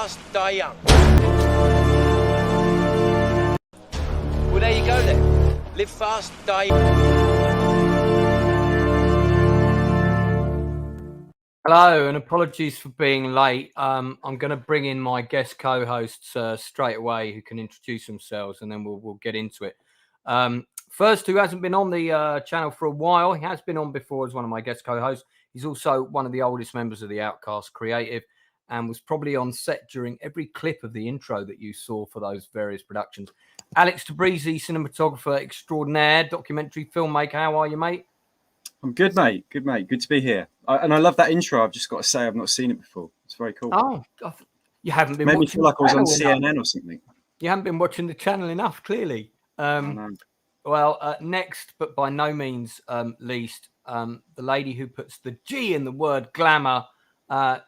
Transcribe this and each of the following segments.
fast, die young. Well, there you go then. Live fast, die young. Hello, and apologies for being late. I'm going to bring in my guest co-hosts straight away, who can introduce themselves, and then we'll get into it. First, who hasn't been on the channel for a while, he has been on before as one of my guest co-hosts. He's also one of the oldest members of the Outcast Creative, and was probably on set during every clip of the intro that you saw for those various productions. Alex Tabrizi, cinematographer extraordinaire, documentary filmmaker. How are you, mate? I'm good, mate. Good, mate. Good to be here. And I love that intro. I've just got to say, I've not seen it before. It's very cool. Oh, you haven't been. Made me feel like I was on CNN or something. You haven't been watching the channel enough, clearly. Well, next, but by no means least, the lady who puts the G in the word glamour,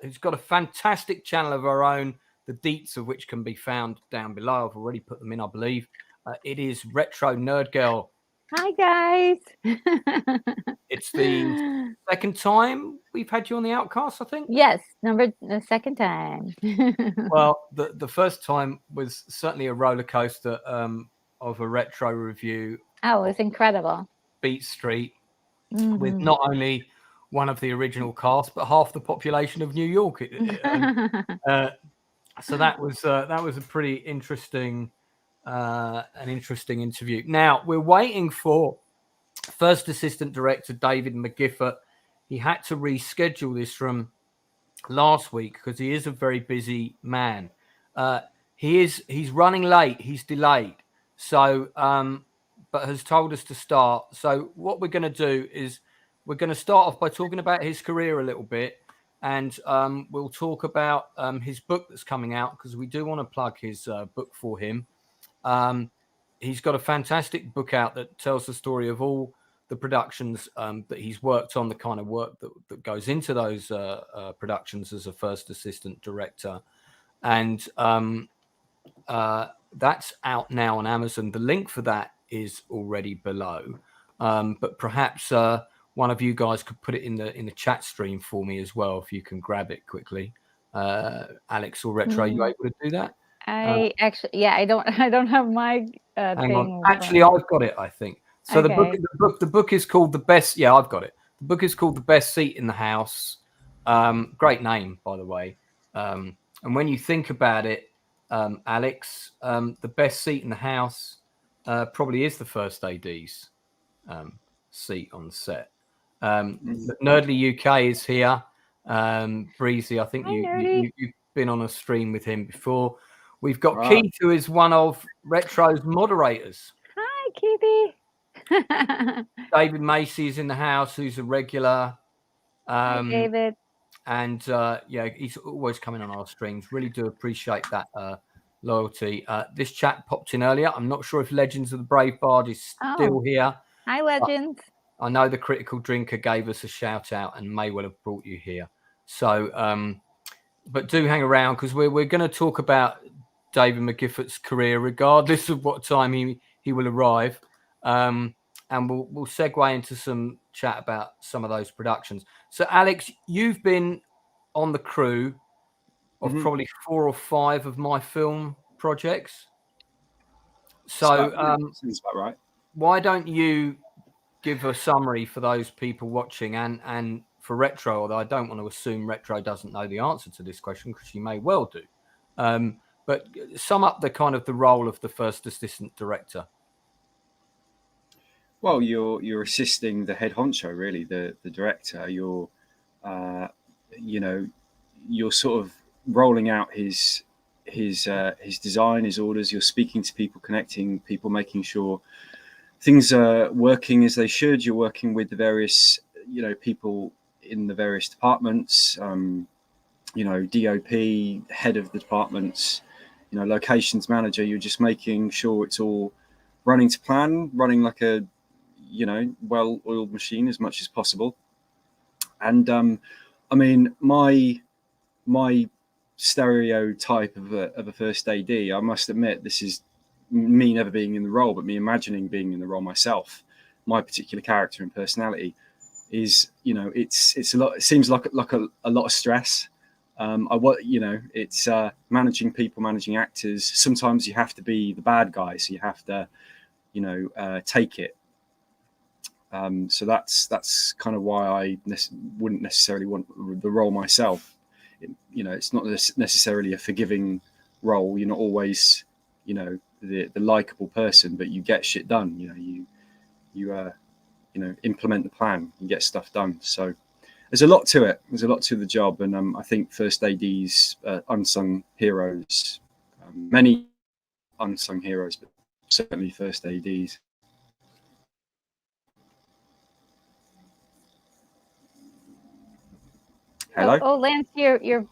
who's got a fantastic channel of her own, the deets of which can be found down below. I've already put them in, I believe. It is Retro Nerd Girl. Hi, guys. It's the second time we've had you on the Outcast, I think. Yes, the second time. Well, the first time was certainly a roller coaster of a retro review. Oh, it was incredible. Beat Street, with not only one of the original cast, but half the population of New York. So that was a pretty interesting. An interesting interview. Now we're waiting for first assistant director David McGiffert. He had to reschedule this from last week because he is a very busy man. He's running late. He's delayed. So, but has told us to start. So what we're going to do is we're going to start off by talking about his career a little bit, and we'll talk about his book that's coming out, because we do want to plug his book for him. He's got a fantastic book out that tells the story of all the productions that he's worked on, the kind of work that goes into those productions as a first assistant director. And that's out now on Amazon. The link for that is already below. But perhaps one of you guys could put it in the chat stream for me as well, if you can grab it quickly. Alex or Retro, you able to do that? I don't have my hang on. Actually, I've got it, I think. So okay. The book is called The Best. Yeah, I've got it. The book is called The Best Seat in the House. Great name, by the way. And when you think about it, Alex, the best seat in the house probably is the first AD's seat on set. Nerdly UK is here. Breezy, I think you've been on a stream with him before. We've got Keith, who is one of Retro's moderators. Hi, Keithy. David Macy is in the house, who's a regular. Hi, David. And he's always coming on our streams. Really do appreciate that loyalty. This chat popped in earlier. I'm not sure if Legends of the Brave Bard is still here. Hi, Legends. I know the Critical Drinker gave us a shout out and may well have brought you here. So, but do hang around, because we're going to talk about David McGiffert's career, regardless of what time he will arrive. And we'll segue into some chat about some of those productions. So, Alex, you've been on the crew of probably 4 or 5 of my film projects. So, seems about right. Why don't you give a summary for those people watching, and for Retro, although I don't want to assume Retro doesn't know the answer to this question, because she may well do. But sum up the kind of the role of the first assistant director. Well, you're assisting the head honcho, really, the director. You're sort of rolling out his design, his orders. You're speaking to people, connecting people, making sure things are working as they should. You're working with the various, people in the various departments. DOP, head of the departments, locations manager. You're just making sure it's all running to plan, running like a well-oiled machine as much as possible. And my stereotype of a first AD, I must admit, this is me never being in the role, but me imagining being in the role myself. My particular character and personality is, it's a lot. It seems like a lot of stress. It's managing people, managing actors. Sometimes you have to be the bad guy, so you have to, take it. So that's kind of why I wouldn't necessarily want the role myself. It's not necessarily a forgiving role. You're not always, the likable person, but you get shit done. You implement the plan, you get stuff done. So there's a lot to it. There's a lot to the job, and I think first ADs, unsung heroes, many unsung heroes, but certainly first ADs. Hello. Oh, Lance, your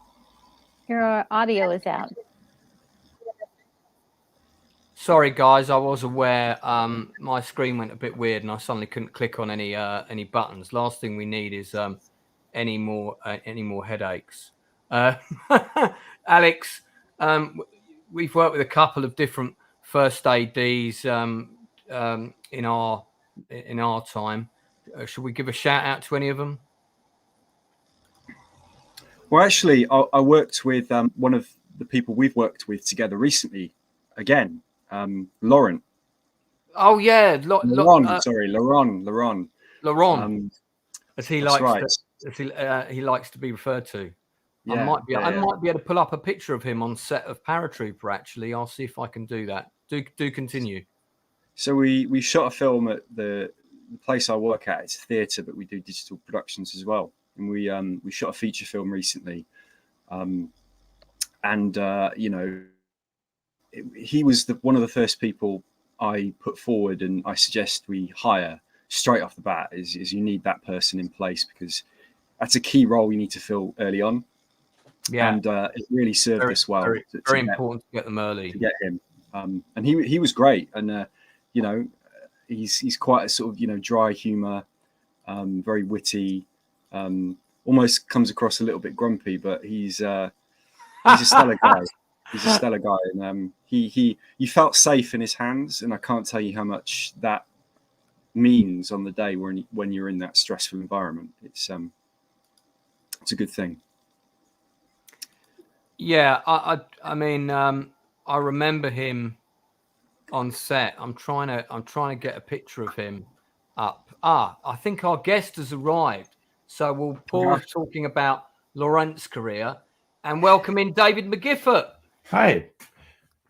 audio is out. Sorry, guys, I was aware my screen went a bit weird, and I suddenly couldn't click on any buttons. Last thing we need is any more headaches. Alex, we've worked with a couple of different first ADs in our time. Should we give a shout out to any of them? Well, actually, I worked with one of the people we've worked with together recently. Again, Laurent. Oh yeah, Laurent. As he likes, right. He likes to be referred to. Yeah, I might be able to pull up a picture of him on set of Paratrooper. Actually, I'll see if I can do that. Do continue. So we shot a film at the place I work at. It's a theatre, but we do digital productions as well. And we shot a feature film recently, he was one of the first people I put forward, and I suggest we hire straight off the bat. Is you need that person in place, because that's a key role you need to fill early on. Yeah, and it really served us well. Very important to get them early. To get him, and he was great, and he's quite a sort of dry humour, very witty. Almost comes across a little bit grumpy, but he's a stellar guy. He's a stellar guy, and you felt safe in his hands, and I can't tell you how much that means on the day when you're in that stressful environment. It's a good thing. Yeah, I mean, I remember him on set. I'm trying to get a picture of him up. I think our guest has arrived, so we'll pause talking about Laurent's career and welcome in David McGiffert. Hi.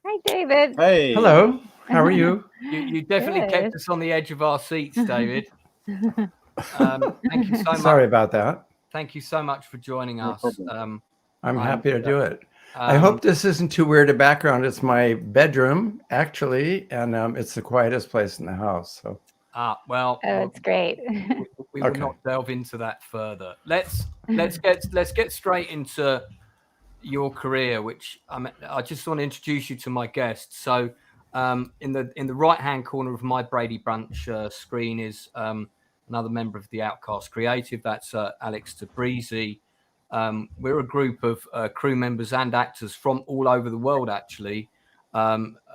Hi, David. Hey. Hello. How are you? You definitely kept us on the edge of our seats, David. Thank you so much. Sorry about that. Thank you so much for joining us. I'm happy to do it. I hope this isn't too weird a background. It's my bedroom, actually, and it's the quietest place in the house. So. It's great. We will not delve into that further. Let's get straight into your career, which I just want to introduce you to my guests. So in the right hand corner of my Brady Bunch screen is another member of the Outcast Creative. That's Alex Tabrizi. We're a group of crew members and actors from all over the world, actually,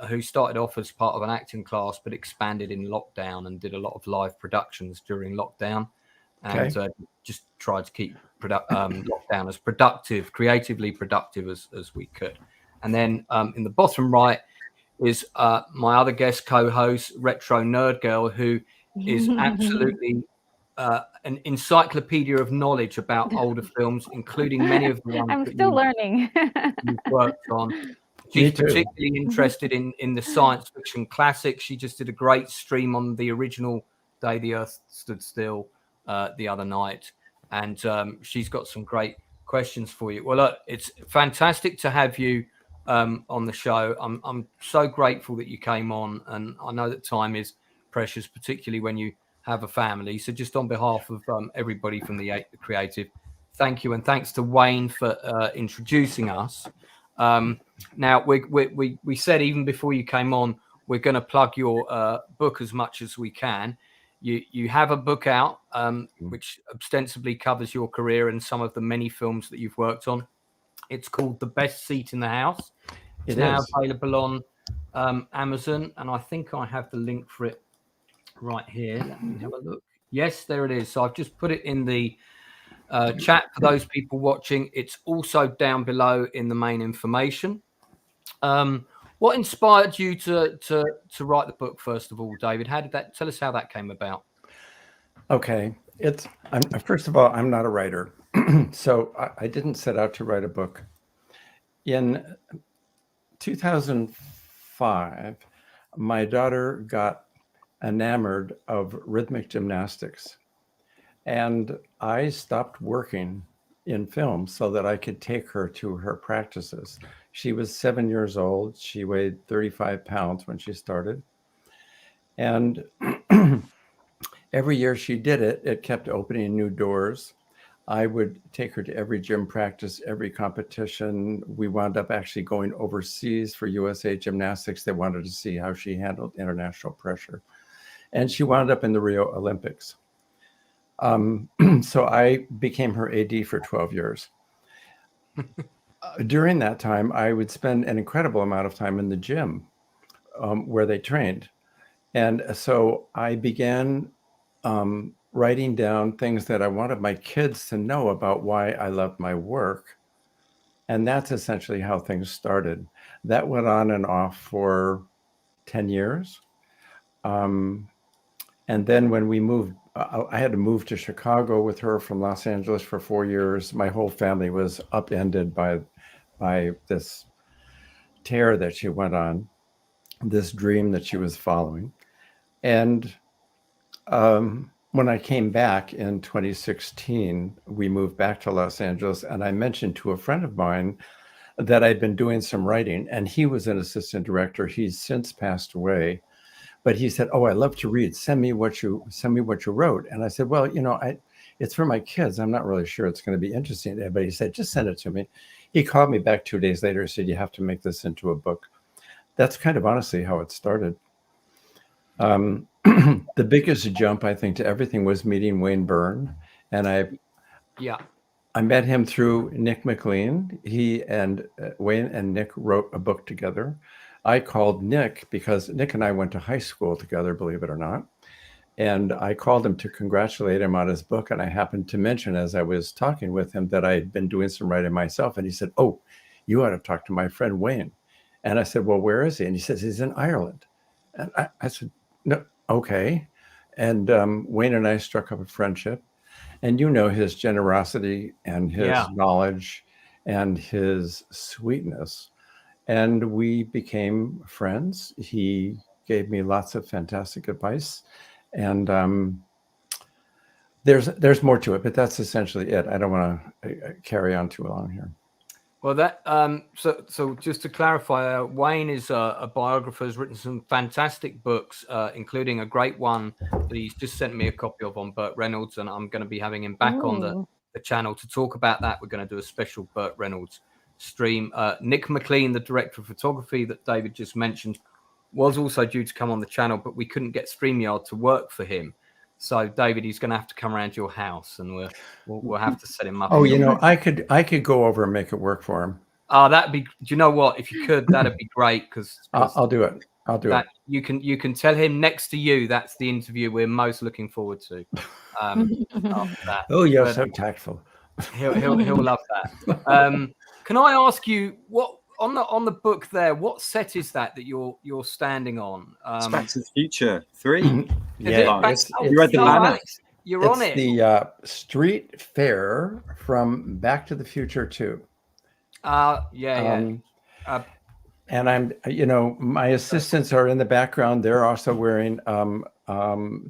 who started off as part of an acting class, but expanded in lockdown and did a lot of live productions during lockdown, and just tried to keep lockdown as productive, creatively productive as we could. And then in the bottom right is my other guest co-host, Retro Nerd Girl, who is absolutely an encyclopedia of knowledge about older films, including many of the ones I'm still learning. You've worked on. She's particularly interested in the science fiction classics. She just did a great stream on the original Day the Earth Stood Still the other night, and she's got some great questions for you. Well, look, it's fantastic to have you on the show. I'm so grateful that you came on, and I know that time is precious, particularly when you have a family. So just on behalf of everybody from the Creative, thank you, and thanks to Wayne for introducing us. Now we said even before you came on, we're going to plug your book as much as we can. You have a book out which ostensibly covers your career and some of the many films that you've worked on. It's called The Best Seat in the House. It's now available on Amazon, and I think I have the link for it right here. Let me have a look. Yes, there it is. So I've just put it in the Chat for those people watching. It's also down below in the main information. What inspired you to write the book, first of all, David? How did that? Tell us how that came about. Okay, first of all, I'm not a writer, so I didn't set out to write a book. In 2005, my daughter got enamored of rhythmic gymnastics, and I stopped working in film so that I could take her to her practices. She was 7 years old. She weighed 35 pounds when she started. And every year she did it, it kept opening new doors. I would take her to every gym practice, every competition. We wound up actually going overseas for USA Gymnastics. They wanted to see how she handled international pressure. And she wound up in the Rio Olympics. So I became her AD for 12 years. During that time, I would spend an incredible amount of time in the gym where they trained. And so I began writing down things that I wanted my kids to know about why I loved my work. And that's essentially how things started. That went on and off for 10 years. And then when we moved, I had to move to Chicago with her from Los Angeles for 4 years. My whole family was upended by this tear that she went on, this dream that she was following. And when I came back in 2016, we moved back to Los Angeles, and I mentioned to a friend of mine that I'd been doing some writing, and he was an assistant director. He's since passed away, but he said, "Oh, I love to read. Send me what you wrote." And I said, "Well, it's for my kids. I'm not really sure it's going to be interesting." But he said, "Just send it to me." He called me back 2 days later and said, "You have to make this into a book." That's kind of honestly how it started. The biggest jump, I think, to everything was meeting Wayne Byrne. And I met him through Nick McLean. He and Wayne and Nick wrote a book together. I called Nick because Nick and I went to high school together, believe it or not. And I called him to congratulate him on his book. And I happened to mention as I was talking with him that I had been doing some writing myself. And he said, "Oh, you ought to talk to my friend Wayne." And I said, "Well, where is he?" And he says, "He's in Ireland." And I said, "No, okay." And Wayne and I struck up a friendship. And his generosity and his knowledge and his sweetness. And we became friends. He gave me lots of fantastic advice. And there's more to it, but that's essentially it. I don't want to carry on too long here. Well, that so just to clarify, Wayne is a biographer, has written some fantastic books, including a great one that he's just sent me a copy of on Burt Reynolds, and I'm going to be having him back on the channel to talk about that. We're going to do a special Burt Reynolds stream. Nick McLean, the director of photography that David just mentioned, was also due to come on the channel, but we couldn't get StreamYard to work for him. So, David, he's going to have to come around to your house, and we'll have to set him up. Oh, I could go over and make it work for him. Oh, that'd be. Do you know what? If you could, that'd be great. Because I'll do it. I'll do it. You can tell him next to you. That's the interview we're most looking forward to. That. Oh, you're so tactful. He'll love that. Can I ask you what? On the book there, what set is that you're standing on? It's Back to the Future 3. Yeah, you read the banner. You're on it. The street fair from Back to the Future 2. And I'm, my assistants are in the background. They're also wearing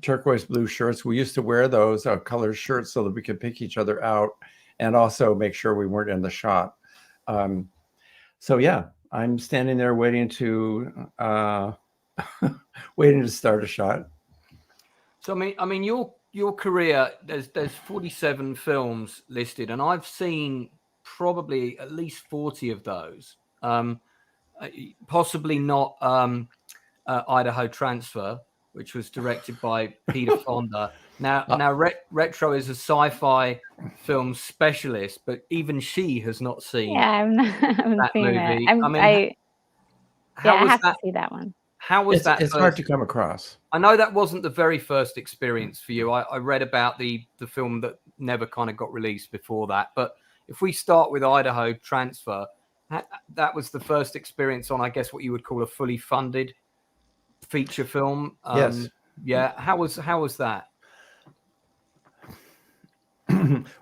turquoise blue shirts. We used to wear those colored shirts so that we could pick each other out and also make sure we weren't in the shot. So yeah, I'm standing there waiting to start a shot. So I mean, your career, there's 47 films listed, and I've seen probably at least 40 of those. Possibly not Idaho Transfer, which was directed by Peter Fonda. Now Retro is a sci-fi film specialist, but even she has not seen. Yeah, I haven't seen movie. it. I have that, to see that one. How was that? It's hard to come across. I know that wasn't the very first experience for you. I read about the film that never kind of got released before that. But if we start with Idaho Transfer, that was the first experience on, I guess, what you would call a fully funded feature film. Yes. Yeah. How was that?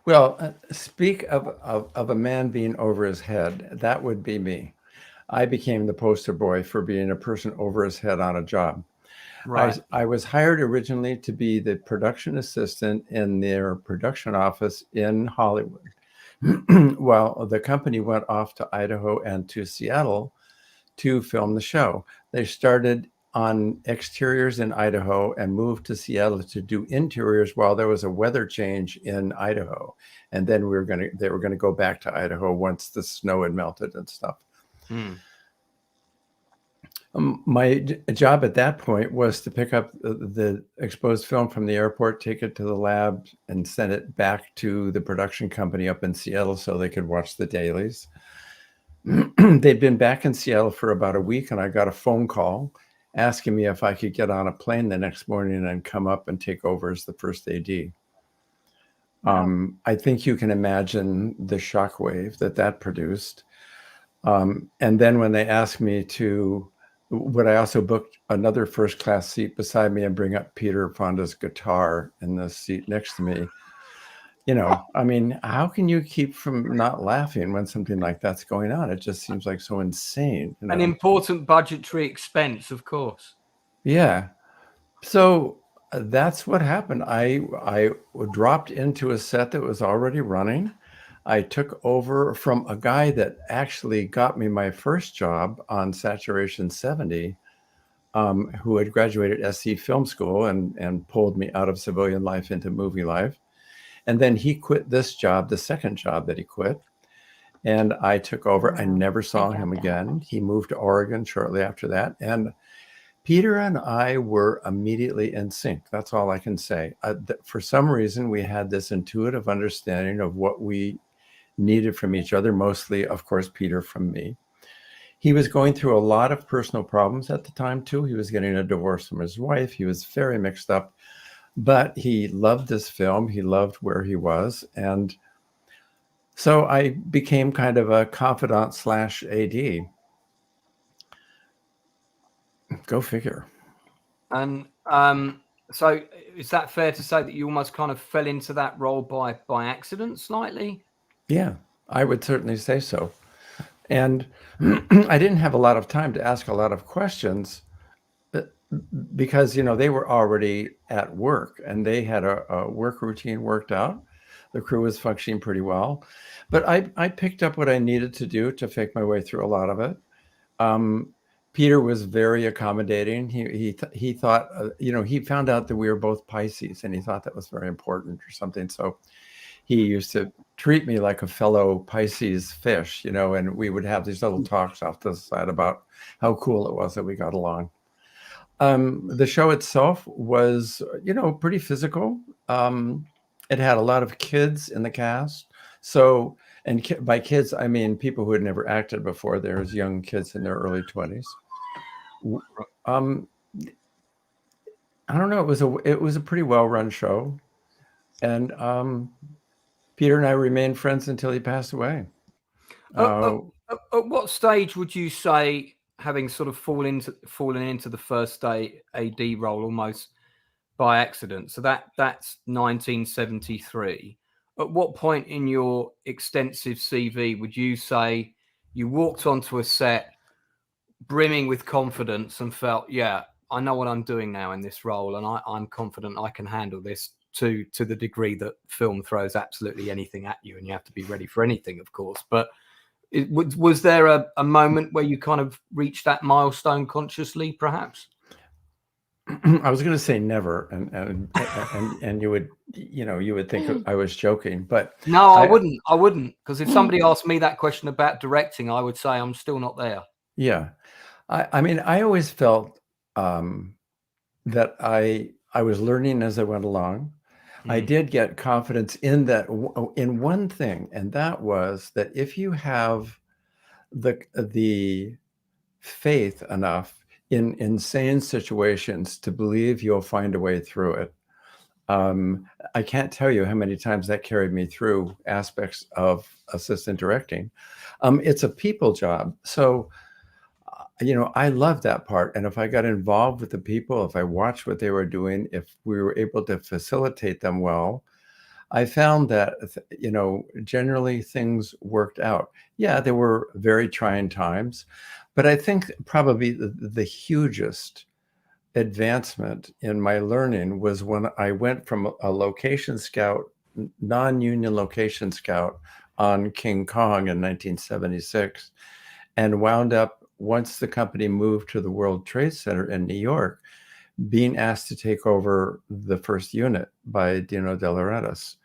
Well, speak of a man being over his head. That would be me. I became the poster boy for being a person over his head on a job. Right. I was hired originally to be the production assistant in their production office in Hollywood. While the company went off to Idaho and to Seattle to film the show. They started on exteriors in Idaho and moved to Seattle to do interiors while there was a weather change in Idaho. And then they were gonna go back to Idaho once the snow had melted and stuff. My job at that point was to pick up the exposed film from the airport, take it to the lab, and send it back to the production company up in Seattle so they could watch the dailies. They'd been back in Seattle for about a week, and I got a phone call asking me if I could get on a plane the next morning and come up and take over as the first AD. Wow. I think you can imagine the shockwave that produced. And then when they asked me would I also book another first class seat beside me and bring up Peter Fonda's guitar in the seat next to me? You know, I mean, how can you keep from not laughing when something like that's going on? It just seems like so insane. You know? An important budgetary expense, of course. Yeah. So that's what happened. I dropped into a set that was already running. I took over from a guy that actually got me my first job on Saturation 70, who had graduated SC Film School and pulled me out of civilian life into movie life. And then he quit this job, the second job that he quit. And I took over. I never saw him again. He moved to Oregon shortly after that. And Peter and I were immediately in sync. That's all I can say. For some reason, we had this intuitive understanding of what we needed from each other, mostly, of course, Peter from me. He was going through a lot of personal problems at the time, too. He was getting a divorce from his wife. He was very mixed up, but he loved this film. He loved where he was. And so I became kind of a confidant / AD. Go figure. And so is that fair to say that you almost kind of fell into that role by accident slightly? Yeah, I would certainly say so. And I didn't have a lot of time to ask a lot of questions because, you know, they were already at work and they had a work routine worked out. The crew was functioning pretty well. But I picked up what I needed to do to fake my way through a lot of it. Peter was very accommodating. He thought, you know, he found out that we were both Pisces and he thought that was very important or something. So he used to treat me like a fellow Pisces fish, you know, and we would have these little talks off to the side about how cool it was that we got along. The show itself was, you know, pretty physical. It had a lot of kids in the cast. So, and by kids, I mean people who had never acted before. There was young kids in their early 20s. I don't know. It was a pretty well-run show. And Peter and I remained friends until he passed away. At what stage would you say, having sort of fallen into the first AD role almost by accident? So that's 1973. At what point in your extensive CV would you say you walked onto a set brimming with confidence and felt, yeah, I know what I'm doing now in this role, and I'm confident I can handle this to the degree that film throws absolutely anything at you and you have to be ready for anything, of course. But was there a moment where you kind of reached that milestone consciously, perhaps? I was going to say never, and you would think I was joking, but no, I wouldn't, because if somebody asked me that question about directing, I would say I'm still not there. Yeah, I mean, I always felt that I was learning as I went along. I did get confidence in one thing, and that was that if you have the faith enough in insane situations to believe you'll find a way through it. I can't tell you how many times that carried me through aspects of assistant directing. It's a people job. So, I love that part. And if I got involved with the people, if I watched what they were doing, if we were able to facilitate them well, I found that, generally things worked out. Yeah, there were very trying times, but I think probably the hugest advancement in my learning was when I went from a location scout, non-union location scout on King Kong in 1976, and wound up, once the company moved to the World Trade Center in New York, being asked to take over the first unit by Dino De Laurentiis.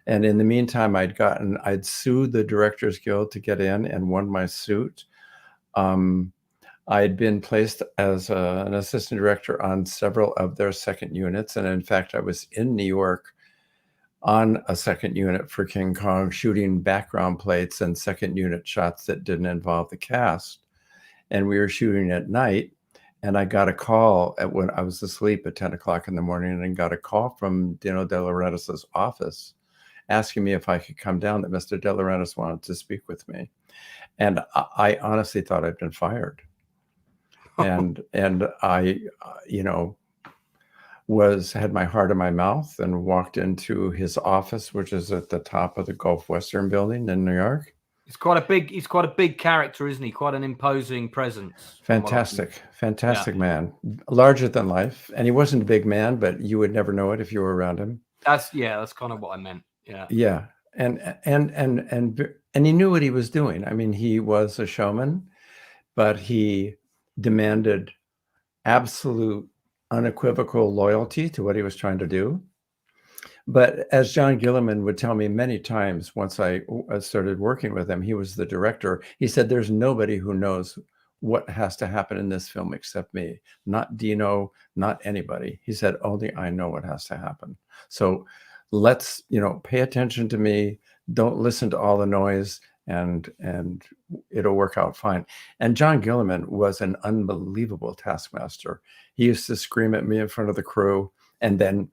And in the meantime, I'd sued the Directors Guild to get in and won my suit. I'd been placed as an assistant director on several of their second units. And in fact, I was in New York on a second unit for King Kong, shooting background plates and second unit shots that didn't involve the cast. And we were shooting at night. And I got a call when I was asleep at 10 o'clock in the morning, and got a call from Dino De Laurentiis' office asking me if I could come down, that Mr. De Laurentiis wanted to speak with me. And I honestly thought I'd been fired. And I, had my heart in my mouth and walked into his office, which is at the top of the Gulf Western building in New York. He's quite a big character, isn't he? Quite an imposing presence. Fantastic man, larger than life. And he wasn't a big man, but you would never know it if you were around him. That's kind of what I meant. Yeah. Yeah. And he knew what he was doing. I mean, he was a showman, but he demanded absolute unequivocal loyalty to what he was trying to do. But as John Gilliman would tell me many times, once I started working with him, he was the director. He said, there's nobody who knows what has to happen in this film except me, not Dino, not anybody. He said, only I know what has to happen. So let's, pay attention to me. Don't listen to all the noise, and it'll work out fine. And John Gilliman was an unbelievable taskmaster. He used to scream at me in front of the crew. And then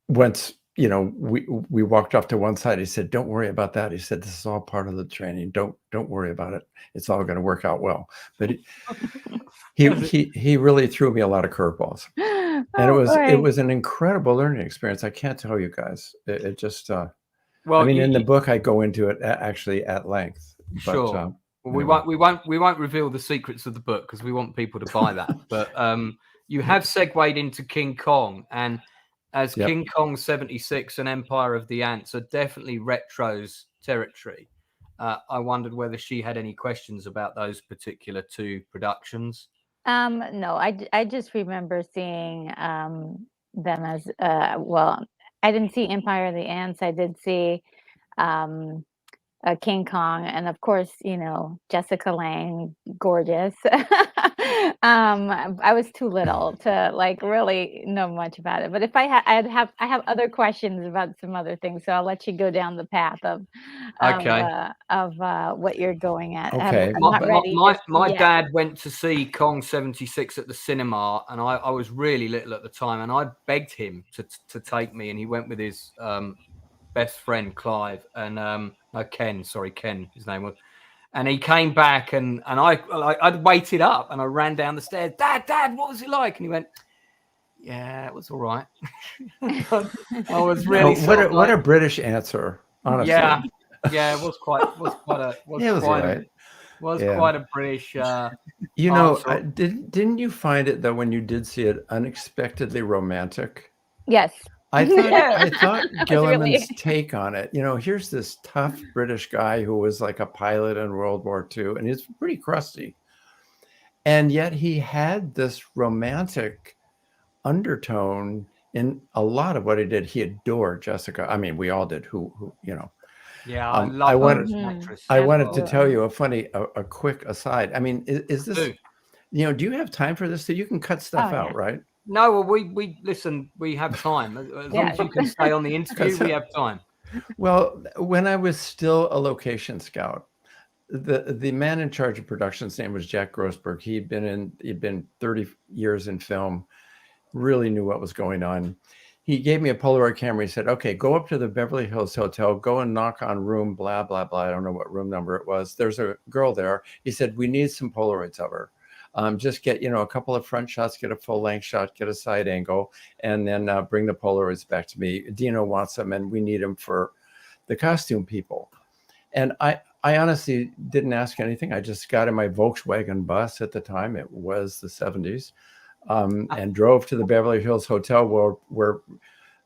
once, we walked off to one side, he said, don't worry about that. He said, this is all part of the training. Don't worry about it. It's all going to work out well. But he really threw me a lot and it was an incredible learning experience. I can't tell you guys. It just, in the book, I go into it actually at length. But, sure. We won't reveal the secrets of the book because we want people to buy that. But you have segued into King Kong, and as King Kong 76 and Empire of the Ants are definitely Retro's territory. I wondered whether she had any questions about those particular two productions. No, I just remember seeing them as I didn't see Empire of the Ants. I did see King Kong, and of course, Jessica Lange, gorgeous. I was too little to really know much about it. But if I have other questions about some other things, so I'll let you go down the path of what you're going at. Okay. My dad went to see Kong 76 at the cinema, and I was really little at the time, and I begged him to take me, and he went with his best friend Clive and Ken, his name was. And he came back, and I'd waited up, and I ran down the stairs. Dad, what was it like? And he went, yeah, it was all right. I was really what a British answer, honestly. Yeah, it was quite a British. Didn't you find it that when you did see it unexpectedly romantic? Yes. I thought Gilliman's take on it, here's this tough British guy who was like a pilot in World War II, and he's pretty crusty. And yet he had this romantic undertone in a lot of what he did. He adored Jessica. I mean, we all did, Yeah, I love her actress. I wanted to tell you a quick aside. I mean, is this, do you have time for this? So you can cut stuff out, right? No, well, we listen. We have time. As long as you can stay on the interview, we have time. Well, when I was still a location scout, the man in charge of production, his name was Jack Grossberg. He'd been 30 years in film, really knew what was going on. He gave me a Polaroid camera. He said, okay, go up to the Beverly Hills Hotel, go and knock on room, blah, blah, blah. I don't know what room number it was. There's a girl there. He said, we need some Polaroids of her. Just get, a couple of front shots, get a full length shot, get a side angle, and then bring the Polaroids back to me. Dino wants them, and we need them for the costume people. And I honestly didn't ask anything. I just got in my Volkswagen bus at the time. It was the 70s. And drove to the Beverly Hills Hotel where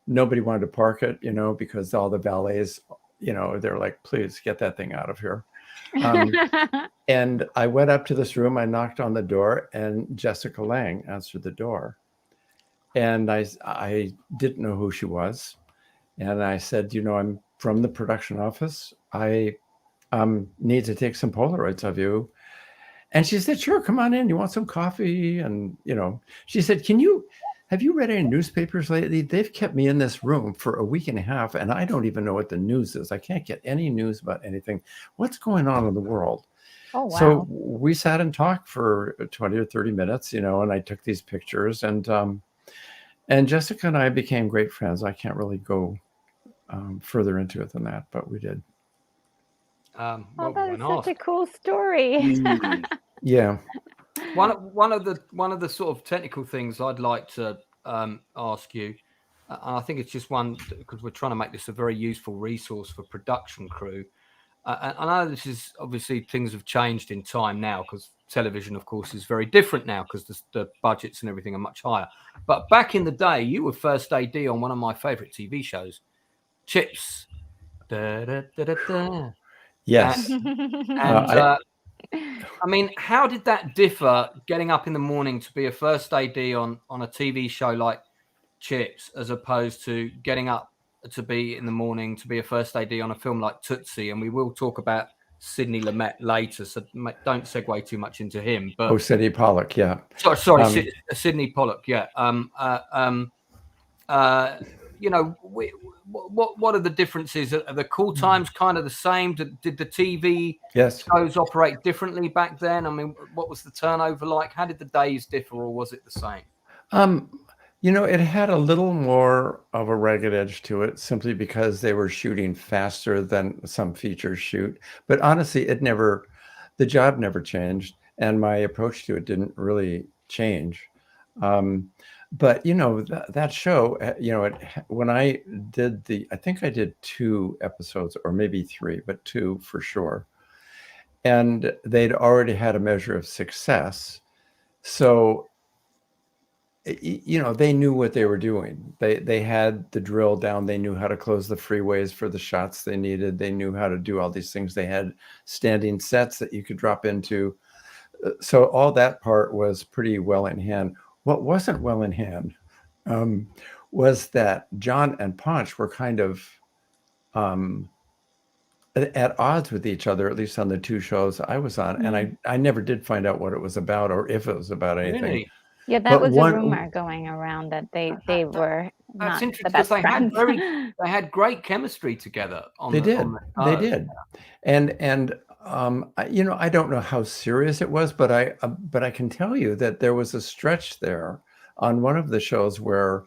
nobody wanted to park it, because all the valets, they're like, please get that thing out of here. And I went up to this room, I knocked on the door, and Jessica Lange answered the door. And I didn't know who she was. And I said, I'm from the production office. I need to take some Polaroids of you. And she said, sure, come on in. You want some coffee? And, she said, have you read any newspapers lately? They've kept me in this room for a week and a half, and I don't even know what the news is. I can't get any news about anything. What's going on in the world? Oh, wow. So we sat and talked for 20 or 30 minutes, and I took these pictures, and Jessica and I became great friends. I can't really go further into it than that, but we did. That is such a cool story. Yeah. One of the sort of technical things I'd like to ask you, and I think it's just one because we're trying to make this a very useful resource for production crew. I know this is obviously things have changed in time now because television, of course, is very different now because the budgets and everything are much higher. But back in the day, you were first AD on one of my favorite TV shows, Chips. Da, da, da, da, da. Yes. I mean, how did that differ getting up in the morning to be a first AD on a TV show like Chips as opposed to getting up to be in the morning to be a first AD on a film like Tootsie? And we will talk about Sidney Lumet later, so don't segue too much into him. But Sidney Pollack, yeah. Sorry, Sidney Pollack, yeah. What are the differences? Are the call times kind of the same? Did the TV shows operate differently back then? I mean, what was the turnover like? How did the days differ, or was it the same? It had a little more of a ragged edge to it simply because they were shooting faster than some features shoot. But honestly, the job never changed, and my approach to it didn't really change. But that show, when I did I think I did 2 episodes or maybe 3, but 2 for sure. And they'd already had a measure of success. So, they knew what they were doing. They had the drill down. They knew how to close the freeways for the shots they needed. They knew how to do all these things. They had standing sets that you could drop into. So all that part was pretty well in hand. What wasn't well in hand was that John and Ponch were kind of at odds with each other, at least on the 2 shows I was on. And I never did find out what it was about or if it was about anything. Really? Yeah, that was a rumor going around that they were not the best friends. They had great chemistry together. They did. And I don't know how serious it was, but I can tell you that there was a stretch there on one of the shows where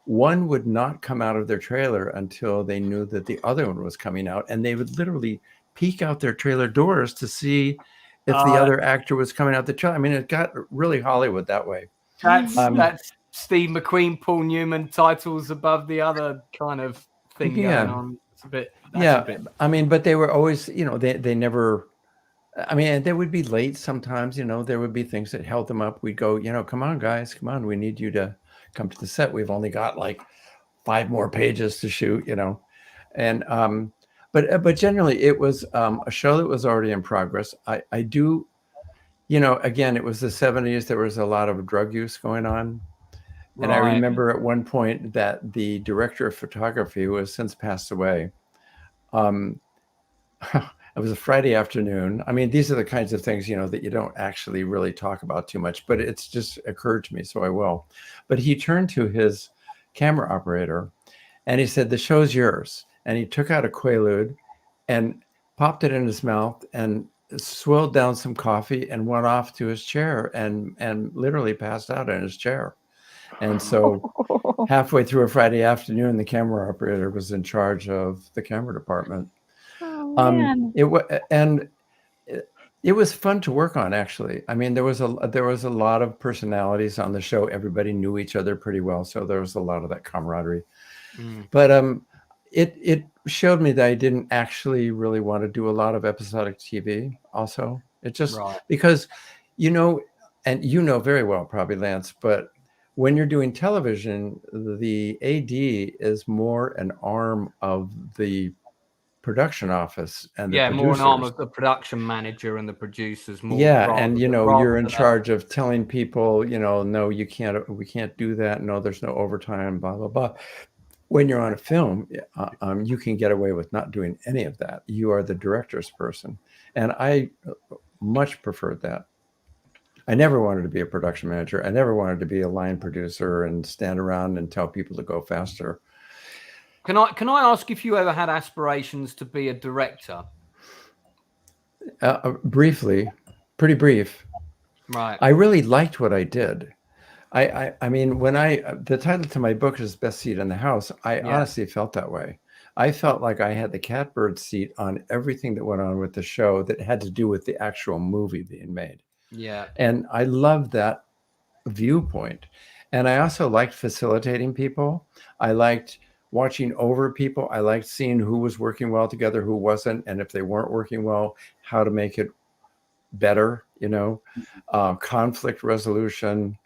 one would not come out of their trailer until they knew that the other one was coming out, and they would literally peek out their trailer doors to see if the other actor was coming out the trailer. I mean, it got really Hollywood that way. That's Steve McQueen, Paul Newman titles above the other kind of thing going on. It's a bit. I mean, but they were always, they never. I mean, they would be late sometimes. There would be things that held them up. We'd go, come on, guys, come on. We need you to come to the set. We've only got like 5 more pages to shoot. And but generally it was a show that was already in progress. I do. Again, it was the 70s. There was a lot of drug use going on. And I remember at one point that the director of photography, who has since passed away, it was a Friday afternoon. I mean, these are the kinds of things, that you don't actually really talk about too much, but it's just occurred to me, so I will. But he turned to his camera operator and he said, the show's yours. And he took out a Quaalude and popped it in his mouth and swilled down some coffee and went off to his chair and literally passed out in his chair. And so halfway through a Friday afternoon, the camera operator was in charge of the camera department. Oh, man. It was fun to work on, actually. I mean, there was a lot of personalities on the show. Everybody knew each other pretty well, so there was a lot of that camaraderie. But it showed me that I didn't actually really want to do a lot of episodic TV. Also, it just because, and you know very well, probably, Lance, but when you're doing television, the AD is more an arm of the production office and the producers. More an arm of the production manager and the producers. More and you're in charge of telling people, no, you can't, we can't do that. No, there's no overtime, blah blah blah. When you're on a film, you can get away with not doing any of that. You are the director's person, and I much preferred that. I never wanted to be a production manager. I never wanted to be a line producer and stand around and tell people to go faster. Can I ask if you ever had aspirations to be a director? Briefly, pretty brief. Right. I really liked what I did. I mean, when the title to my book is Best Seat in the House, I honestly felt that way. I felt like I had the catbird seat on everything that went on with the show that had to do with the actual movie being made. Yeah. And I loved that viewpoint. And I also liked facilitating people. I liked watching over people. I liked seeing who was working well together, who wasn't, and if they weren't working well, how to make it better, conflict resolution,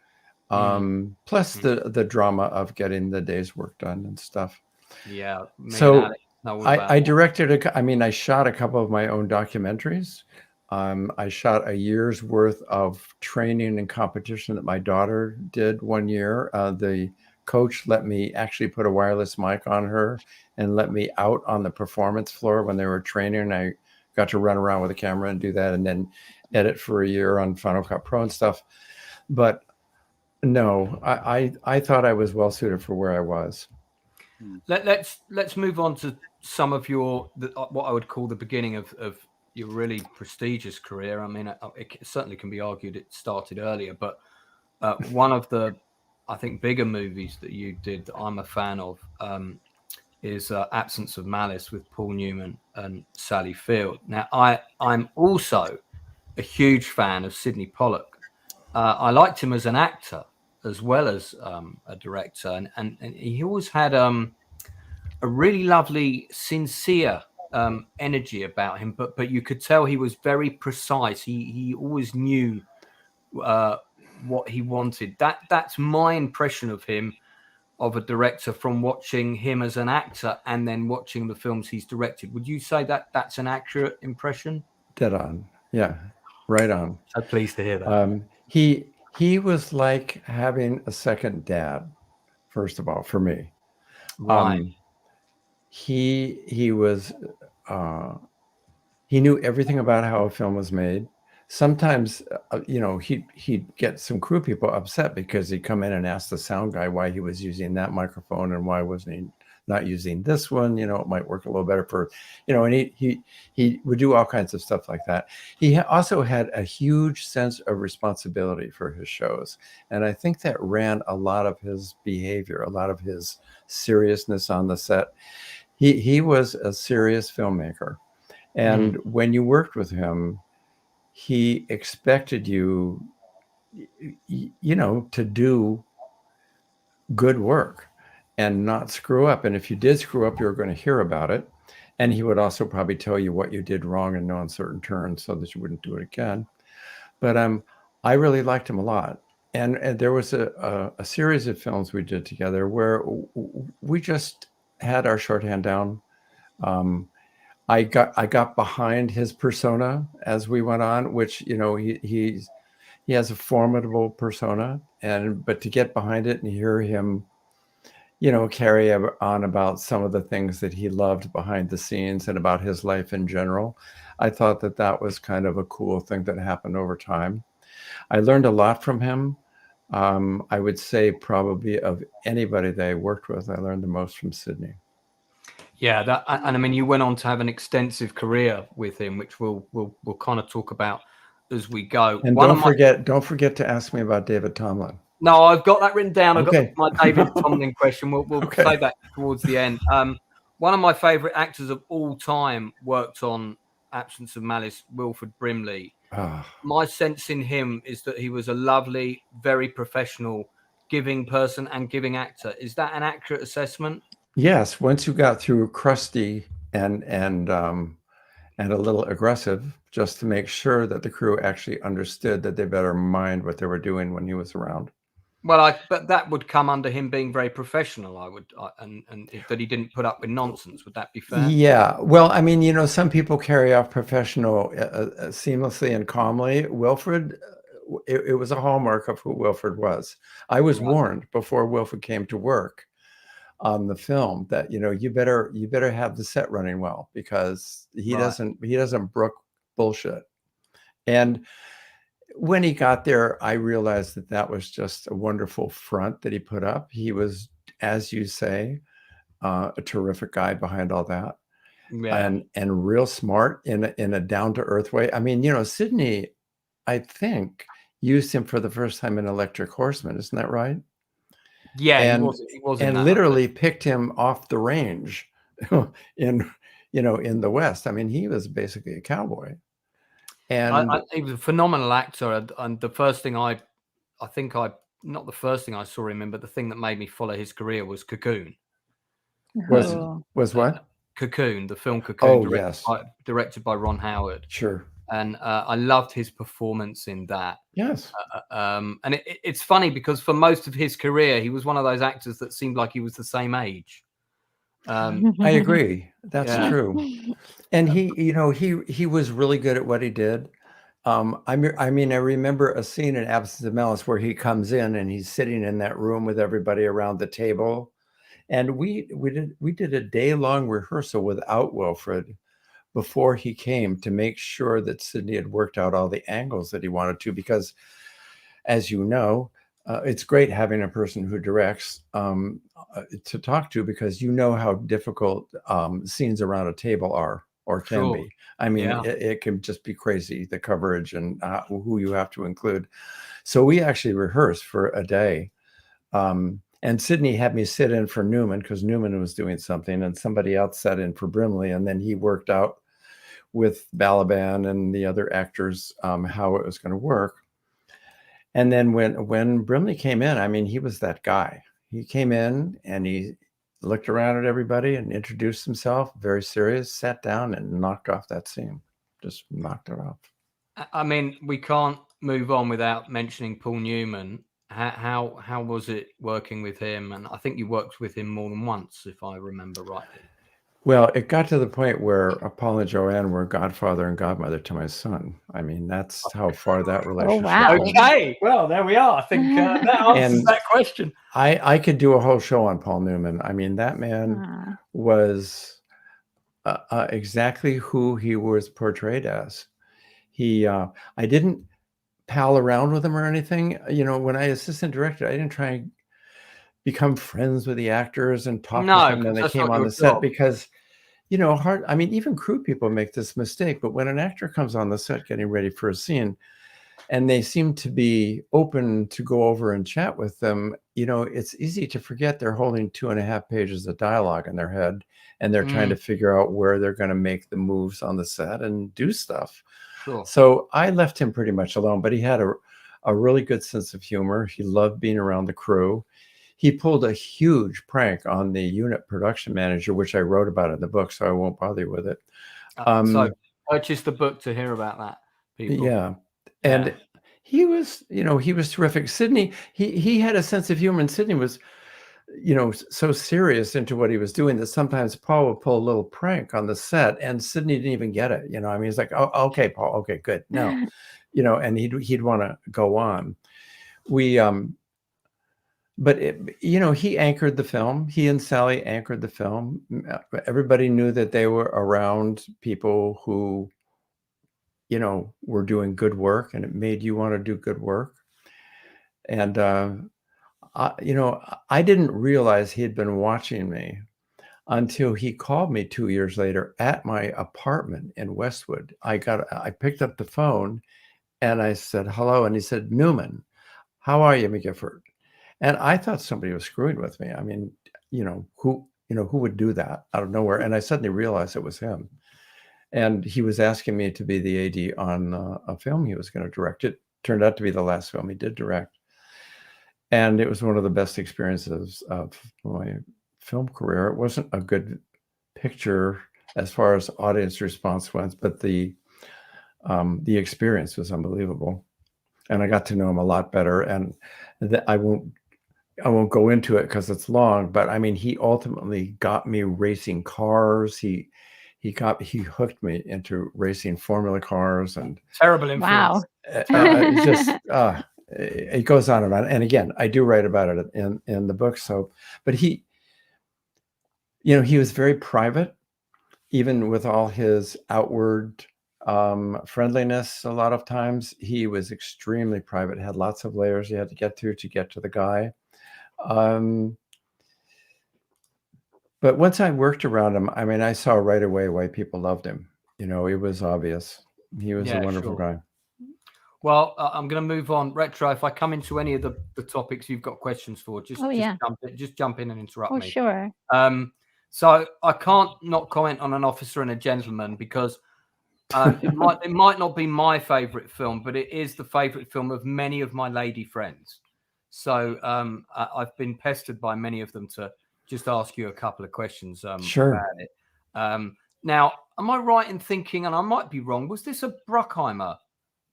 plus the drama of getting the day's work done and stuff. Yeah. So I directed, I shot a couple of my own documentaries. I shot a year's worth of training and competition that my daughter did one year. The coach let me actually put a wireless mic on her and let me out on the performance floor when they were training. I got to run around with a camera and do that, and then edit for a year on Final Cut Pro and stuff. But no, I thought I was well suited for where I was. Let's move on to some of what I would call the beginning of your really prestigious career. I mean, it certainly can be argued it started earlier, but one of the, I think, bigger movies that you did that I'm a fan of is Absence of Malice with Paul Newman and Sally Field. Now, I'm also a huge fan of Sidney Pollack. I liked him as an actor as well as a director, and he always had a really lovely, sincere energy about him, but you could tell he was very precise. He always knew what he wanted. That's my impression of him, of a director, from watching him as an actor and then watching the films he's directed. Would you say that that's an accurate impression? Dead on. Yeah, right on. I'm pleased to hear that. He was like having a second dad, first of all, for me. Right. He was he knew everything about how a film was made. Sometimes he'd get some crew people upset because he'd come in and ask the sound guy why he was using that microphone and why wasn't he not using this one. It might work a little better for, and he would do all kinds of stuff like that. He also had a huge sense of responsibility for his shows, and I think that ran a lot of his behavior, a lot of his seriousness on the set. He was a serious filmmaker, and when you worked with him, he expected you, to do good work and not screw up. And if you did screw up, you were going to hear about it. And he would also probably tell you what you did wrong in no uncertain terms so that you wouldn't do it again. But I really liked him a lot. And there was a series of films we did together where we just had our shorthand down. I got behind his persona as we went on, which, he has a formidable persona, but to get behind it and hear him, carry on about some of the things that he loved behind the scenes and about his life in general, I thought that was kind of a cool thing that happened over time. I learned a lot from him. I would say probably of anybody that I worked with, I learned the most from Sidney. Yeah, that, and I mean, you went on to have an extensive career with him, which we'll kind of talk about as we go. And don't forget to ask me about David Tomblin. No, I've got that written down. I've got Okay. my David Tomblin question. We'll Okay. say that towards the end. One of my favourite actors of all time worked on Absence of Malice, Wilford Brimley. My sense in him is that he was a lovely, very professional, giving person and giving actor. Is that an accurate assessment? Yes. Once you got through crusty and a little aggressive, just to make sure that the crew actually understood that they better mind what they were doing when he was around. Well, but that would come under him being very professional, and that he didn't put up with nonsense. Would that be fair? Yeah. Well, I mean, you know, some people carry off professional seamlessly and calmly. Wilford, it was a hallmark of who Wilford was. I was warned before Wilford came to work on the film that, you know, you better have the set running well, because he doesn't brook bullshit. And when he got there, I realized that that was just a wonderful front that he put up. He was, as you say, a terrific guy behind all that, and real smart in a down-to-earth way. I mean, you know, Sidney, I think, used him for the first time in Electric Horseman. Isn't that right? Yeah, and he was and literally picked him off the range in the West. I mean, he was basically a cowboy. And he was a phenomenal actor. And the first thing not the first thing I saw him in, but the thing that made me follow his career was Cocoon. Was what? Cocoon, the film Cocoon, directed by Ron Howard. Sure. And I loved his performance in that. Yes. And it's funny because for most of his career, he was one of those actors that seemed like he was the same age. I agree. That's true. And he was really good at what he did. I mean, I remember a scene in Absence of Malice where he comes in and he's sitting in that room with everybody around the table. And we did a day-long rehearsal without Wilford before he came to make sure that Sidney had worked out all the angles that he wanted to, because, as you know, it's great having a person who directs to talk to, because you know how difficult scenes around a table are or can be. I mean, it can just be crazy, the coverage and who you have to include. So we actually rehearsed for a day. And Sidney had me sit in for Newman because Newman was doing something, and somebody else sat in for Brimley. And then he worked out with Balaban and the other actors how it was going to work. And then when Brimley came in, I mean, he was that guy. He came in and he looked around at everybody and introduced himself, very serious, sat down and knocked off that scene. Just knocked it off. I mean, we can't move on without mentioning Paul Newman. How was it working with him? And I think you worked with him more than once, if I remember rightly. Well, it got to the point where Paul and Joanne were godfather and godmother to my son. I mean, that's how far that relationship went. Okay, well, there we are. I think that answers that question. I could do a whole show on Paul Newman. I mean, that man was exactly who he was portrayed as. I didn't pal around with him or anything. You know, when I assistant directed, I didn't try and become friends with the actors and talk to them when they came on the set, because, you know, I mean, even crew people make this mistake, but when an actor comes on the set getting ready for a scene and they seem to be open to go over and chat with them, you know, it's easy to forget they're holding 2.5 pages of dialogue in their head, and they're trying to figure out where they're going to make the moves on the set and do stuff. Sure. So I left him pretty much alone, but he had a really good sense of humor. He loved being around the crew. He pulled a huge prank on the unit production manager, which I wrote about in the book, so I won't bother you with it. So purchase the book to hear about that, people. Yeah. And he was, you know, he was terrific. Sidney, he had a sense of humor, and Sidney was, you know, so serious into what he was doing that sometimes Paul would pull a little prank on the set and Sidney didn't even get it. You know, I mean, he's like, oh, okay, Paul, okay, good. No, you know, and he'd want to go on. But you know, he anchored the film. He and Sally anchored the film. Everybody knew that they were around people who, you know, were doing good work, and it made you want to do good work. And you know, I didn't realize he had been watching me until he called me 2 years later at my apartment in Westwood. I picked up the phone and I said, hello. And he said, Newman, how are you, McGiffert? And I thought somebody was screwing with me. I mean, who would do that out of nowhere? And I suddenly realized it was him. And he was asking me to be the AD on a film he was going to direct. It turned out to be the last film he did direct. And it was one of the best experiences of my film career. It wasn't a good picture as far as audience response went, but the experience was unbelievable. And I got to know him a lot better. And I won't go into it because it's long, but I mean, he ultimately got me racing cars. He hooked me into racing formula cars and Terrible influence. Wow. It goes on and on. And again, I do write about it in the book. So, but he was very private, even with all his outward friendliness. A lot of times he was extremely private, had lots of layers you had to get to the guy. But once I worked around him, I mean, I saw right away why people loved him. It was obvious. He was a wonderful guy. Well, I'm going to move on. Retro, if I come into any of the topics you've got questions for, just jump in and interrupt me. Oh, sure. So I can't not comment on An Officer and a Gentleman because it might not be my favorite film, but it is the favorite film of many of my lady friends. So I've been pestered by many of them to just ask you a couple of questions sure. about it. Now, am I right in thinking, and I might be wrong, was this a Bruckheimer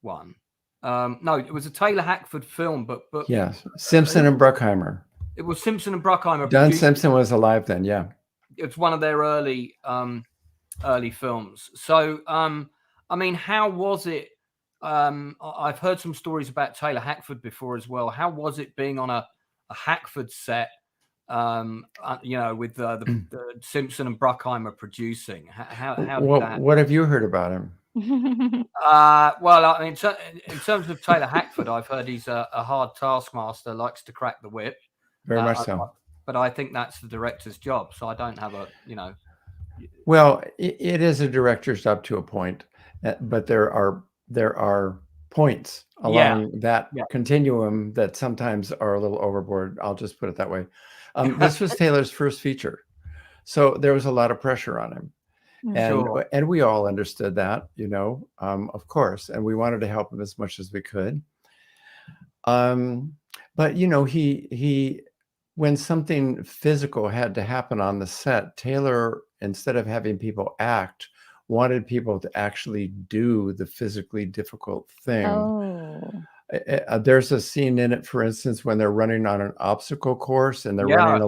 one? No, it was a Taylor Hackford film, but yes, Simpson and Bruckheimer. It was Simpson and Bruckheimer. Don Simpson was alive then, yeah. It's one of their early films. So, I mean, how was it? I've heard some stories about Taylor Hackford before as well. How was it being on a Hackford set? With the Simpson and Bruckheimer producing. How did that? What have you heard about him? Well, I mean, in terms of Taylor Hackford, I've heard he's a hard taskmaster, likes to crack the whip. Very much so. But I think that's the director's job, so I don't have Well, it is a director's job to a point, but there are points along that continuum that sometimes are a little overboard. I'll just put it that way. This was Taylor's first feature, so there was a lot of pressure on him. And we all understood that, of course, and we wanted to help him as much as we could. But he when something physical had to happen on the set, Taylor, instead of having people act, wanted people to actually do the physically difficult thing. Oh. There's a scene in it, for instance, when they're running on an obstacle course and they're running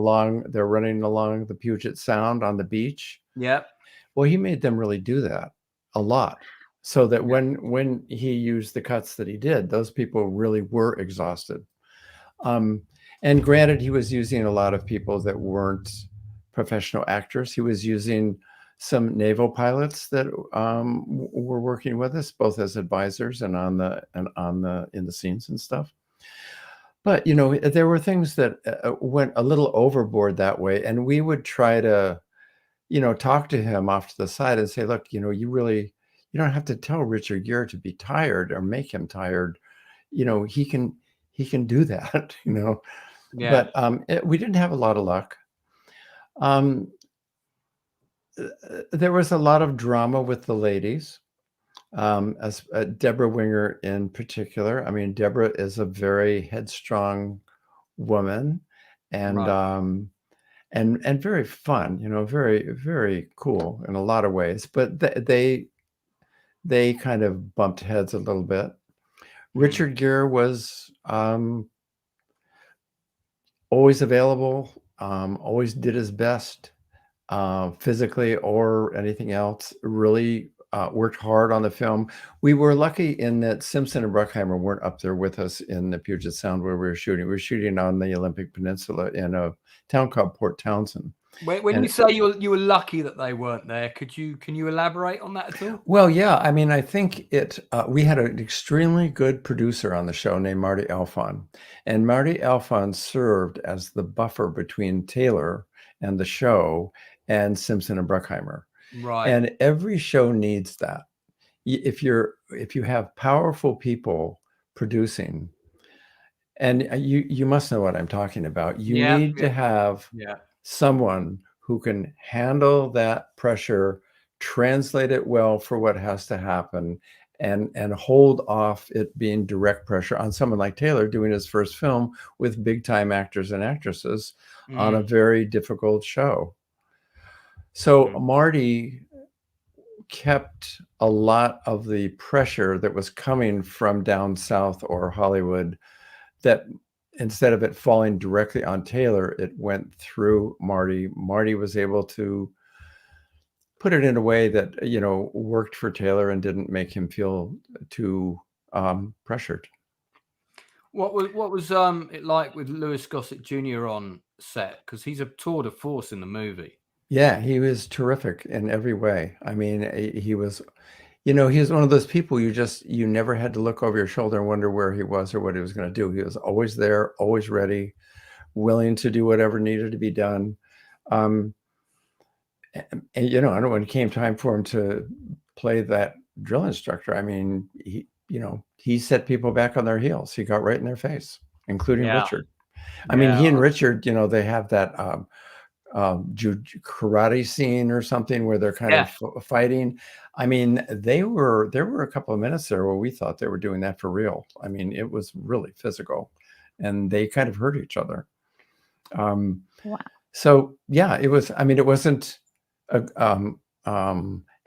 along the Puget Sound on the beach. Yep. Well, he made them really do that a lot, so that when he used the cuts that he did, those people really were exhausted. And granted, he was using a lot of people that weren't professional actors. He was using some naval pilots that were working with us, both as advisors and in the scenes and stuff. But there were things that went a little overboard that way, and we would try to talk to him off to the side and say, look, you don't have to tell Richard Gere to be tired or make him tired. He can do that, Yeah. But we didn't have a lot of luck. There was a lot of drama with the ladies, as Debra Winger in particular. I mean, Debra is a very headstrong woman, and and very fun, very, very cool in a lot of ways. But they kind of bumped heads a little bit. Richard Gere was always available, always did his best, physically or anything else. Really worked hard on the film. We were lucky in that Simpson and Bruckheimer weren't up there with us in the Puget Sound where we were shooting. We were shooting on the Olympic Peninsula in a town called Port Townsend. When you say you were lucky that they weren't there, can you elaborate on that at all? Well, yeah. I mean, I think we had an extremely good producer on the show named Marty Alfon, and Marty Alfon served as the buffer between Taylor and the show, and Simpson and Bruckheimer. Right. And every show needs that. If you have powerful people producing, and you must know what I'm talking about. You need to have someone who can handle that pressure, translate it well for what has to happen, and hold off it being direct pressure on someone like Taylor doing his first film with big time actors and actresses on a very difficult show. So Marty kept a lot of the pressure that was coming from down south or Hollywood, that instead of it falling directly on Taylor, it went through Marty. Marty was able to put it in a way that, you know, worked for Taylor and didn't make him feel too pressured. What was it like with Louis Gossett Jr. on set? Because he's a tour de force in the movie. Yeah, he was terrific in every way. I mean, he was, you know, he was one of those people you never had to look over your shoulder and wonder where he was or what he was going to do. He was always there, always ready, willing to do whatever needed to be done. And you know, when it came time for him to play that drill instructor, I mean, he set people back on their heels. He got right in their face, including Richard. I mean, he and Richard, you know, they have that karate scene or something where they're kind of fighting. I mean, there were a couple of minutes there where we thought they were doing that for real. I mean, it was really physical, and they kind of hurt each other. Wow. So yeah, it was. I mean, it wasn't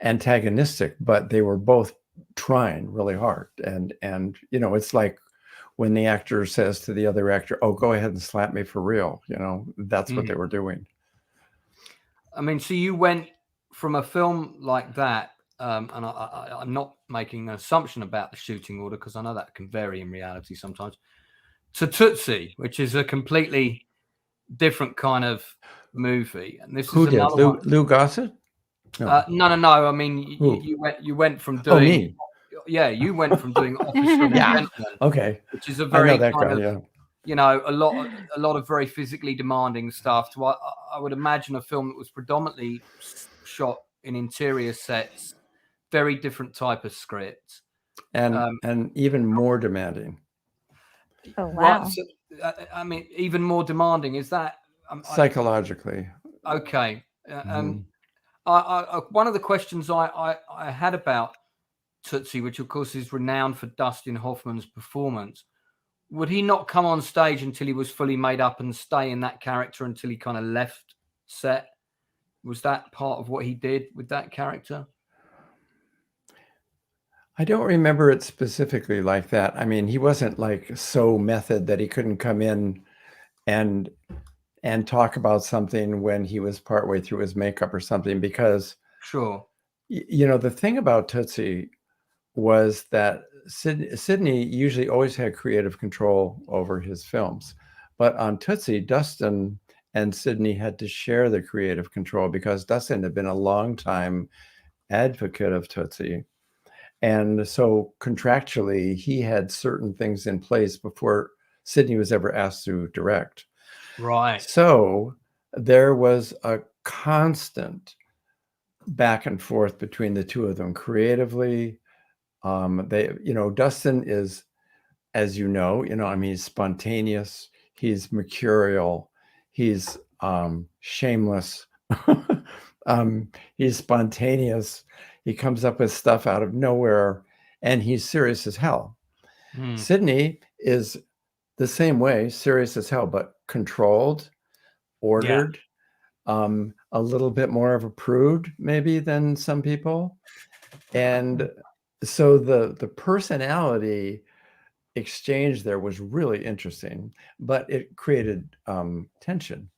antagonistic, but they were both trying really hard. And you know, it's like when the actor says to the other actor, "Oh, go ahead and slap me for real." You know, that's what they were doing. I mean, so you went from a film like that, and I'm not making an assumption about the shooting order because I know that can vary in reality sometimes, to Tootsie, which is a completely different kind of movie. And this Who is did? Lou Gossett? No. No. I mean, you went from doing. Oh, me. Yeah, you went from doing Officer and Gentleman, okay, which is a very kind guy, of, you know, a lot of very physically demanding stuff. To I would imagine a film that was predominantly shot in interior sets, very different type of script, and even more demanding. Oh wow! Right, so, I mean, even more demanding. Is that psychologically? Okay, and I one of the questions I had about Tootsie, which of course is renowned for Dustin Hoffman's performance, would he not come on stage until he was fully made up and stay in that character until he kind of left set? Was that part of what he did with that character? I don't remember it specifically like that. I mean, he wasn't like so method that he couldn't come in and talk about something when he was partway through his makeup or something, because you know, the thing about Tootsie was that Sidney usually always had creative control over his films, but on Tootsie, Dustin and Sidney had to share the creative control because Dustin had been a long time advocate of Tootsie, and so contractually he had certain things in place before Sidney was ever asked to direct. Right. So there was a constant back and forth between the two of them creatively. They, you know, Dustin is, as you know, I mean, he's spontaneous, he's mercurial, he's shameless, he's spontaneous, he comes up with stuff out of nowhere, and he's serious as hell. Sidney is the same way, serious as hell, but controlled, ordered, a little bit more of a prude maybe than some people. And so the personality exchange there was really interesting, but it created tension.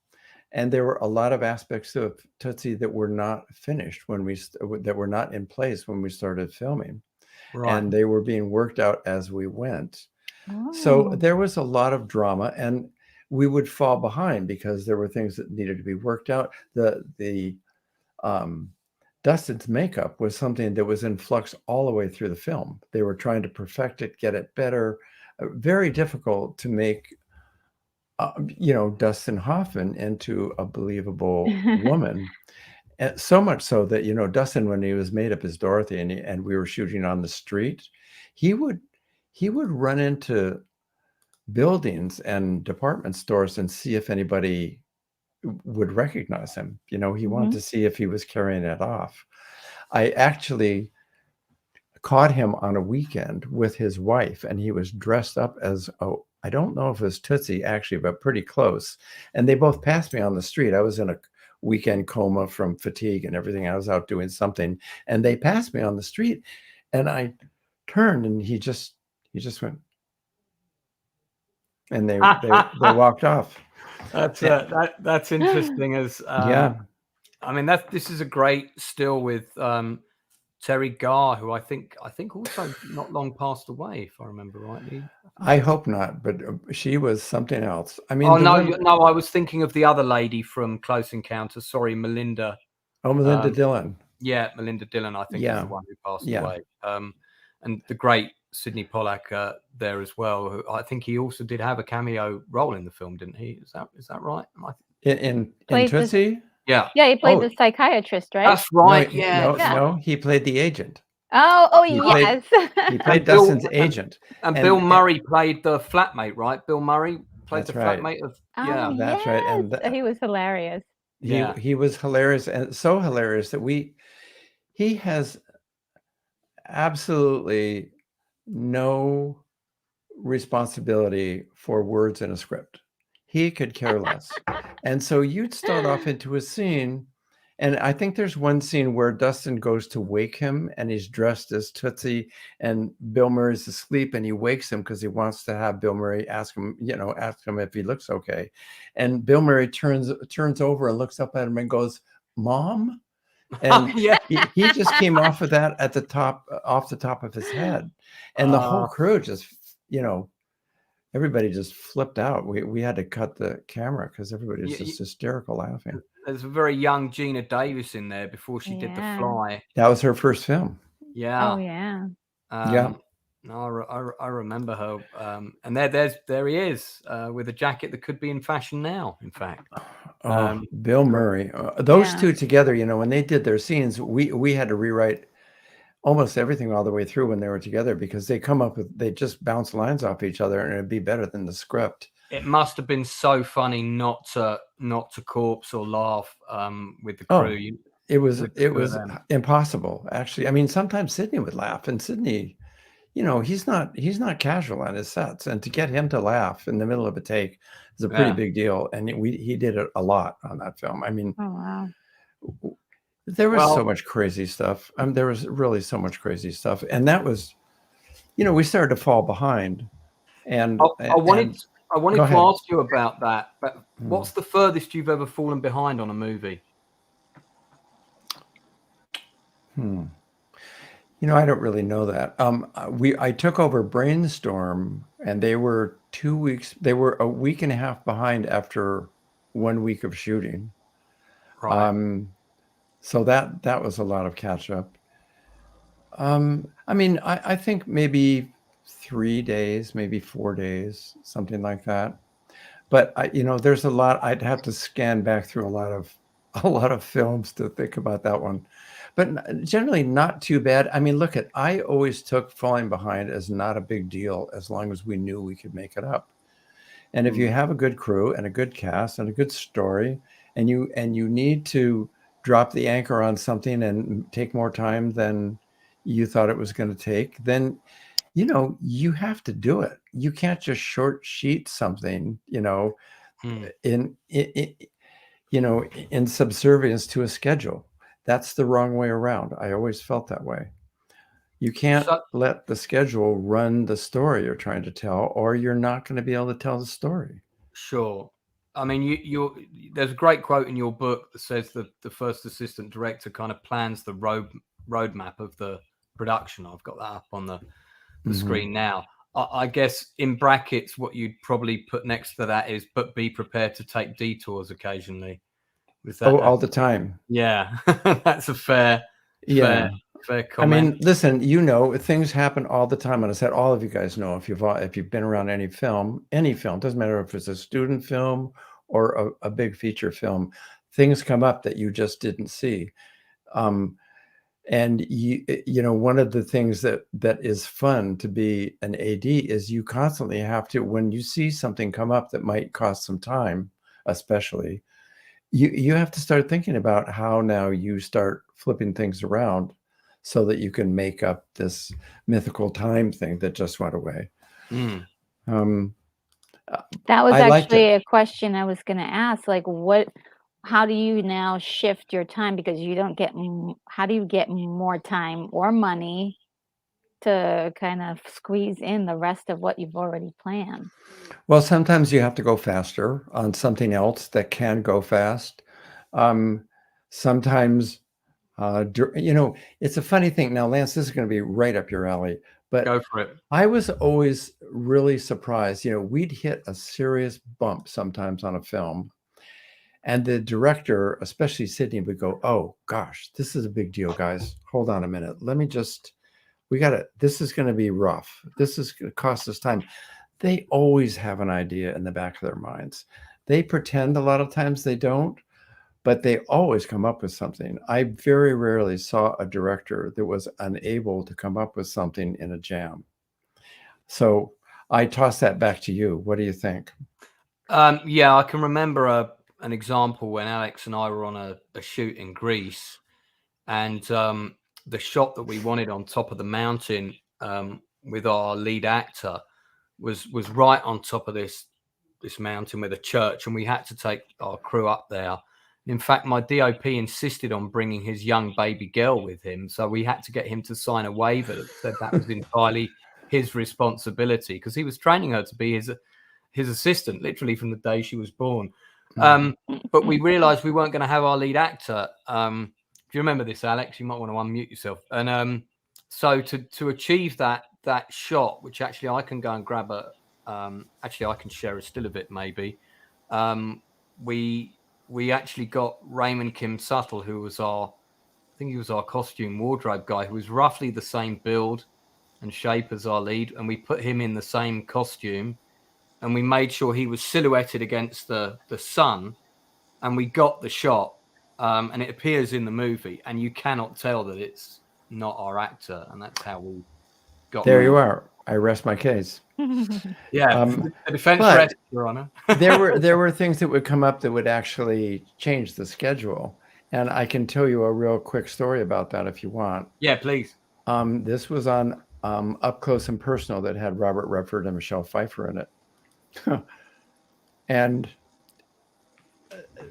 And there were a lot of aspects of Tootsie that were not finished that were not in place when we started filming. Right. And they were being worked out as we went. Oh. So there was a lot of drama, and we would fall behind because there were things that needed to be worked out. The Dustin's makeup was something that was in flux all the way through the film. They were trying to perfect it, get it better. Very difficult to make, you know, Dustin Hoffman into a believable woman. And so much so that, Dustin, when he was made up as Dorothy and we were shooting on the street, he would run into buildings and department stores and see if anybody would recognize him. He wanted to see if he was carrying it off. I actually caught him on a weekend with his wife, and he was dressed up as, I don't know if it was Tootsie actually, but pretty close. And they both passed me on the street. I was in a weekend coma from fatigue and everything. I was out doing something, and they passed me on the street, and I turned, and he just went, and they walked off. That's interesting. As yeah, I mean, this is a great still with Terry Garr, who I think also not long passed away, if I remember rightly. I hope not, but she was something else. I mean, no, I was thinking of the other lady from Close Encounters. Sorry, Melinda. Oh, Melinda Dillon. Yeah, Melinda Dillon, I think, is the one who passed away. And the great Sidney Pollack there as well, who I think he also did have a cameo role in the film, didn't he? Is that right? In Tootsie? Yeah. Yeah, he played the psychiatrist, right? That's right. No, he played the agent. Yes. He played Dustin's agent. And Bill Murray played the flatmate, right? Bill Murray played the flatmate of. That's right. And he was hilarious. He was hilarious, and so hilarious that he has absolutely no responsibility for words in a script. He could care less. And so you'd start off into a scene, and I think there's one scene where Dustin goes to wake him, and he's dressed as Tootsie, and Bill Murray's asleep, and he wakes him because he wants to have Bill Murray ask him if he looks okay. And Bill Murray turns over and looks up at him and goes, "Mom?" And he just came off of that off the top of his head. And the whole crew just, everybody just flipped out. We had to cut the camera because everybody was just hysterical laughing. There's a very young Gina Davis in there before she did The Fly. That was her first film. Yeah. Oh, yeah. No, I remember her. And there he is with a jacket that could be in fashion now, in fact. Bill Murray. Those two together, when they did their scenes, we had to rewrite almost everything all the way through when they were together because they just bounce lines off each other and it'd be better than the script. It must have been so funny not to corpse or laugh with the crew. It was impossible, actually. I mean, sometimes Sidney would laugh, and Sidney, he's not casual on his sets, and to get him to laugh in the middle of a take is a pretty big deal. And he did it a lot on that film. I mean, there was so much crazy stuff. There was really so much crazy stuff, and that was, we started to fall behind. And I wanted to ask you about that. But what's the furthest you've ever fallen behind on a movie? I don't really know that. I took over Brainstorm, and they were 2 weeks. They were a week and a half behind after 1 week of shooting. Right. So that was a lot of catch up. I think maybe 3 days, maybe 4 days, something like that. But there's a lot. I'd have to scan back through a lot of films to think about that one. But generally not too bad. I mean, I always took falling behind as not a big deal as long as we knew we could make it up. And if you have a good crew and a good cast and a good story, and you need to drop the anchor on something and take more time than you thought it was going to take, then you have to do it. You can't just short sheet something, in subservience to a schedule. That's the wrong way around. I always felt that way. You can't let the schedule run the story you're trying to tell, or you're not going to be able to tell the story. Sure. I mean, there's a great quote in your book that says that the first assistant director kind of plans the roadmap of the production. I've got that up on the screen now. I guess in brackets, what you'd probably put next to that is, but be prepared to take detours occasionally. All the time. Yeah, that's a fair comment. I mean, listen, things happen all the time on a set. All of you guys know if you've been around any film, doesn't matter if it's a student film or a big feature film, things come up that you just didn't see. And you know, one of the things that is fun to be an AD is you constantly have to, when you see something come up that might cost some time, especially, you have to start thinking about how now you start flipping things around so that you can make up this mythical time thing that just went away. That was I liked actually it. a question I was going to ask. Like, how do you now shift your time? Because you don't get, how do you get more time or money to kind of squeeze in the rest of what you've already planned? Well, sometimes you have to go faster on something else that can go fast. Sometimes, you know, it's a funny thing. Now, Lance, this is going to be right up your alley, but Go for it. I was always really surprised. You know, we'd hit a serious bump sometimes on a film, and the director, especially Sydney, would go, "Oh gosh, this is a big deal, guys. Hold on a minute. This is going to be rough. This is going to cost us time." They always have an idea in the back of their minds. They pretend a lot of times they don't, but they always come up with something. I very rarely saw a director that was unable to come up with something in a jam. So I toss that back to you. What do you think? Yeah, I can remember an example when Alex and I were on a shoot in Greece, and the shot that we wanted on top of the mountain with our lead actor was right on top of this mountain with a church, and we had to take our crew up there. In fact, my DOP insisted on bringing his young baby girl with him, so we had to get him to sign a waiver that said that was entirely his responsibility, because he was training her to be his assistant literally from the day she was born. But we realized we weren't going to have our lead actor. If you remember this, Alex, you might want to unmute yourself. And so to achieve that shot, which actually I can go and grab actually I can share a still of it maybe. We actually got Raymond Kim Suttle, who was I think he was our costume wardrobe guy, who was roughly the same build and shape as our lead, and we put him in the same costume, and we made sure he was silhouetted against the sun, and we got the shot, and it appears in the movie, and you cannot tell that it's not our actor, and that's how we got there. You are. I rest my case. Yeah, the defense rests, Your Honor. there were things that would come up that would actually change the schedule, and I can tell you a real quick story about that if you want. Yeah, please. This was on Up Close and Personal that had Robert Redford and Michelle Pfeiffer in it. And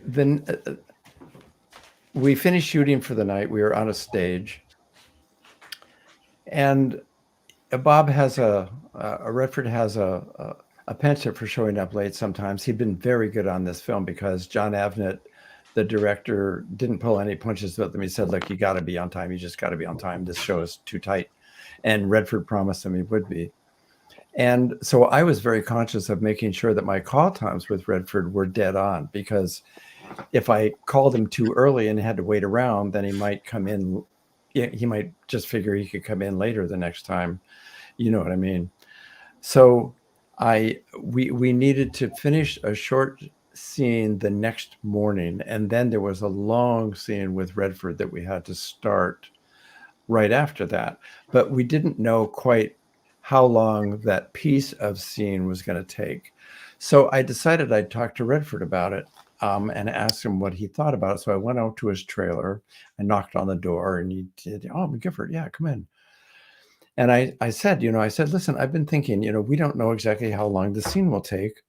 then we finished shooting for the night. We were on a stage, and Bob has Redford has a penchant for showing up late sometimes. He'd been very good on this film because John Avnet, the director, didn't pull any punches with him. He said, "Look, you got to be on time. You just got to be on time. This show is too tight." And Redford promised him he would be. And so I was very conscious of making sure that my call times with Redford were dead on, because if I called him too early and had to wait around, then he might come in. He might just figure he could come in later the next time. You know what I mean? So we needed to finish a short scene the next morning, and then there was a long scene with Redford that we had to start right after that. But we didn't know quite how long that piece of scene was going to take. So I decided I'd talk to Redford about it and ask him what he thought about it. So I went out to his trailer, I knocked on the door, and he did, "Oh, McGiffert, yeah, come in." And I said, "Listen, I've been thinking, we don't know exactly how long the scene will take.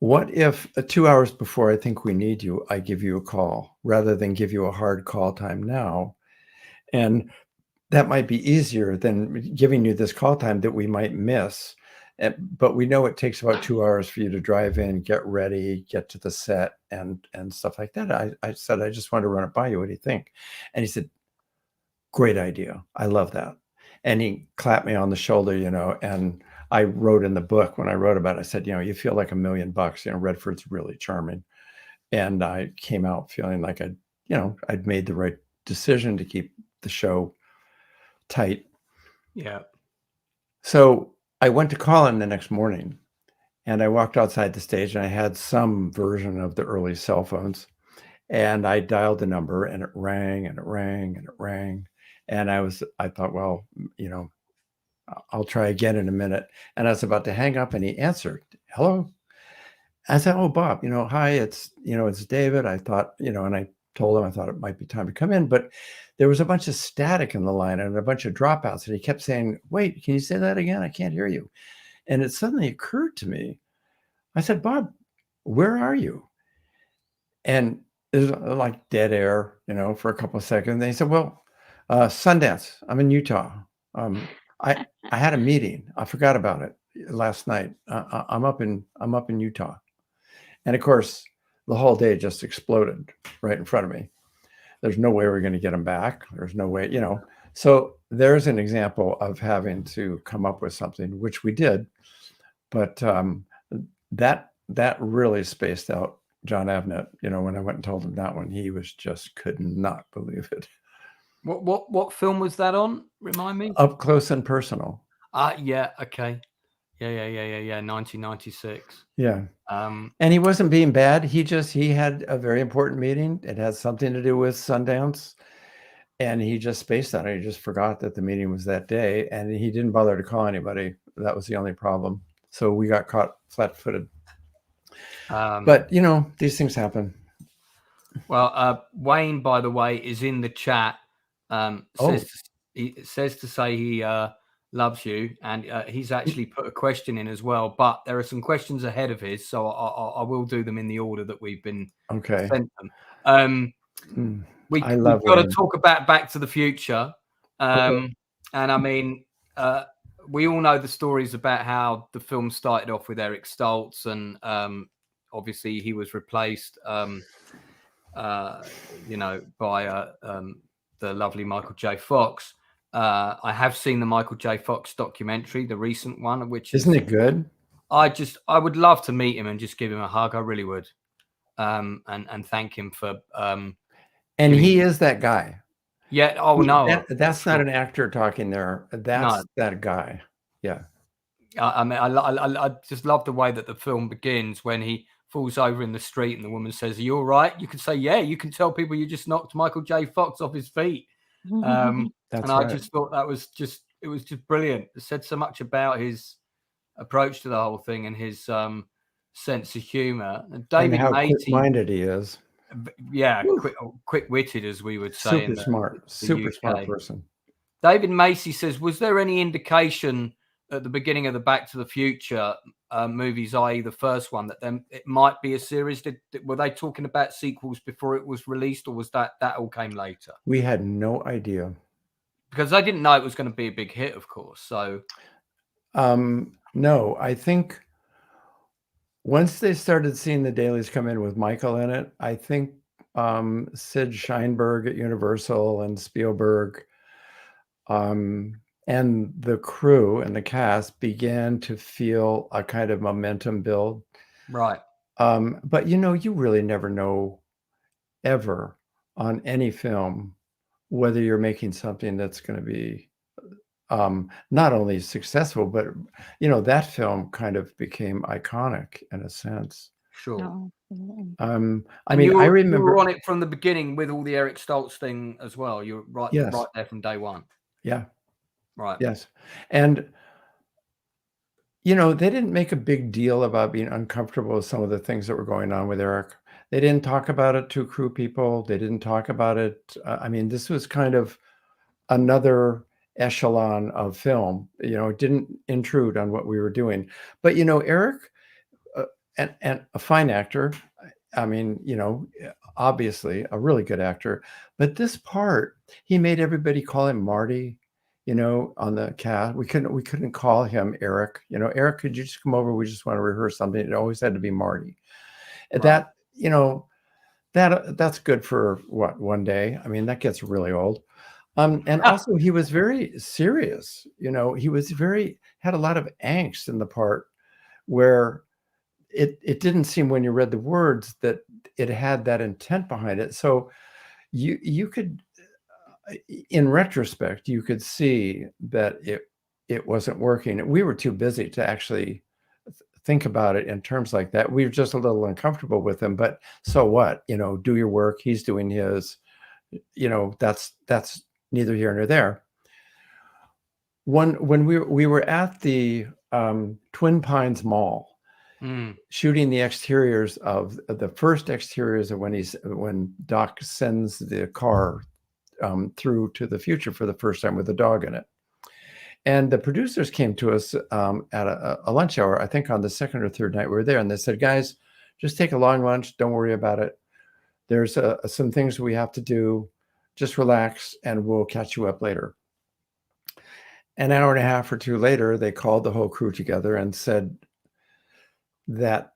What if 2 hours before I think we need you, I give you a call rather than give you a hard call time now? And that might be easier than giving you this call time that we might miss. But we know it takes about 2 hours for you to drive in, get ready, get to the set and stuff like that." I said, "I just want to run it by you. What do you think?" And he said, "Great idea. I love that." And he clapped me on the shoulder, and I wrote in the book when I wrote about it, I said, "You feel like $1 million. Redford's really charming." And I came out feeling like I'd made the right decision to keep the show tight. Yeah. So I went to call him the next morning, And I walked outside the stage, and I had some version of the early cell phones. And I dialed the number, and it rang and it rang and it rang. And I thought, well, I'll try again in a minute. And I was about to hang up, and he answered, "Hello." I said, "Oh, Bob, hi, it's David." I thought, and I told him I thought it might be time to come in, but there was a bunch of static in the line and a bunch of dropouts. And he kept saying, "Wait, can you say that again? I can't hear you." And it suddenly occurred to me. I said, "Bob, where are you?" And there's like dead air, for a couple of seconds. And he said, "Well, Sundance. I'm in Utah. I had a meeting. I forgot about it last night. I'm up in Utah." And of course, the whole day just exploded right in front of me. There's no way we're going to get him back. There's no way, So there's an example of having to come up with something, which we did. But that really spaced out John Avnet. When I went and told him that one, he could not believe it. What film was that on? Remind me. Up Close and Personal. Yeah. Okay. Yeah. 1996. Yeah. And he wasn't being bad. He had a very important meeting. It had something to do with Sundance. And he just spaced on it. He just forgot that the meeting was that day. And he didn't bother to call anybody. That was the only problem. So we got caught flat-footed. But, these things happen. Well, Wayne, by the way, is in the chat. Says to say he loves you, and he's actually put a question in as well. But there are some questions ahead of his, so I will do them in the order that we've been sent them. We've got to talk about Back to the Future, and I mean, we all know the stories about how the film started off with Eric Stoltz, and obviously he was replaced, by the lovely Michael J. Fox. I have seen the Michael J. Fox documentary, the recent one, which isn't it good? I would love to meet him and just give him a hug. I really would, and thank him for. And he is that guy. Yeah. Oh no, that's not an actor talking there. That's that guy. Yeah. I mean, I just love the way that the film begins when he falls over in the street and the woman says, "Are you all right?" You can say, "Yeah." You can tell people you just knocked Michael J. Fox off his feet. I just thought it was just brilliant. It said so much about his approach to the whole thing and his sense of humor. And David how Macy, quick-minded he is. Yeah, quick-witted, as we would say. Super smart person. David Macy says, was there any indication at the beginning of the Back to the Future movies, i.e. the first one, that then it might be a series? Were they talking about sequels before it was released, or was that all came later? We had no idea. Because they didn't know it was going to be a big hit, of course. So, no, I think once they started seeing the dailies come in with Michael in it, I think Sid Sheinberg at Universal and Spielberg and the crew and the cast began to feel a kind of momentum build. Right. But, you really never know ever on any film whether you're making something that's going to be not only successful, but, that film kind of became iconic in a sense. Sure. I mean, I remember you were on it from the beginning with all the Eric Stoltz thing as well. You're right there from day one. Yeah. Right. Yes. And, they didn't make a big deal about being uncomfortable with some of the things that were going on with Eric. They didn't talk about it to crew people. They didn't talk about it. I mean, this was kind of another echelon of film. It didn't intrude on what we were doing. But, Eric, and a fine actor, I mean, obviously a really good actor. But this part, he made everybody call him Marty. On the cast, we couldn't call him Eric. Eric, could you just come over? We just want to rehearse something. It always had to be Marty. Right. That's good for one day. I mean, that gets really old. And also he was very serious. He had a lot of angst in the part where it didn't seem, when you read the words, that it had that intent behind it. So you could, in retrospect, you could see that it wasn't working. We were too busy to actually think about it in terms like that. We were just a little uncomfortable with him, but so what? Do your work. He's doing his. That's neither here nor there. When we were at the Twin Pines Mall, shooting the exteriors of the first exteriors of when Doc sends the car through to the future for the first time with a dog in it. And the producers came to us at a lunch hour, I think on the second or third night we were there, and they said, guys, just take a long lunch. Don't worry about it. There's some things we have to do. Just relax, and we'll catch you up later. An hour and a half or two later, they called the whole crew together and said that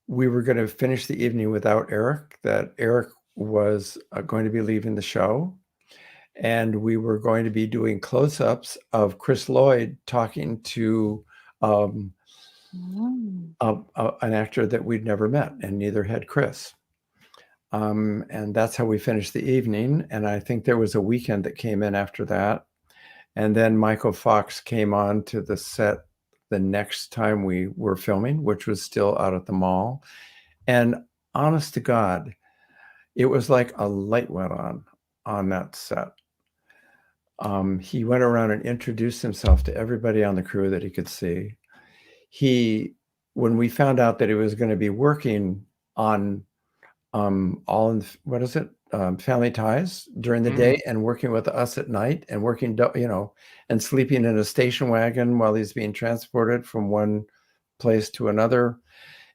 we were going to finish the evening without Eric, that Eric was going to be leaving the show. And we were going to be doing close-ups of Chris Lloyd talking to an actor that we'd never met, and neither had Chris. And that's how we finished the evening. And I think there was a weekend that came in after that. And then Michael Fox came on to the set the next time we were filming, which was still out at the mall. And honest to God, it was like a light went on that set. He went around and introduced himself to everybody on the crew that he could see. When we found out that he was going to be working on Family Ties during the day and working with us at night and working, and sleeping in a station wagon while he's being transported from one place to another.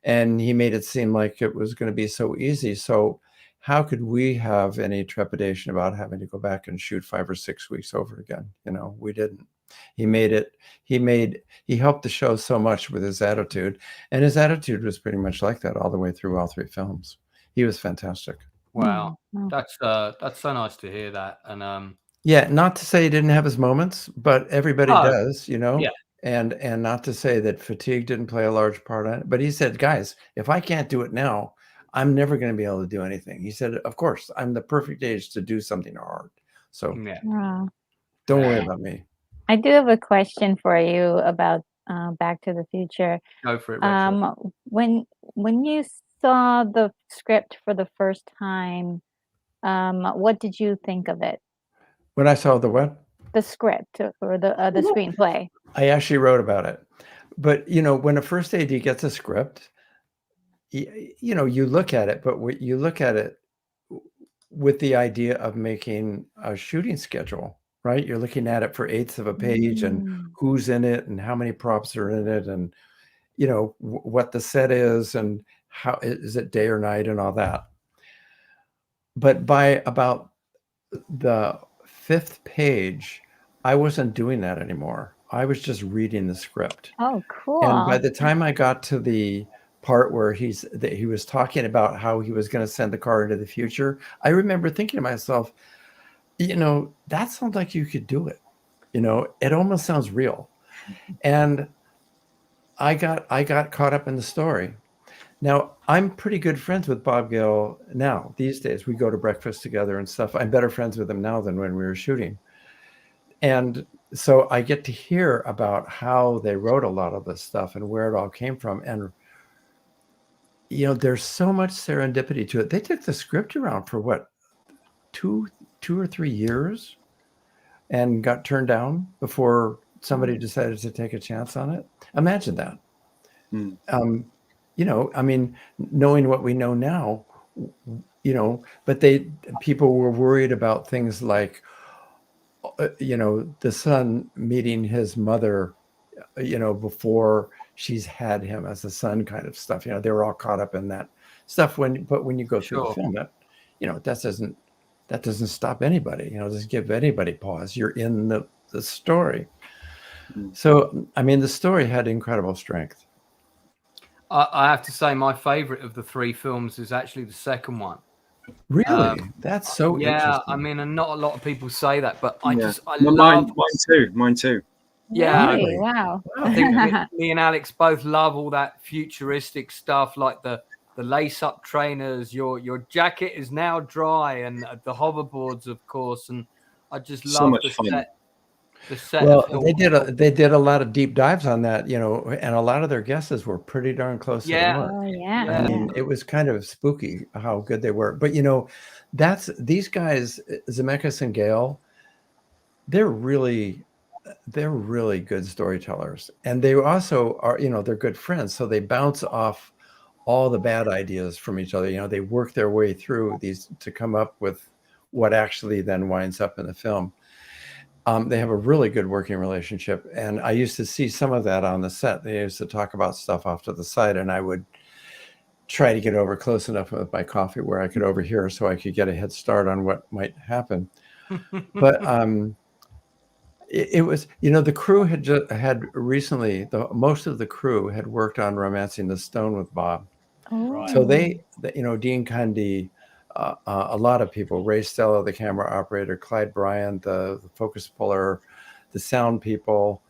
And he made it seem like it was going to be so easy. So how could we have any trepidation about having to go back and shoot 5 or 6 weeks over again? We didn't. He helped the show so much with his attitude, and his attitude was pretty much like that all the way through all 3 films. He was fantastic. Wow. That's so nice to hear that. And yeah, not to say he didn't have his moments, but everybody does, Yeah. And not to say that fatigue didn't play a large part on it, but he said, guys, if I can't do it now, I'm never going to be able to do anything. He said, of course, I'm the perfect age to do something hard. So don't worry about me. I do have a question for you about Back to the Future. Go for it, Rachel. When you saw the script for the first time, what did you think of it? When I saw the what? The script or the screenplay. I actually wrote about it. But, when a first AD gets a script, you look at it, but you look at it with the idea of making a shooting schedule, right? You're looking at it for eighths of a page and who's in it and how many props are in it and, what the set is and how is it day or night and all that. But by about the 5th page, I wasn't doing that anymore. I was just reading the script. Oh, cool. And by the time I got to the part where he was talking about how he was going to send the car into the future, I remember thinking to myself, that sounds like you could do it. It almost sounds real. And I got caught up in the story. Now, I'm pretty good friends with Bob Gale now. These days, we go to breakfast together and stuff. I'm better friends with him now than when we were shooting. And so I get to hear about how they wrote a lot of this stuff and where it all came from. And, there's so much serendipity to it. They took the script around for what, two or 3 years and got turned down before somebody decided to take a chance on it. Imagine that. Knowing what we know now, but people were worried about things like, the son meeting his mother, before she's had him as a son kind of stuff. They were all caught up in that stuff when you go through the film, that doesn't stop anybody, doesn't give anybody pause. You're in the story. So, the story had incredible strength. I have to say my favorite of the 3 films is actually the second one. Really? That's so interesting. And not a lot of people say that, but I love mine too. Yeah. Really? Wow. I think me and Alex both love all that futuristic stuff, like the lace-up trainers. Your jacket is now dry, and the hoverboards, of course. And I just love the set. the set Well, of they did a lot of deep dives on that, you know, and a lot of their guesses were pretty darn close to the Yeah. mark. Oh yeah. I mean, it was kind of spooky how good they were. But you know, these guys, Zemeckis and Gale, they're really good storytellers, and they also are, you know, they're good friends, so they bounce off all the bad ideas from each other. You know, they work their way through these to come up with what actually then winds up in the film. They have a really good working relationship, and I used to see some of that on the set. They used to talk about stuff off to the side, and I would try to get over close enough with my coffee where I could overhear, so I could get a head start on what might happen. But it was, you know, the crew had recently, most of the crew had worked on Romancing the Stone with Bob. Oh. So you know, Dean Cundy, a lot of people, Ray Stella, the camera operator, Clyde Bryant, the focus puller, the sound people,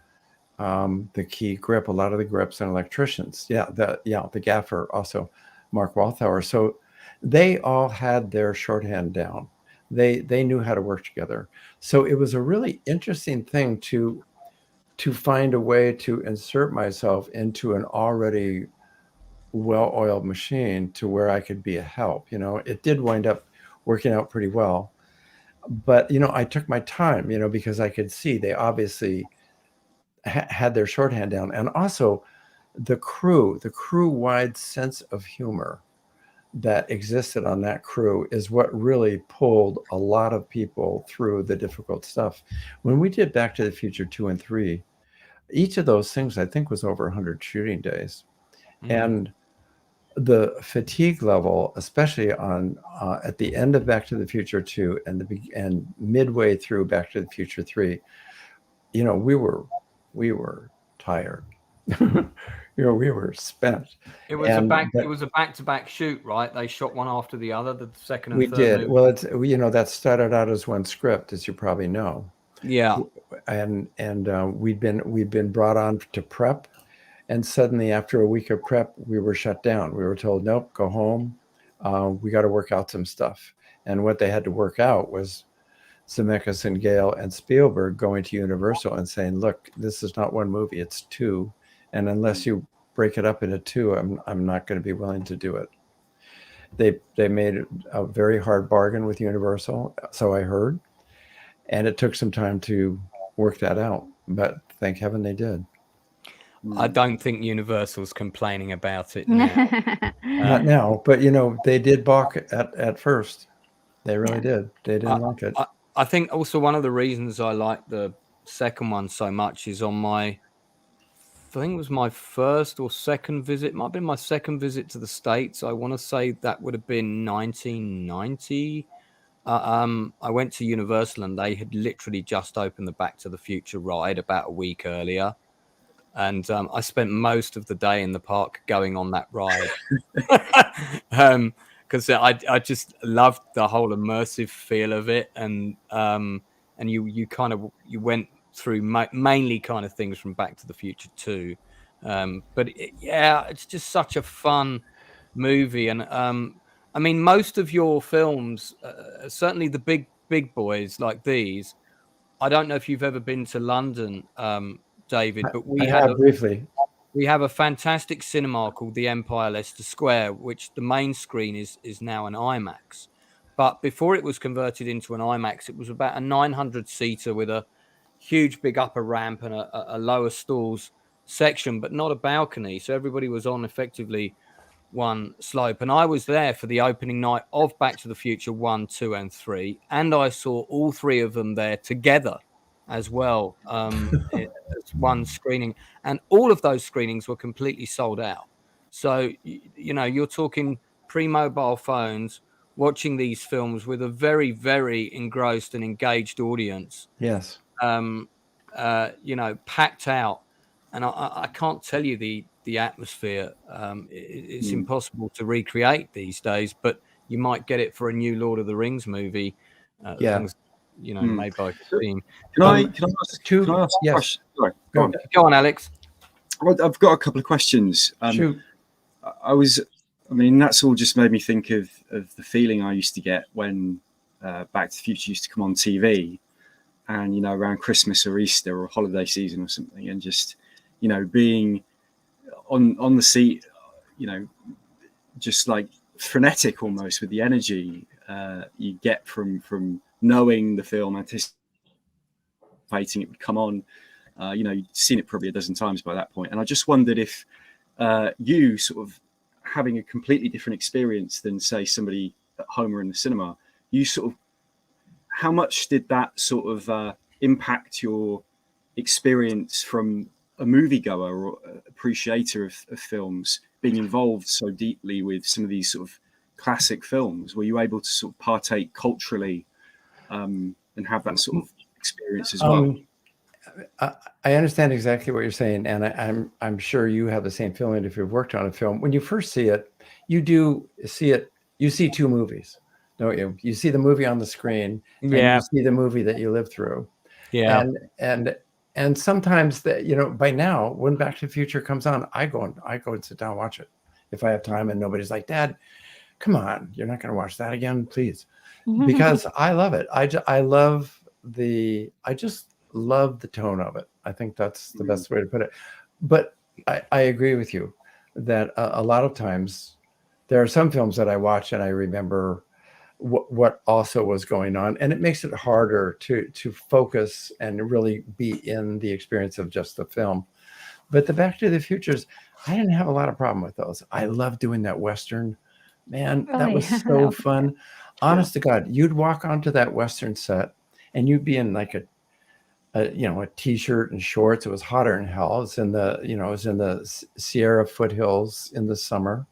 the key grip, a lot of the grips and electricians. The gaffer also, Mark Walthour. So they all had their shorthand down. They knew how to work together. So it was a really interesting thing to find a way to insert myself into an already well-oiled machine to where I could be a help. You know, it did wind up working out pretty well, but you know, I took my time, you know, because I could see they obviously had their shorthand down, and also the crew-wide sense of humor that existed on that crew is what really pulled a lot of people through the difficult stuff. When we did Back to the Future 2 and 3, each of those things I think was over 100 shooting days. And the fatigue level, especially on at the end of Back to the Future 2 and midway through Back to the Future 3, you know, we were tired. You know, we were spent. It was a back-to-back shoot, right? They shot one after the other, the second and we third did. movie. Well, it's, you know, that started out as one script, as you probably know. Yeah. And we'd been brought on to prep, and suddenly after a week of prep, we were shut down. We were told, nope, go home. We got to work out some stuff. And what they had to work out was Zemeckis and Gale and Spielberg going to Universal and saying, look, this is not one movie, it's two. And unless you break it up into two, I'm not going to be willing to do it. They made a very hard bargain with Universal, so I heard. And it took some time to work that out. But thank heaven they did. I don't think Universal's complaining about it now. Not now, but you know, they did balk at first. They really did. They didn't like it. I think also one of the reasons I like the second one so much is on I think it was my first or second visit, might have been my second visit to the States. I want to say that would have been 1990. I went to Universal and they had literally just opened the Back to the Future ride about a week earlier. And I spent most of the day in the park going on that ride because I just loved the whole immersive feel of it. And you went through mainly kind of things from Back to the Future 2. But it's just such a fun movie. And I mean, most of your films, certainly the big boys like these, I don't know if you've ever been to London, David, but we have a fantastic cinema called the Empire Leicester Square, which the main screen is now an IMAX. But before it was converted into an IMAX, it was about a 900-seater with a huge big upper ramp and a lower stalls section, but not a balcony. So everybody was on effectively one slope. And I was there for the opening night of Back to the Future 1, 2, and 3. And I saw all three of them there together as well, as one screening. And all of those screenings were completely sold out. So, you know, you're talking pre-mobile phones, watching these films with a very, very engrossed and engaged audience. Yes. You know, packed out. And I can't tell you the atmosphere. It's impossible to recreate these days, but you might get it for a new Lord of the Rings movie. Things, you know, made by Steam. Can I ask a question? Sorry, go on, Alex. I've got a couple of questions. Shoot. I mean, that's all just made me think of the feeling I used to get when Back to the Future used to come on TV. and, you know, around Christmas or Easter or holiday season or something, and just, you know, being on the seat, you know, just like frenetic almost with the energy you get from knowing the film, anticipating it would come on. You know, you'd seen it probably a dozen times by that point. And I just wondered if you sort of having a completely different experience than, say, somebody at home or in the cinema, you sort of, how much did that sort of impact your experience from a moviegoer or appreciator of films, being involved so deeply with some of these sort of classic films? Were you able to sort of partake culturally and have that sort of experience as well? I understand exactly what you're saying, and I'm sure you have the same feeling if you've worked on a film. When you first see it, you do see it. You see two movies, don't you? You see the movie on the screen, and you see the movie that you lived through. Yeah, and sometimes that, you know, by now when Back to the Future comes on, I go and sit down and watch it if I have time, and nobody's like, Dad, come on, you're not going to watch that again, please, because I love it. I just love the tone of it. I think that's the best way to put it. But I agree with you that a lot of times there are some films that I watch and I remember what also was going on, and it makes it harder to focus and really be in the experience of just the film. But the Back to the Futures, I didn't have a lot of problem with those. I love doing that Western, man. That was so fun. Honest to God, you'd walk onto that Western set and you'd be in like a t-shirt and shorts. It was hotter than hell. It's in the, you know, it was in the Sierra foothills in the summer.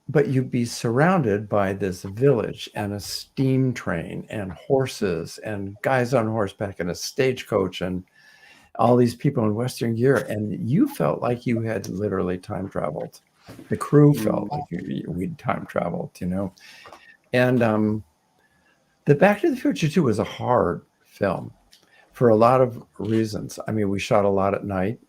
But you'd be surrounded by this village and a steam train and horses and guys on horseback and a stagecoach and all these people in Western gear. And you felt like you had literally time traveled. The crew felt like we'd time traveled, you know. And the Back to the Future 2 was a hard film for a lot of reasons. I mean, we shot a lot at night.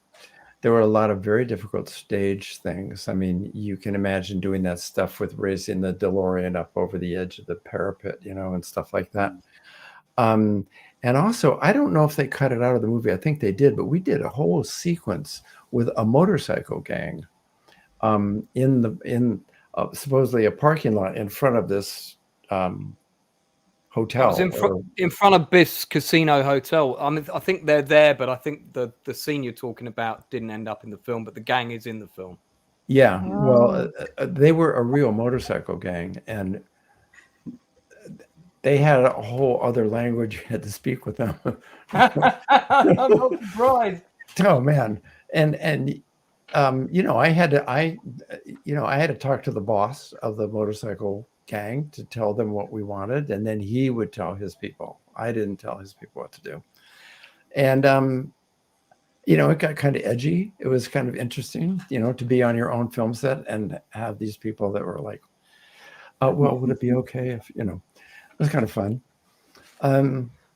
There were a lot of very difficult stage things. I mean, you can imagine doing that stuff with raising the DeLorean up over the edge of the parapet, you know, and stuff like that. And also, I don't know if they cut it out of the movie. I think they did, but we did a whole sequence with a motorcycle gang in supposedly a parking lot in front of this hotel. It was in front of Biff's Casino Hotel. I mean, I think they're there, but I think the scene you're talking about didn't end up in the film, but the gang is in the film. Yeah, well, they were a real motorcycle gang, and they had a whole other language. You had to speak with them. I'm not surprised. Oh man, and you know, I had to talk to the boss of the motorcycle gang to tell them what we wanted, and then he would tell his people. I didn't tell his people what to do. And you know, it got kind of edgy. It was kind of interesting, you know, to be on your own film set and have these people that were like, well, would it be okay if, you know, it was kind of fun. I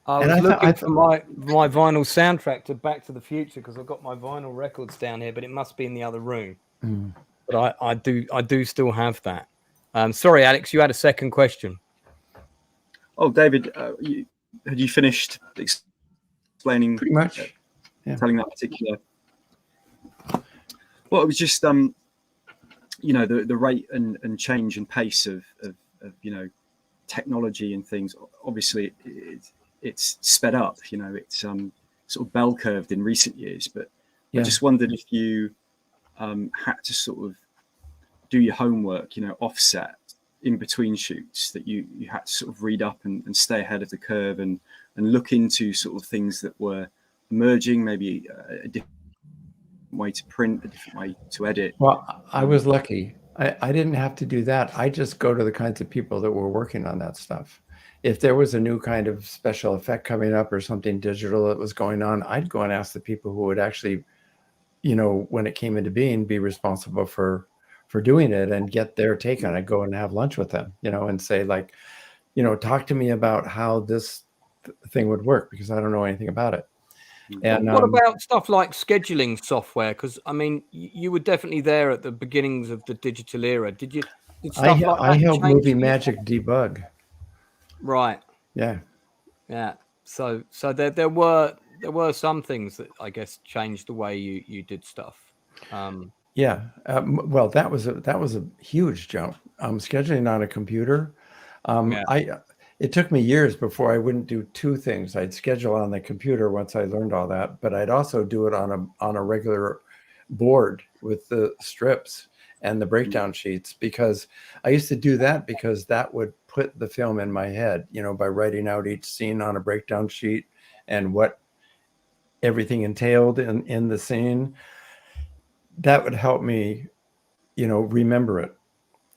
was looking for my vinyl soundtrack to Back to the Future because I've got my vinyl records down here, but it must be in the other room. But I do still have that. Sorry, Alex, you had a second question. Oh, David, had you finished explaining? Pretty much, yeah. Telling that particular. Well, it was just you know, the rate and change and pace of you know, technology and things. Obviously, it's sped up. You know, it's sort of bell curved in recent years. But I just wondered if you had to sort of do your homework, you know, offset in between shoots, that you had to sort of read up and stay ahead of the curve and look into sort of things that were emerging, maybe a different way to print, a different way to edit. Well, I was lucky. I didn't have to do that. I just go to the kinds of people that were working on that stuff. If there was a new kind of special effect coming up or something digital that was going on, I'd go and ask the people who would actually, you know, when it came into being, be responsible for doing it and get their take on it. Go and have lunch with them, you know, and say, like, you know, talk to me about how this thing would work, because I don't know anything about it. And what about stuff like scheduling software? Because I mean, you were definitely there at the beginnings of the digital era. Did you? I helped Movie Magic debug. Right. Yeah. Yeah. So there were some things that I guess changed the way you did stuff. Yeah. Well, that was a huge jump. Scheduling on a computer. It took me years before I wouldn't do two things. I'd schedule on the computer once I learned all that, but I'd also do it on a regular board with the strips and the breakdown sheets, because I used to do that because that would put the film in my head, by writing out each scene on a breakdown sheet and what everything entailed in the scene. That would help me, remember it.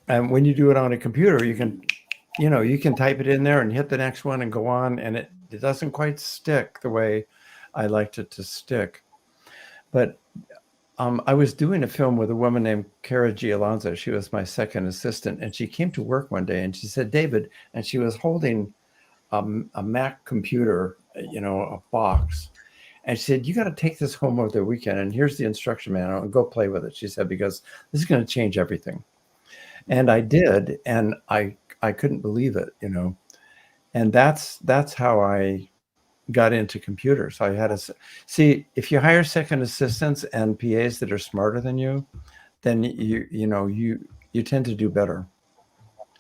And when you do it on a computer, you can type it in there and hit the next one and go on, and it doesn't quite stick the way I liked it to stick. But I was doing a film with a woman named Carrey Alonso. She was my second assistant, and she came to work one day and she said, "David," and she was holding a Mac computer, a box. And she said, "You got to take this home over the weekend, and here's the instruction manual, and go play with it." She said, "Because this is going to change everything." And I did, and I couldn't believe it, And that's how I got into computers. I had see, if you hire second assistants and PAs that are smarter than you, then you tend to do better.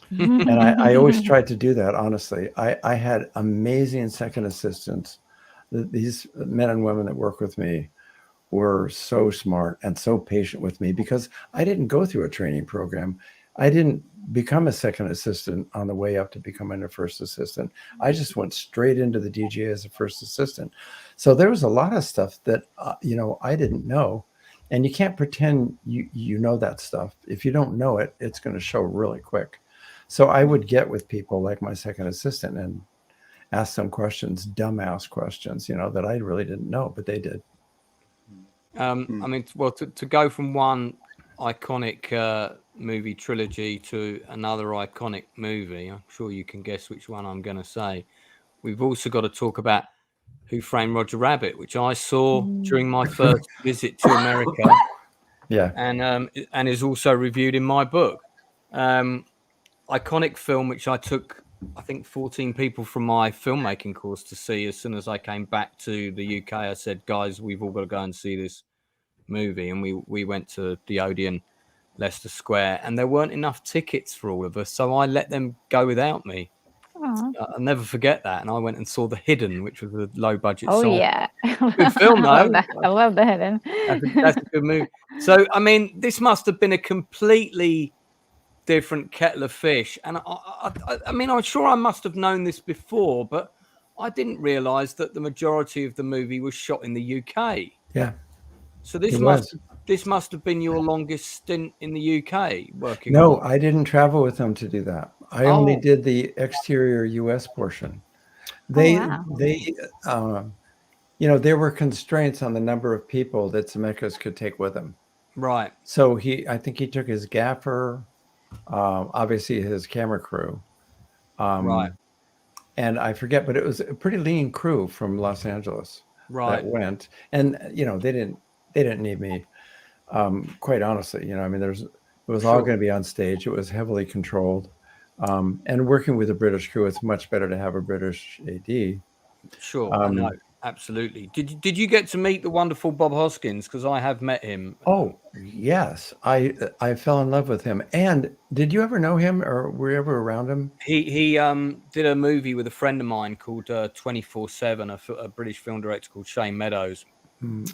And I always tried to do that, honestly. I had amazing second assistants. These men and women that work with me were so smart and so patient with me, because I didn't go through a training program. I didn't become a second assistant on the way up to becoming a first assistant. I just went straight into the DGA as a first assistant. So there was a lot of stuff that, I didn't know. And you can't pretend you know that stuff. If you don't know it, it's going to show really quick. So I would get with people like my second assistant and ask them questions, dumbass questions, that I really didn't know, but they did. I mean, well, to go from one iconic movie trilogy to another iconic movie, I'm sure you can guess which one I'm going to say. We've also got to talk about Who Framed Roger Rabbit, which I saw during my first visit to America. Yeah. And is also reviewed in my book. Iconic film, which I took, I think, 14 people from my filmmaking course to see. As soon as I came back to the UK, I said, "Guys, we've all got to go and see this movie." And we went to the Odeon, Leicester Square, and there weren't enough tickets for all of us, so I let them go without me. I'll never forget that. And I went and saw The Hidden, which was a low budget Oh song. yeah, Good film though. I love The Hidden. That's a good movie. So I mean, this must have been a completely different kettle of fish. And I mean, I'm sure I must have known this before, but I didn't realize that the majority of the movie was shot in the UK. Yeah. So this must have been your longest stint in the UK working. No, I didn't travel with them to do that. I only did the exterior US portion. There were constraints on the number of people that Zemeckis could take with him. Right. So I think he took his gaffer, obviously his camera crew. Right. And I forget, but it was a pretty lean crew from Los Angeles that went. And, they didn't need me, quite honestly. I mean, it was all going to be on stage. It was heavily controlled. And working with a British crew, it's much better to have a British AD. Sure, I know. Absolutely. Did you get to meet the wonderful Bob Hoskins? Because I have met him. Oh, yes. I fell in love with him. And did you ever know him, or were you ever around him? He did a movie with a friend of mine called 24/7, a British film director called Shane Meadows. And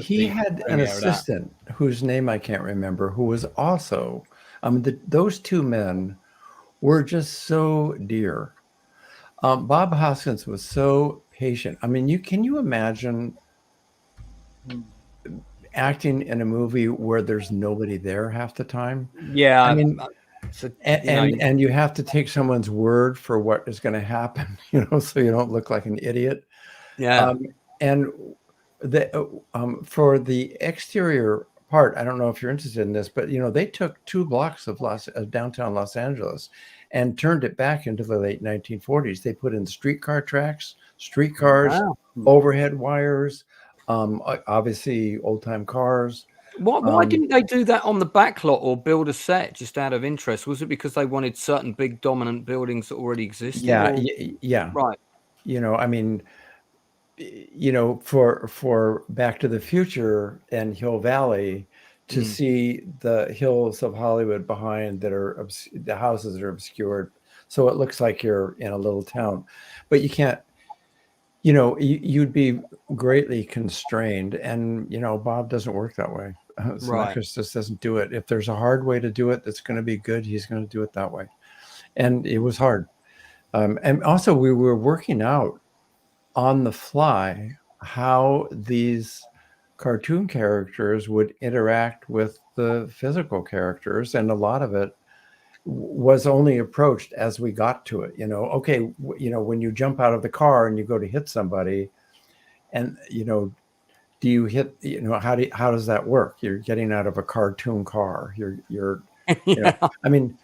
he had an assistant whose name I can't remember, who was also, those two men were just so dear. Bob Hoskins was so patient. I mean, can you imagine acting in a movie where there's nobody there half the time? Yeah. I mean, and you have to take someone's word for what is going to happen, so you don't look like an idiot. Yeah. And for the exterior part, I don't know if you're interested in this, but they took 2 blocks of downtown Los Angeles and turned it back into the late 1940s. They put in streetcar tracks, streetcars, overhead wires, obviously old-time cars. Why didn't they do that on the backlot or build a set just out of interest? Was it because they wanted certain big dominant buildings that already existed? Yeah. Right. I mean, for Back to the Future and Hill Valley, to see the hills of Hollywood behind that are the houses that are obscured, so it looks like you're in a little town, but you can't. You'd be greatly constrained, and Bob doesn't work that way. Zemeckis just doesn't do it. If there's a hard way to do it that's going to be good, he's going to do it that way, and it was hard. And also, we were working out on the fly how these cartoon characters would interact with the physical characters, and a lot of it was only approached as we got to it. Okay, when you jump out of the car and you go to hit somebody, and do you hit? How does that work? You're getting out of a cartoon car. You're I mean,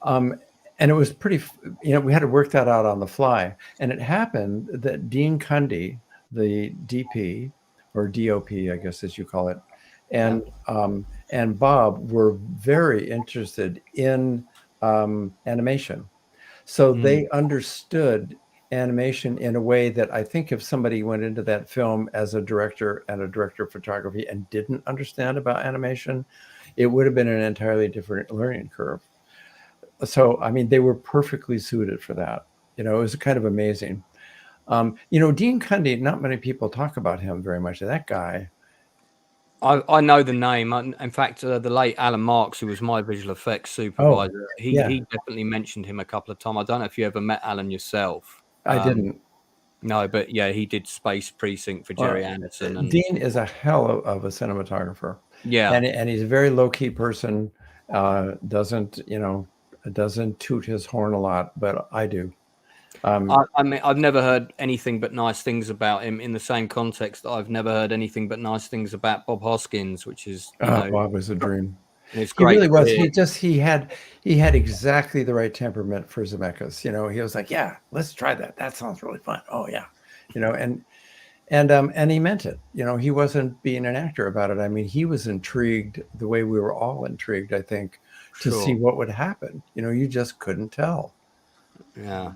and it was pretty. We had to work that out on the fly, and it happened that Dean Cundy, the DP or DOP, I guess as you call it, and Bob were very interested in animation, so they understood animation in a way that I think if somebody went into that film as a director and a director of photography and didn't understand about animation, it would have been an entirely different learning curve. So, I mean, they were perfectly suited for that. It was kind of amazing. Dean Cundy, not many people talk about him very much. That guy. I know the name. In fact, the late Alan Marques, who was my visual effects supervisor, he definitely mentioned him a couple of times. I don't know if you ever met Alan yourself. I didn't. No, but yeah, he did Space Precinct for Jerry Anderson. And Dean is a hell of a cinematographer. Yeah, and he's a very low key person. Doesn't toot his horn a lot, but I do. I mean, I've never heard anything but nice things about him. In the same context, I've never heard anything but nice things about Bob Hoskins, which is Bob was a dream. It's he great. Really was. He had exactly the right temperament for Zemeckis. He was like, yeah, let's try that. That sounds really fun. Oh yeah, and he meant it. He wasn't being an actor about it. I mean, he was intrigued the way we were all intrigued, I think, to see what would happen. You just couldn't tell. Yeah.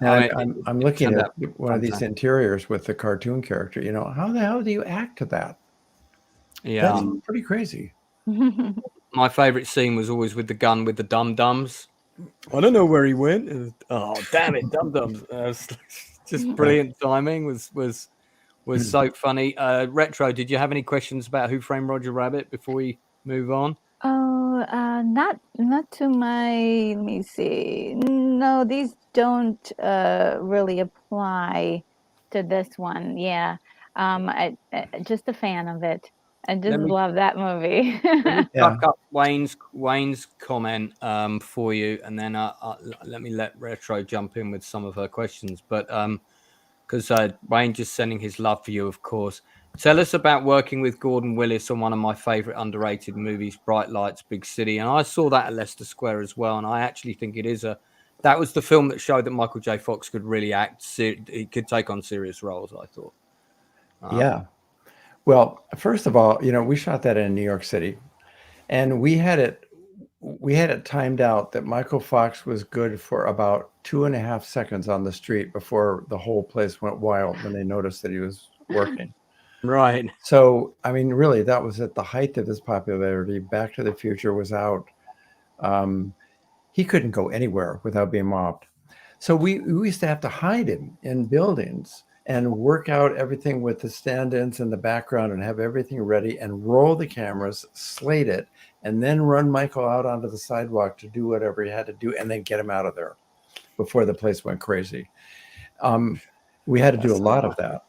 I'm looking at one of these interiors with the cartoon character. How the hell do you act to that? Yeah, that's pretty crazy. My favorite scene was always with the gun with the dum-dums. I don't know where he went. Oh, damn it, dum-dums. Just brilliant timing. Was so funny. Retro, did you have any questions about Who Framed Roger Rabbit before we move on? Oh, not to my, let me see. No, these don't really apply to this one. Yeah. I just a fan of it. I just love that movie. Let me tuck up Wayne's comment for you, and then let Retro jump in with some of her questions. But because Wayne just sending his love for you, of course. Tell us about working with Gordon Willis on one of my favorite underrated movies, Bright Lights, Big City. And I saw that at Leicester Square as well. And I actually think that was the film that showed that Michael J. Fox could really act. He could take on serious roles, I thought. Yeah. Well, first of all, we shot that in New York City, and we had it timed out that Michael Fox was good for about 2.5 seconds on the street before the whole place went wild when they noticed that he was working. Right. So, I mean, really, that was at the height of his popularity. Back to the Future was out. He couldn't go anywhere without being mobbed. So we used to have to hide him in buildings and work out everything with the stand-ins in the background and have everything ready and roll the cameras, slate it, and then run Michael out onto the sidewalk to do whatever he had to do and then get him out of there before the place went crazy. We had to do a lot of that.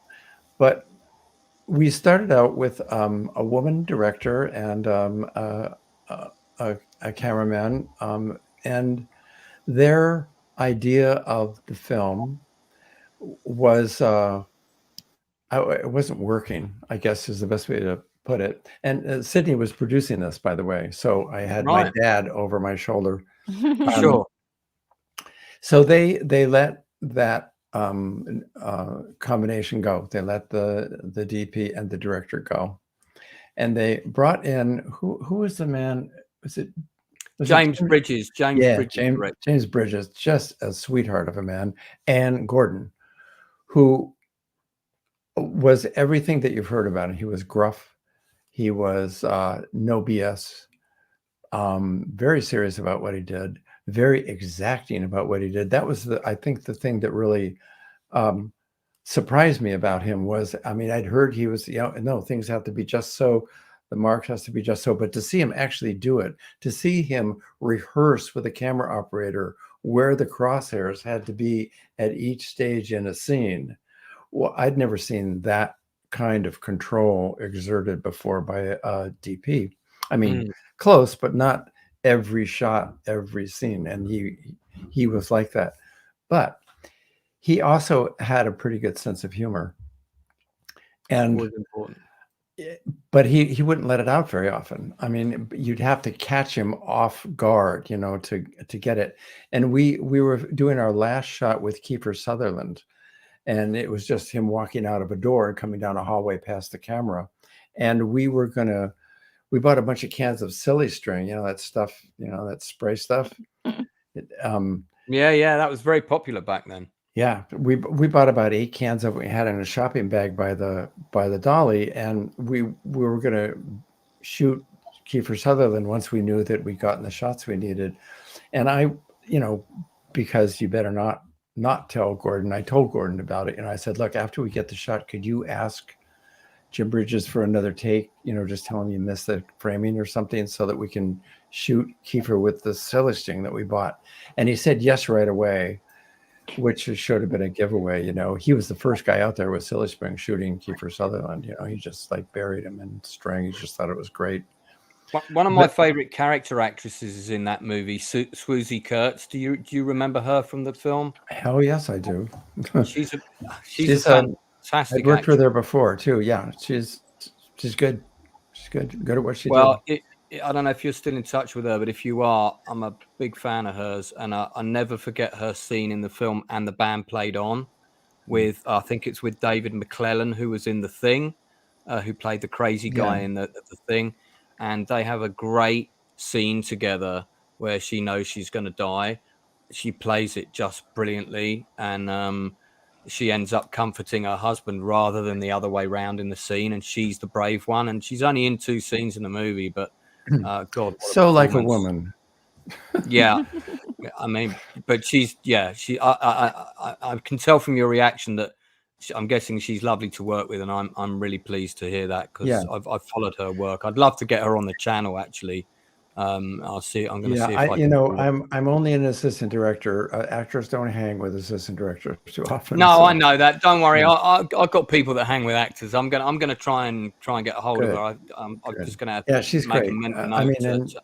But we started out with a woman director and a cameraman, and their idea of the film was it wasn't working, I guess is the best way to put it. And Sydney was producing this, by the way, so I had my dad over my shoulder. Sure. So they let that combination go. They let the DP and the director go, and they brought in who was the man? Was James Bridges? James Bridges, just a sweetheart of a man, and Gordon, who was everything that you've heard about him. He was gruff. He was no BS, very serious about what he did, very exacting about what he did. That was, I think, the thing that really surprised me about him was, I mean, I'd heard he was, no, things have to be just so. The mark has to be just so. But to see him actually do it, to see him rehearse with a camera operator where the crosshairs had to be at each stage in a scene, well, I'd never seen that kind of control exerted before by a DP. I mean, close, but not every shot, every scene. And he was like that. But he also had a pretty good sense of humor. And Was important. but he wouldn't let it out very often. I mean, you'd have to catch him off guard, to get it. And we were doing our last shot with Kiefer Sutherland, and it was just him walking out of a door and coming down a hallway past the camera. And we bought a bunch of cans of silly string, that stuff, that spray stuff. Yeah, that was very popular back then. Yeah, we bought about 8 cans of it. We had in a shopping bag by the dolly, and we were going to shoot Kiefer Sutherland once we knew that we'd gotten the shots we needed. And I, because you better not tell Gordon, I told Gordon about it. And I said, look, after we get the shot, could you ask Jim Bridges for another take? Just tell him you missed the framing or something so that we can shoot Kiefer with the silly string that we bought. And he said yes right away, which should have been a giveaway. He was the first guy out there with silly string shooting Kiefer Sutherland. He just buried him in string. He just thought it was great. One of my favorite character actresses is in that movie, Swoosie Kurtz. Do you remember her from the film? Hell yes, I do. She's a fantastic. I'd worked with her before too. Yeah, she's good. She's good at what she did. I don't know if you're still in touch with her, but if you are, I'm a big fan of hers, and I never forget her scene in the film "And the Band Played On" with, I think it's with David McClellan, who was in The Thing, who played the crazy guy in the Thing, and they have a great scene together where she knows she's going to die. She plays it just brilliantly, and she ends up comforting her husband rather than the other way around in the scene, and she's the brave one, and she's only in 2 scenes in the movie, but God, so like a woman. Yeah, I mean, but I can tell from your reaction that I'm guessing she's lovely to work with, and I'm really pleased to hear that, because I've followed her work. I'd love to get her on the channel actually. I'll see. I'm going to see if I can. I'm only an assistant director. Actors don't hang with assistant directors too often. No, so. I know that. Don't worry. I've got people that hang with actors. I'm gonna try and get a hold of her. I'm just gonna have to she's make great. a mental note.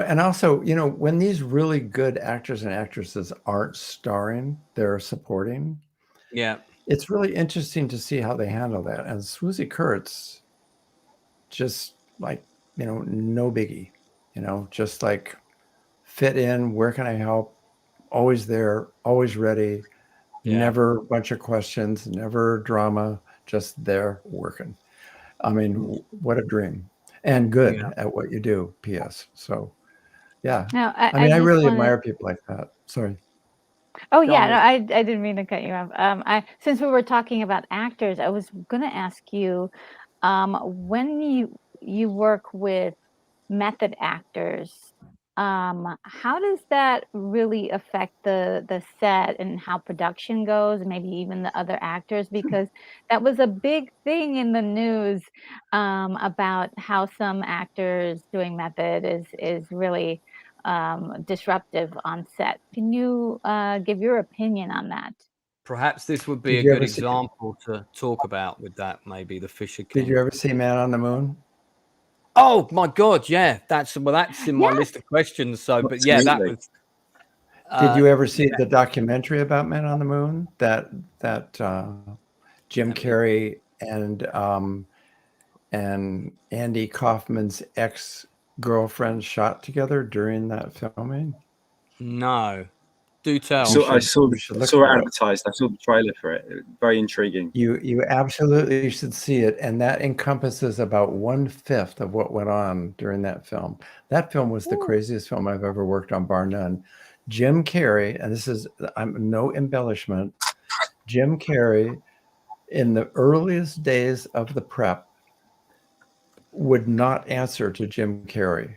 And also, when these really good actors and actresses aren't starring, they're supporting. Yeah, it's really interesting to see how they handle that. And Swoosie Kurtz, just no biggie, just fit in. Where can I help? Always there, always ready. Yeah. Never a bunch of questions, never drama, just there working. I mean, what a dream, and good at what you do. P.S. So, yeah. No, I really admire people like that. Sorry. Oh yeah, no, I didn't mean to cut you off. Since we were talking about actors, I was going to ask you, when you work with method actors, how does that really affect the set and how production goes, and maybe even the other actors? Because that was a big thing in the news, about how some actors doing method is really disruptive on set. Can you give your opinion on that? Perhaps this would be a good example to talk about with that, maybe the Fisher King. Did you ever see Man on the Moon? Oh my God, yeah, that's in my list of questions. So, but yeah, that was. Did you ever see the documentary about Men on the Moon that Jim Carrey and Andy Kaufman's ex-girlfriend shot together during that filming? No. Do tell. So I saw it advertised. I saw the trailer for it. Very intriguing. You absolutely should see it, and that encompasses about 1/5 of what went on during that film. That film was the craziest film I've ever worked on, bar none. Jim Carrey, and this is no embellishment. Jim Carrey, in the earliest days of the prep, would not answer to Jim Carrey,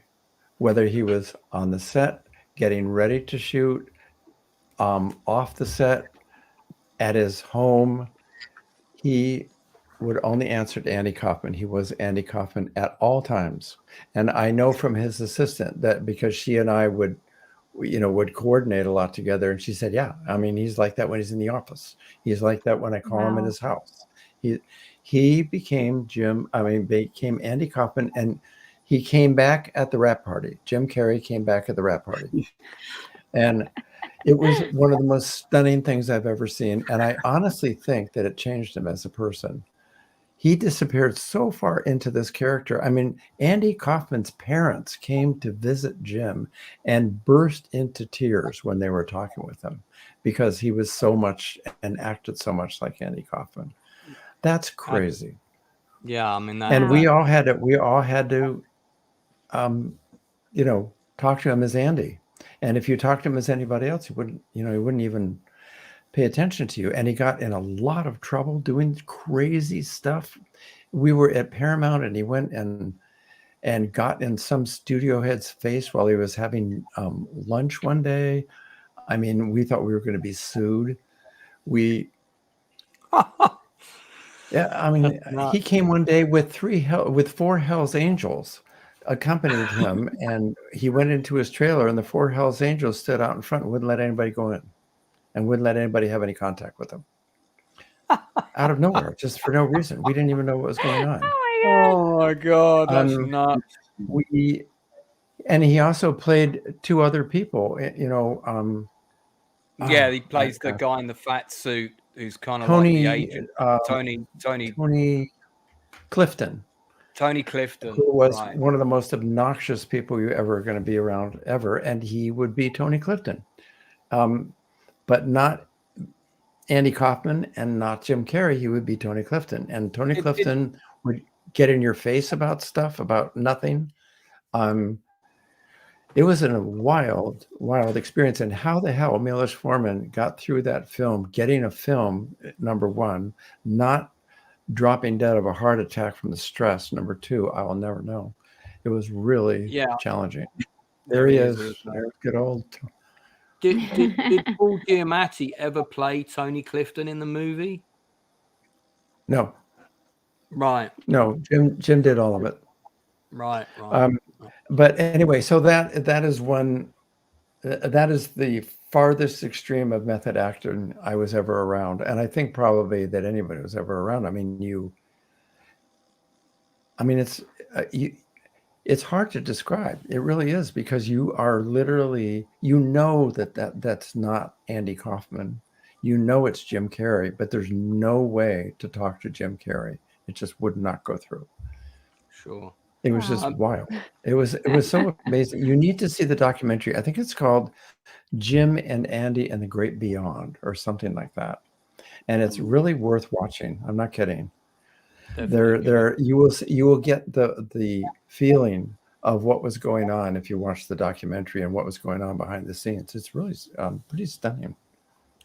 whether he was on the set, getting ready to shoot, off the set, at his home. He would only answer to Andy Kaufman. He was Andy Kaufman at all times. And I know from his assistant that because she and I would coordinate a lot together. And she said, yeah, I mean, he's like that when he's in the office. He's like that when I call him in his house. He became Andy Kaufman, and he came back at the wrap party. Jim Carrey came back at the wrap party. And it was one of the most stunning things I've ever seen. And I honestly think that it changed him as a person. He disappeared so far into this character. I mean, Andy Kaufman's parents came to visit Jim and burst into tears when they were talking with him because he was so much and acted so much like Andy Kaufman. That's crazy. Yeah, I mean, and we all had to, talk to him as Andy. And if you talked to him as anybody else, he wouldn't even pay attention to you. And he got in a lot of trouble doing crazy stuff. We were at Paramount, and he went and got in some studio head's face while he was having lunch one day. I mean, we thought we were going to be sued. Yeah, I mean, he came one day with four Hell's Angels accompanied him, and he went into his trailer, and the four Hell's Angels stood out in front and wouldn't let anybody go in, and wouldn't let anybody have any contact with him. Out of nowhere, just for no reason. We didn't even know what was going on. Oh my God, that's nuts. And he also played two other people. Yeah, he plays the guy in the fat suit who's kind of like the agent. Tony Clifton. Tony Clifton, who was one of the most obnoxious people you're ever going to be around ever, and he would be Tony Clifton, but not Andy Kaufman and not Jim Carrey. He would be Tony Clifton, and Tony Clifton would get in your face about stuff, about nothing. It was a wild experience. And how the hell Milos Forman got through that film, getting a film, number one, not dropping dead of a heart attack from the stress, number two, I will never know. It was really challenging. There he is. There's good old. Did Paul Giamatti ever play Tony Clifton in the movie? No. Right. No, Jim did all of it. Right. But anyway, so that is one. That is the farthest extreme of method acting I was ever around, and I think probably that anybody was ever around. I mean, it's hard to describe. It really is, because you are literally, that's not Andy Kaufman. It's Jim Carrey, but there's no way to talk to Jim Carrey. It just would not go through. Sure. It was just wild. It was so amazing. You need to see the documentary. I think it's called Jim and Andy and the Great Beyond, or something like that. And it's really worth watching. I'm not kidding. You will get the feeling of what was going on if you watch the documentary and what was going on behind the scenes. It's really pretty stunning.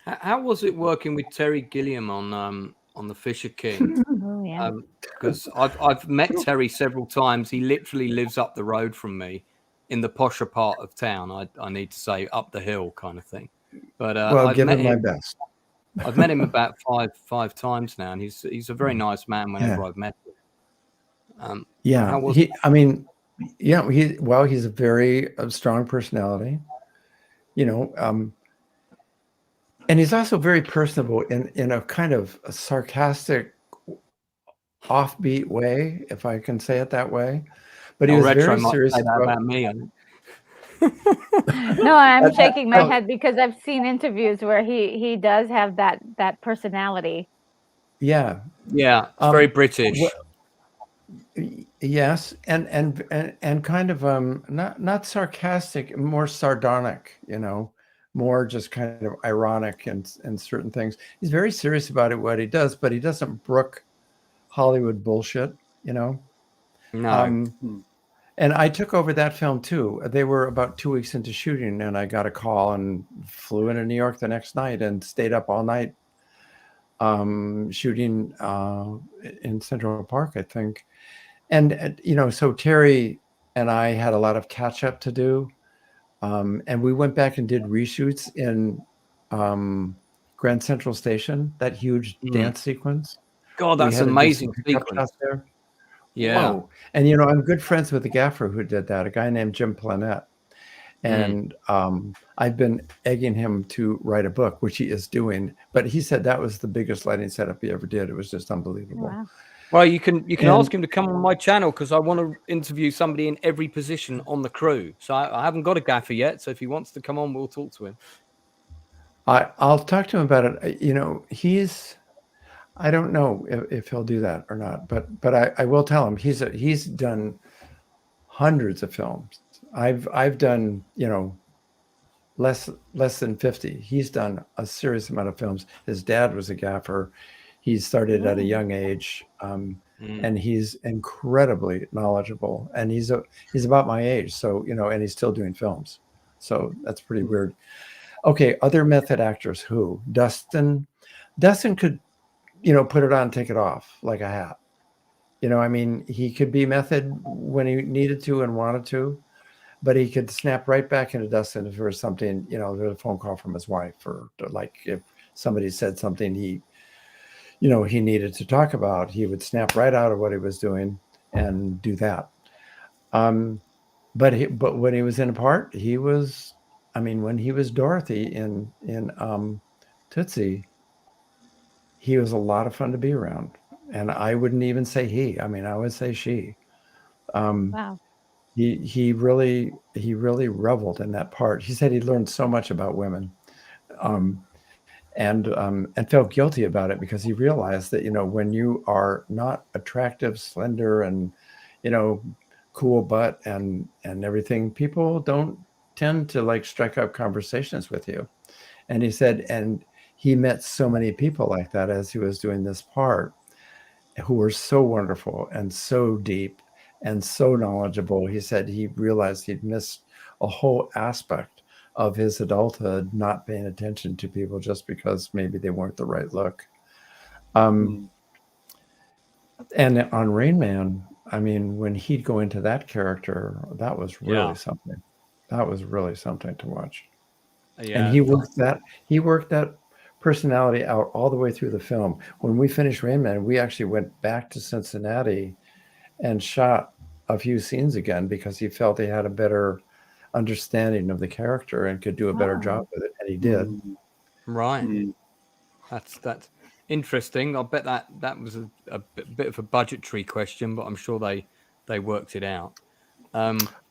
How was it working with Terry Gilliam on the Fisher King? Because I've met Terry several times. He literally lives up the road from me in the posher part of town. I need to say up the hill kind of thing. But I've give him my best. I've met him about five times now, and he's a very nice man whenever I've met him. He's a very strong personality, and he's also very personable in a kind of a sarcastic, offbeat way, if I can say it that way. But he was very serious about me. No, I'm shaking my head because I've seen interviews where he does have that personality. Yeah. Yeah. Very British. Yes. And kind of not sarcastic, more sardonic, more just kind of ironic and certain things. He's very serious about what he does, but he doesn't brook Hollywood bullshit, No. And I took over that film too. They were about 2 weeks into shooting, and I got a call and flew into New York the next night and stayed up all night shooting in Central Park, I think. And so Terry and I had a lot of catch up to do. And we went back and did reshoots in Grand Central Station, that huge dance sequence. God, We that's had an to do some amazing pickup sequence. shots there. Yeah. Whoa. And, I'm good friends with the gaffer who did that, a guy named Jim Planette. And I've been egging him to write a book, which he is doing. But he said that was the biggest lighting setup he ever did. It was just unbelievable. Wow. Well, you can ask him to come on my channel because I want to interview somebody in every position on the crew. So I haven't got a gaffer yet. So if he wants to come on, we'll talk to him. I'll talk to him about it. I don't know if he'll do that or not, but I will tell him he's done hundreds of films. I've done, less than 50. He's done a serious amount of films. His dad was a gaffer. He started at a young age, and he's incredibly knowledgeable. And he's about my age, so and he's still doing films. So that's pretty weird. Okay, other method actors who? Dustin could, put it on, take it off like a hat. He could be method when he needed to and wanted to, but he could snap right back into Dustin if there was something, there's a phone call from his wife, or like if somebody said something he needed to talk about, he would snap right out of what he was doing and do that. But when he was in a part, he was, when he was Dorothy in Tootsie, he was a lot of fun to be around. And I wouldn't even say he. I would say she. Wow. He really reveled in that part. He said he learned so much about women, and felt guilty about it because he realized that when you are not attractive, slender, and cool butt and everything, people don't tend to like strike up conversations with you. And he said, and he met so many people like that as he was doing this part, who were so wonderful and so deep and so knowledgeable. He said he realized he'd missed a whole aspect of his adulthood, not paying attention to people just because maybe they weren't the right look. And on Rain Man, when he'd go into that character, that was really something. That was really something to watch. And he worked that personality out all the way through the film. When we finished Rain Man, we actually went back to Cincinnati and shot a few scenes again because he felt he had a better understanding of the character and could do a better job with it, and he did. Right. That's interesting. I'll bet that was a bit of a budgetary question, but I'm sure they worked it out.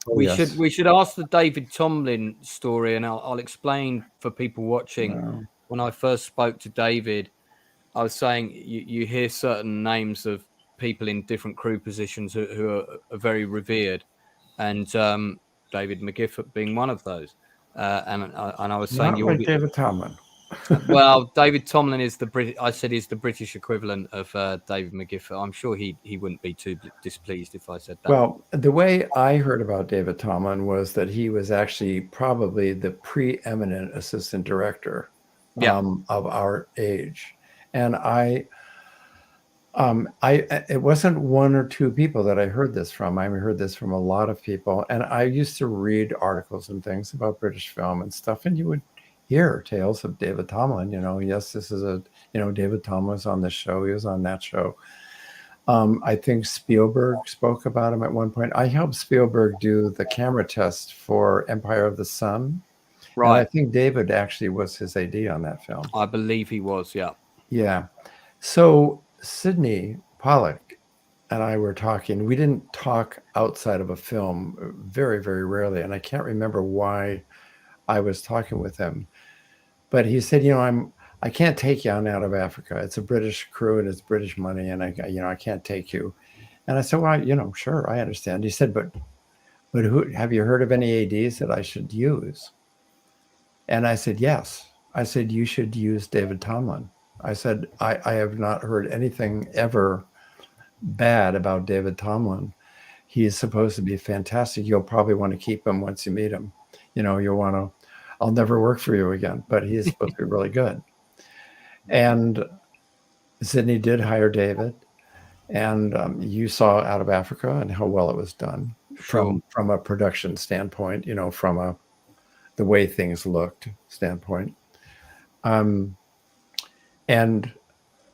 We should ask the David Tomblin story, and I'll explain for people watching. When I first spoke to David, I was saying you hear certain names of people in different crew positions who are very revered, and David McGiffert being one of those. And I was saying not like David Tomlin. Well, David Tomlin is is the British equivalent of David McGiffert. I'm sure he wouldn't be too displeased if I said that. Well, the way I heard about David Tomlin was that he was actually probably the preeminent assistant director of our age. And it wasn't one or two people that I heard this from. I heard this from a lot of people. And I used to read articles and things about British film and stuff, and you would hear tales of David Tomlin. Yes, this is David Tomlin was on this show. He was on that show. I think Spielberg spoke about him at one point. I helped Spielberg do the camera test for Empire of the Sun. Right. And I think David actually was his AD on that film. I believe he was, yeah. Yeah. So Sidney Pollack and I were talking. We didn't talk outside of a film very, very rarely. And I can't remember why I was talking with him. But he said, I can't take you on out of Africa. It's a British crew and it's British money, and I can't take you. And I said, well, sure, I understand. He said, but who have you heard of any ADs that I should use? And I said, yes. I said, you should use David Tomlin. I said, I have not heard anything ever bad about David Tomlin. He is supposed to be fantastic. You'll probably want to keep him once you meet him. You'll want to, I'll never work for you again, but he's supposed to be really good. And Sydney did hire David, and you saw Out of Africa and how well it was done Sure. from a production standpoint, from the way things looked standpoint. And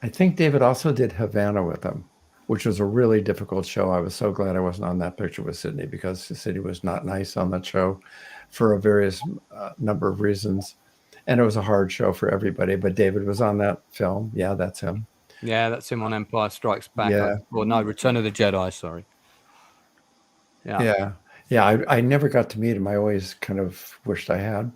I think David also did Havana with him, which was a really difficult show. I was so glad I wasn't on that picture with Sydney, because Sydney was not nice on that show for a various number of reasons. And it was a hard show for everybody, but David was on that film. Yeah, that's him. Yeah, that's him on Empire Strikes Back. Yeah. Or no, Return of the Jedi, sorry. Yeah. I never got to meet him. I always kind of wished I had.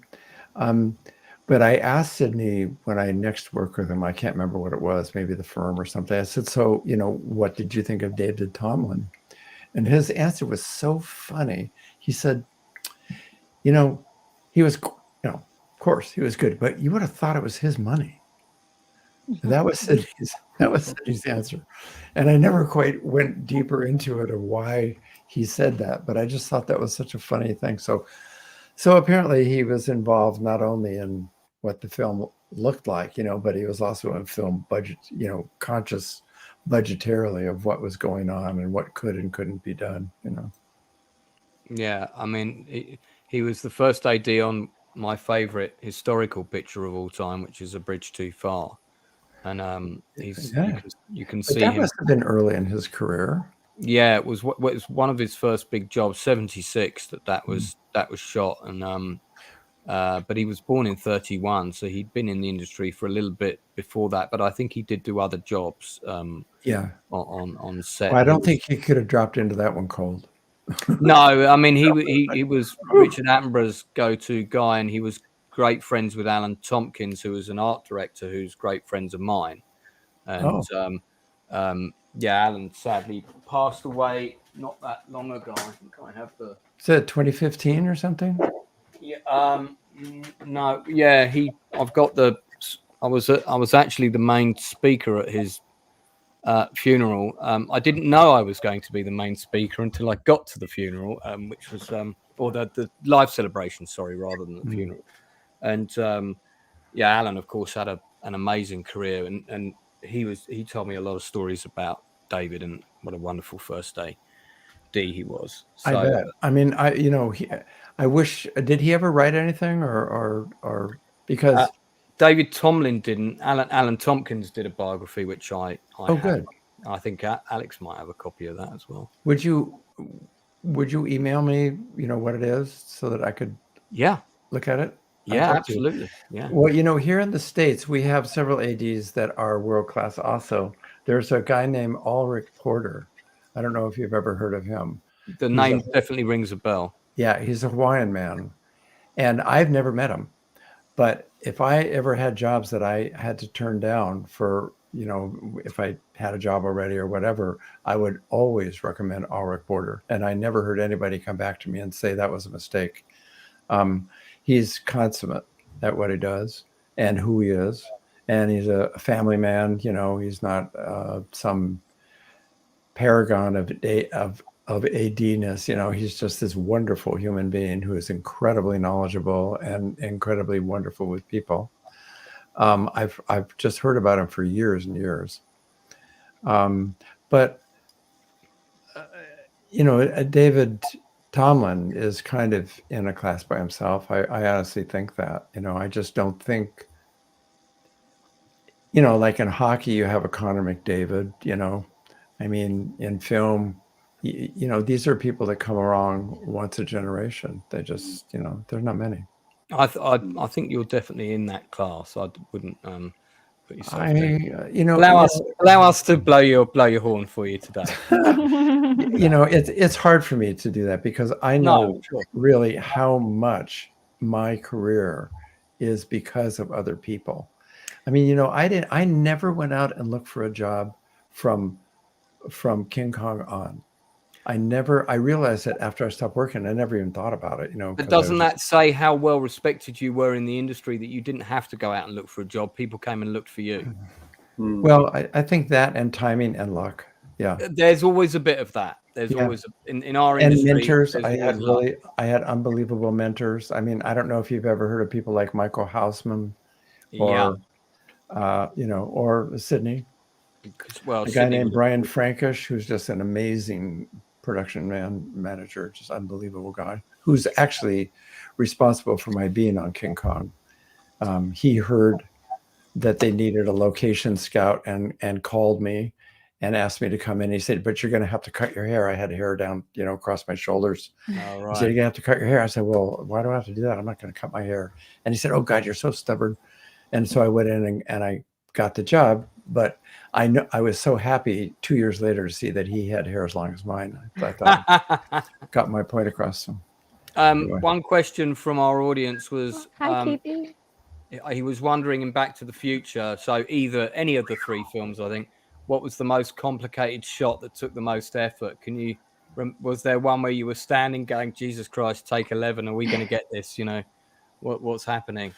But I asked Sydney when I next worked with him, I can't remember what it was, maybe The Firm or something. I said, so, what did you think of David Tomblin? And his answer was so funny. He said, he was, of course, he was good, but you would have thought it was his money. And that was Sydney's answer. And I never quite went deeper into it of why he said that, but I just thought that was such a funny thing. So apparently he was involved not only in what the film looked like, but he was also in film budget, conscious budgetarily of what was going on and what could and couldn't be done, Yeah, I mean, he was the first AD on my favorite historical picture of all time, which is A Bridge Too Far. And you can see that him. Must have been early in his career. Yeah, it was one of his first big jobs, 76, that was shot. And but he was born in 31, so he'd been in the industry for a little bit before that. But I think he did do other jobs. On set. Well, I don't think he could have dropped into that one cold. No, I mean he was Richard Attenborough's go-to guy, and he was great friends with Alan Tompkins, who was an art director who's great friends of mine. And Alan sadly passed away not that long ago. I think I have the. Is it 2015 or something? Yeah. No. Yeah. I've got the. I was actually the main speaker at his funeral. I didn't know I was going to be the main speaker until I got to the funeral, which was or the live celebration. Sorry, rather than the funeral. And Alan, of course, had an amazing career, and he told me a lot of stories about David and what a wonderful first AD he was. So, I bet. I mean, I wish. Did he ever write anything, or because David Tomblin didn't? Alan Tompkins did a biography, which I have. Good. I think Alex might have a copy of that as well. Would you email me? What it is, so that I could look at it. Yeah, absolutely. Yeah. Well, here in the States, we have several ADs that are world class. Also, there's a guy named Ulrich Porter. I don't know if you've ever heard of him. The name definitely rings a bell. Yeah, he's a Hawaiian man, and I've never met him. But if I ever had jobs that I had to turn down for, if I had a job already or whatever, I would always recommend Ulrich Porter. And I never heard anybody come back to me and say that was a mistake. He's consummate at what he does and who he is. And he's a family man. He's not some paragon of AD-ness. He's just this wonderful human being who is incredibly knowledgeable and incredibly wonderful with people. I've just heard about him for years and years. But David Tomblin is kind of in a class by himself. I honestly think that. I just don't think. Like in hockey, you have a Connor McDavid. I mean, in film. These are people that come along once a generation. They just, there's not many. I think you're definitely in that class. I wouldn't put yourself allow us to blow your horn for you today. It's hard for me to do that because I know really how much my career is because of other people. I mean, I never went out and looked for a job from King Kong on. I realized that after I stopped working, I never even thought about it, But doesn't that say how well respected you were in the industry, that you didn't have to go out and look for a job? People came and looked for you. Well, I think that and timing and luck. Yeah. There's always a bit of that. There's always in our industry. And mentors. I had unbelievable mentors. I mean, I don't know if you've ever heard of people like Michael Hausman or, or Sydney. Well, A guy Sydney named was- Brian Frankish, who's just an amazing production manager, just unbelievable guy, who's actually responsible for my being on King Kong. He heard that they needed a location scout and called me and asked me to come in. He said, "But you're going to have to cut your hair." I had hair down, across my shoulders. Oh, He said, right. "You're going to have to cut your hair." I said, "Well, why do I have to do that? I'm not going to cut my hair." And he said, "Oh God, you're so stubborn." And so I went in and I got the job, but I was so happy 2 years later to see that he had hair as long as mine. I thought I got my point across. So, anyway. One question from our audience was, Hi, Keepy. he was wondering in Back to the Future, so either any of the three films, I think, what was the most complicated shot that took the most effort? Was there one where you were standing going, Jesus Christ, take 11, are we going to get this? What's happening?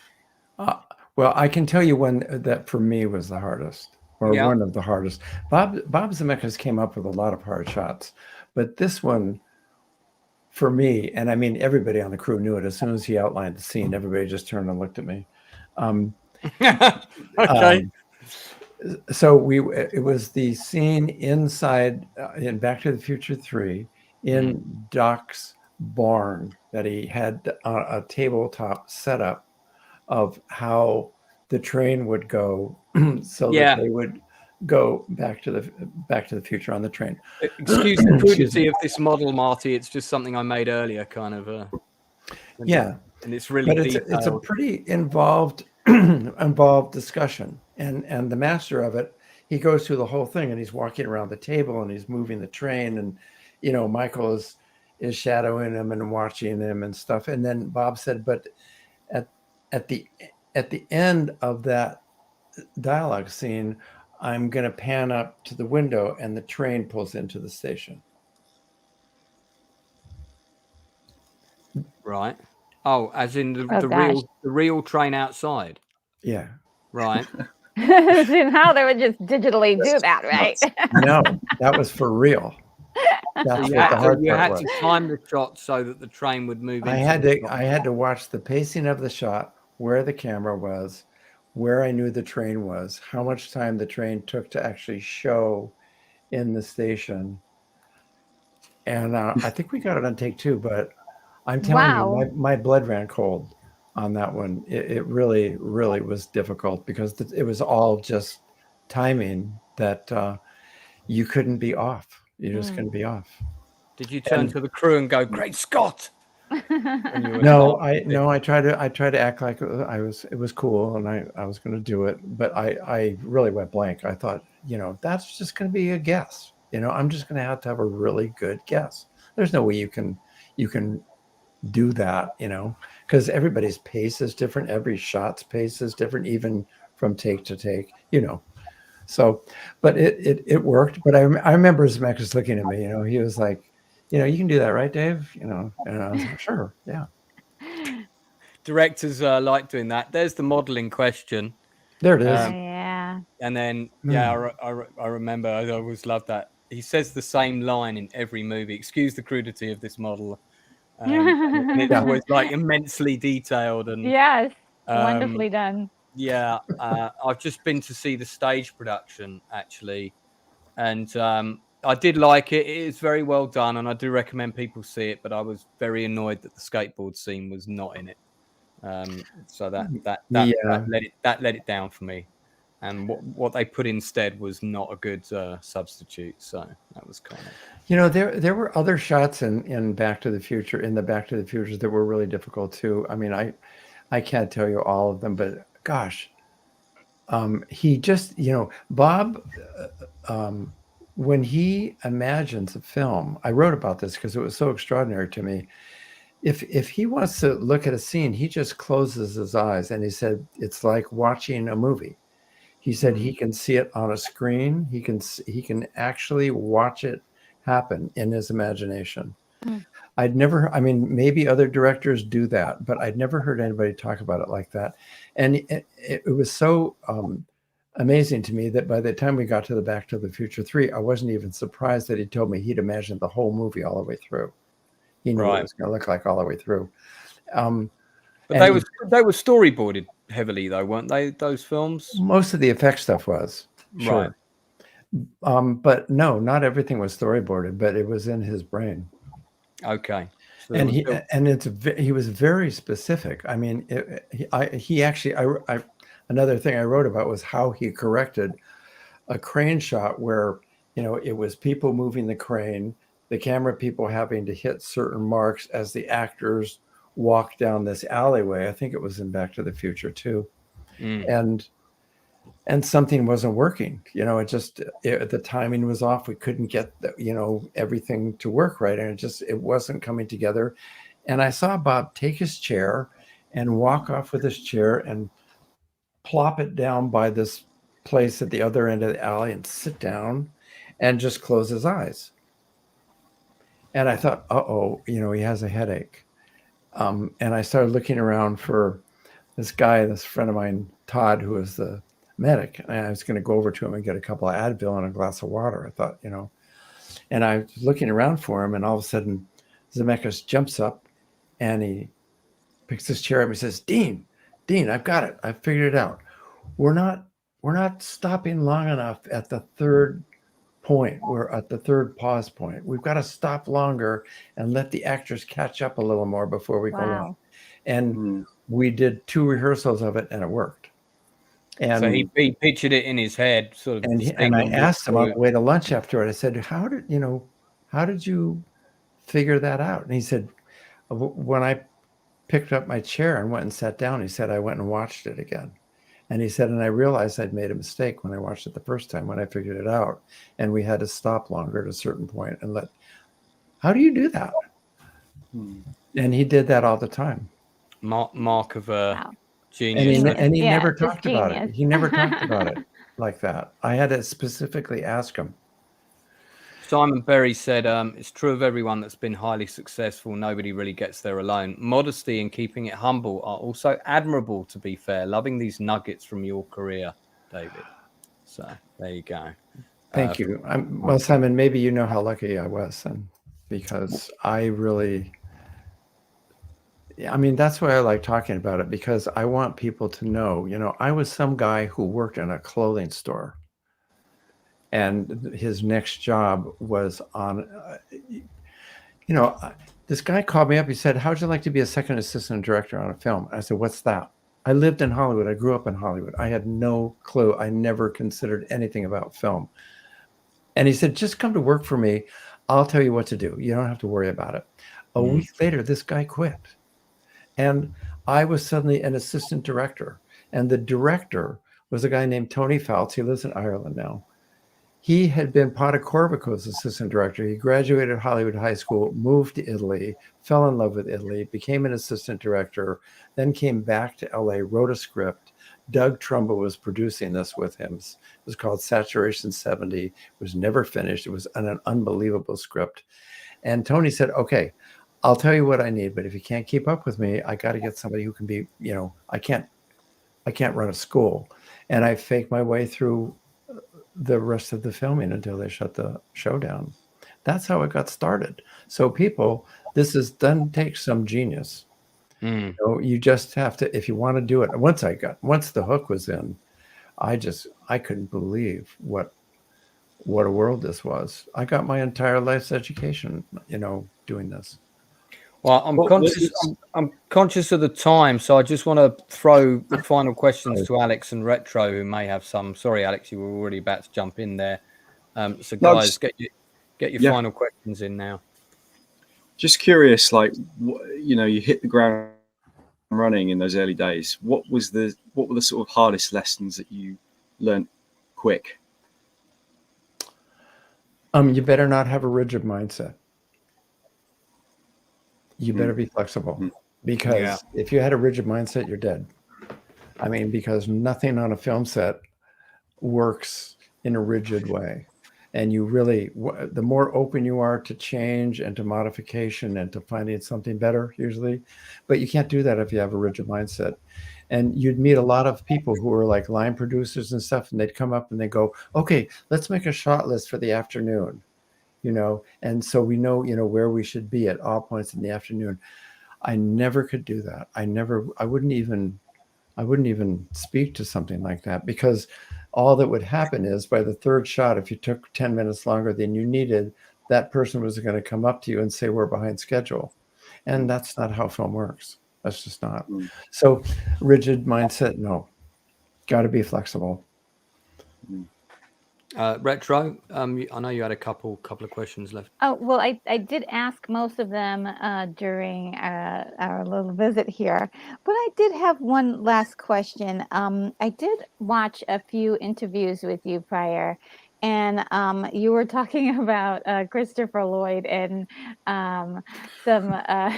Well, I can tell you one that for me was the hardest, or one of the hardest. Bob Zemeckis came up with a lot of hard shots, but this one, for me, and I mean everybody on the crew knew it. As soon as he outlined the scene, everybody just turned and looked at me. Okay. So it was the scene inside in Back to the Future 3 in Doc's barn that he had a tabletop setup of how the train would go so that they would go back to the future on the train. Excuse the crudity of this model, Marty. It's just something I made earlier, kind of. And it's really it's a pretty involved discussion, and the master of it, he goes through the whole thing, and he's walking around the table and he's moving the train, and Michael is shadowing him and watching him and stuff. And then Bob said, but at the end of that dialogue scene, I'm going to pan up to the window and the train pulls into the station. Right. Oh, as in the real train outside. Yeah. Right. How they would just digitally do that, right? No, that was for real. That's what the hard you part had was. to time the shot so that the train would move. I had to watch the pacing of the shot, where the camera was, where I knew the train was, how much time the train took to actually show in the station. And I think we got it on take 2, but I'm telling you, my blood ran cold on that one. It really, really was difficult because it was all just timing that you couldn't be off. You just couldn't be off. Did you turn to the crew and go, "Great Scott"? No, I tried to act like it was cool and I was going to do it, but I really went blank. I thought, that's just going to be a guess. I'm just going to have a really good guess. There's no way you can do that, because everybody's pace is different. Every shot's pace is different, even from take to take, So, but it worked. But I remember Zemeckis looking at me, he was like, you can do that, right, Dave? And I was like, sure, yeah. Directors like doing that. There's the modeling question. There it is. Yeah. And then, I remember, I always loved that. He says the same line in every movie. Excuse the crudity of this model. And it's always like immensely detailed and yes, wonderfully done. Yeah, I've just been to see the stage production actually, and I did like it. It is very well done, and I do recommend people see it. But I was very annoyed that the skateboard scene was not in it. So that let it down for me. And what they put instead was not a good substitute. So that was kind of. There were other shots in Back to the Future, that were really difficult too. I mean, I can't tell you all of them, but gosh, he just, Bob, when he imagines a film, I wrote about this because it was so extraordinary to me. If he wants to look at a scene, he just closes his eyes, and he said it's like watching a movie. He said he can see it on a screen. He can actually watch it happen in his imagination. Maybe other directors do that, but I'd never heard anybody talk about it like that. And it was so amazing to me that by the time we got to the Back to the Future 3, I wasn't even surprised that he told me he'd imagined the whole movie all the way through. He knew what it was going to look like all the way through. But they were storyboarded heavily, though, weren't they? Those films. Most of the effect stuff was right. But no, not everything was storyboarded, but it was in his brain. Okay. So And there he was very specific. I mean, he actually, another thing I wrote about was how he corrected a crane shot where, it was people moving the crane, the camera people having to hit certain marks as the actors walk down this alleyway. I think it was in Back to the Future too. And something wasn't working. The timing was off. We couldn't get everything to work right, and it wasn't coming together. And I saw Bob take his chair and walk off with his chair and plop it down by this place at the other end of the alley and sit down and just close his eyes. And I thought, he has a headache. And I started looking around for this friend of mine, Todd, who was the medic. And I was going to go over to him and get a couple of Advil and a glass of water. I thought, and I was looking around for him, and all of a sudden Zemeckis jumps up and he picks his chair up and he says, Dean, I've got it. I've figured it out. We're not stopping long enough at the third point. We're at the third pause point. We've got to stop longer and let the actors catch up a little more before we go on. And we did 2 rehearsals of it, and it worked. And so he pictured it in his head, sort of. And I asked him on the way to lunch after it. I said, "How did you figure that out?" And he said, "When I picked up my chair and went and sat down," he said, "I went and watched it again." And he said, "And I realized I'd made a mistake when I watched it the first time, when I figured it out, and we had to stop longer at a certain point and let." How do you do that? And he did that all the time. Mark of a genius. And he never talked about it. He never talked about it like that. I had to specifically ask him. Simon Berry said, it's true of everyone that's been highly successful. Nobody really gets there alone. Modesty and keeping it humble are also admirable, to be fair. Loving these nuggets from your career, David. So there you go. Thank you. Well, Simon, maybe you know how lucky I was then, because that's why I like talking about it, because I want people to know, I was some guy who worked in a clothing store, and his next job was on, this guy called me up. He said, "How'd you like to be a second assistant director on a film?" I said, "What's that?" I lived in Hollywood. I grew up in Hollywood. I had no clue. I never considered anything about film. And he said, "Just come to work for me. I'll tell you what to do. You don't have to worry about it." A week later, this guy quit. And I was suddenly an assistant director. And the director was a guy named Tony Fouts. He lives in Ireland now. He had been Pata Corvico's assistant director. He graduated Hollywood High School, moved to Italy, fell in love with Italy, became an assistant director, then came back to LA, wrote a script. Doug Trumbull was producing this with him. It was called Saturation 70. It was never finished. It was an unbelievable script. And Tony said, "Okay, I'll tell you what I need, but if you can't keep up with me, I got to get somebody who can be, I can't run a school." And I faked my way through the rest of the filming until they shut the show down. That's how it got started. So people, doesn't take some genius. You just have to, if you want to do it. Once the hook was in, I couldn't believe what a world this was. I got my entire life's education, doing this. Well, I'm conscious of the time, so I just want to throw the final questions to Alex and Retro, who may have some. Sorry, Alex, you were already about to jump in there. So guys, get your final questions in now. Just curious, you hit the ground running in those early days. What were the sort of hardest lessons that you learned quick? You better not have a rigid mindset. You better be flexible, because if you had a rigid mindset, you're dead. I mean, because nothing on a film set works in a rigid way. And the more open you are to change and to modification and to finding something better, usually, but you can't do that if you have a rigid mindset. And you'd meet a lot of people who were like line producers and stuff, and they'd come up and they go, "Okay, let's make a shot list for the afternoon." And so we know, where we should be at all points in the afternoon. I never could do that. I wouldn't even speak to something like that, because all that would happen is by the third shot, if you took 10 minutes longer than you needed, that person was going to come up to you and say, we're behind schedule. And that's not how film works. That's just not. So rigid mindset, no. Got to be flexible. Retro, I know you had a couple of questions left. Oh, well, I did ask most of them during our little visit here, but I did have one last question. I did watch a few interviews with you prior, and you were talking about Christopher Lloyd and some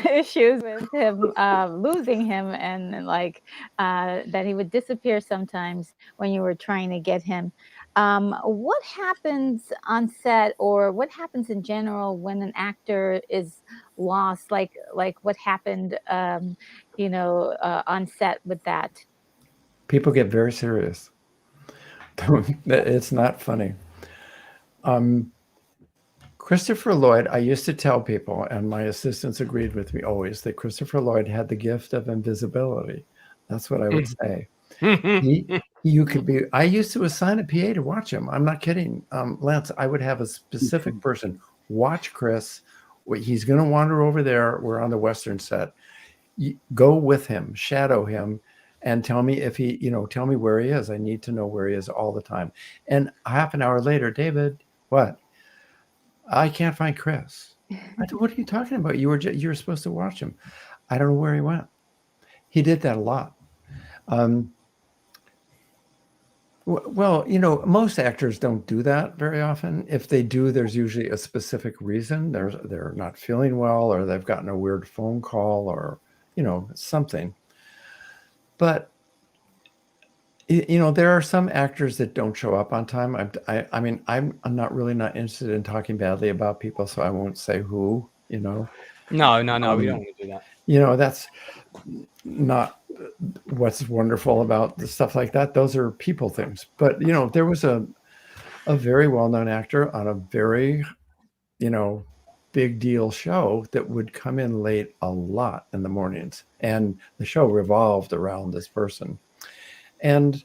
issues with him, losing him, and like that he would disappear sometimes when you were trying to get him. What happens on set, or what happens in general when an actor is lost? Like what happened, on set with that? People get very serious. It's not funny. Christopher Lloyd, I used to tell people, and my assistants agreed with me always, that Christopher Lloyd had the gift of invisibility. That's what I would say. You could be. I used to assign a PA to watch him. I'm not kidding, Lance. I would have a specific person watch Chris. He's going to wander over there. We're on the Western set. Go with him, shadow him, and tell me if he, tell me where he is. I need to know where he is all the time. And half an hour later, David, what? I can't find Chris. I said, what are you talking about? You were supposed to watch him. I don't know where he went. He did that a lot. Well, most actors don't do that very often. If they do, there's usually a specific reason. They're not feeling well, or they've gotten a weird phone call, or something. But there are some actors that don't show up on time. I'm not interested in talking badly about people, so I won't say who. No, we don't want to do that. That's not what's wonderful about the stuff like that. Those are people things. But there was a very well-known actor on a very big deal show that would come in late a lot in the mornings, and the show revolved around this person. And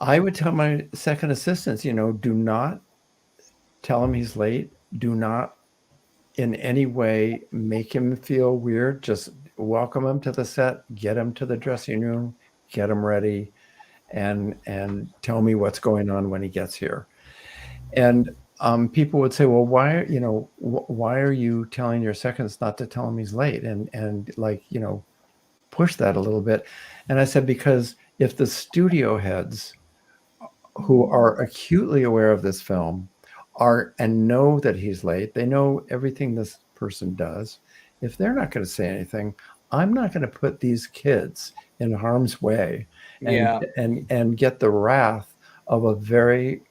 I would tell my second assistants, do not tell him he's late. Do not in any way make him feel weird. Just welcome him to the set, get him to the dressing room, get him ready, and tell me what's going on when he gets here. And people would say, well, why are you telling your seconds not to tell him he's late? And push that a little bit. And I said, because if the studio heads who are acutely aware of this film and know that he's late, they know everything this person does. If they're not going to say anything, I'm not going to put these kids in harm's way and get the wrath of a very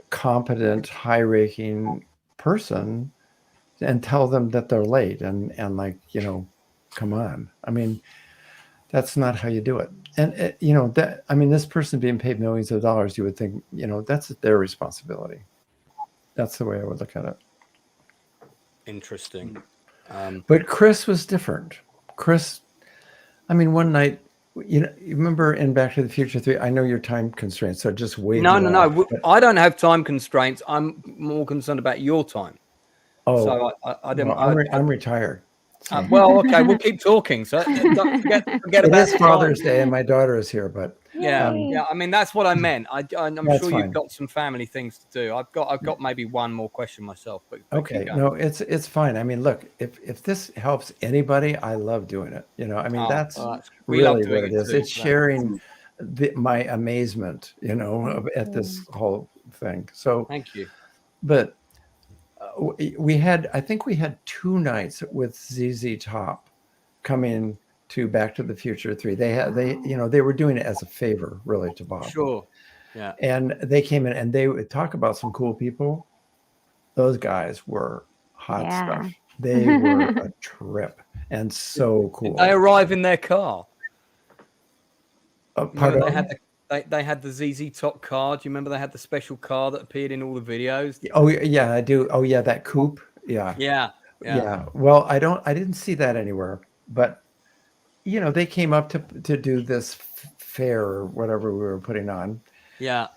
competent, high-ranking person and tell them that they're late and come on. I mean, that's not how you do it. And this person being paid millions of dollars, you would think, that's their responsibility. That's the way I would look at it. Interesting. But Chris was different. Chris, one night, you remember in Back to the Future 3, I know your time constraints, so just wait. No. I don't have time constraints. I'm more concerned about your time. Oh, so I don't. I'm retired. Well, okay, we'll keep talking. So don't forget it about is Father's Day, and my daughter is here. But yeah. I mean, that's what I meant. I'm sure fine. You've got some family things to do. I've got maybe one more question myself. But okay, no, it's fine. I mean, look, if this helps anybody, I love doing it. That's really what it is. It's sharing my amazement, at this whole thing. So thank you. But I think we had 2 nights with ZZ Top coming to Back to the Future 3. They were doing it as a favor, really, to Bob. Sure. Yeah. And they came in and they would talk about some cool people. Those guys were hot stuff. They were a trip and so cool. Did they arrive in their car? Pardon? They had the ZZ Top car. Do you remember they had the special car that appeared in all the videos? Oh yeah, I do. Oh yeah, that coupe. Yeah. Well, I didn't see that anywhere, but they came up to do this fair or whatever we were putting on, Yeah.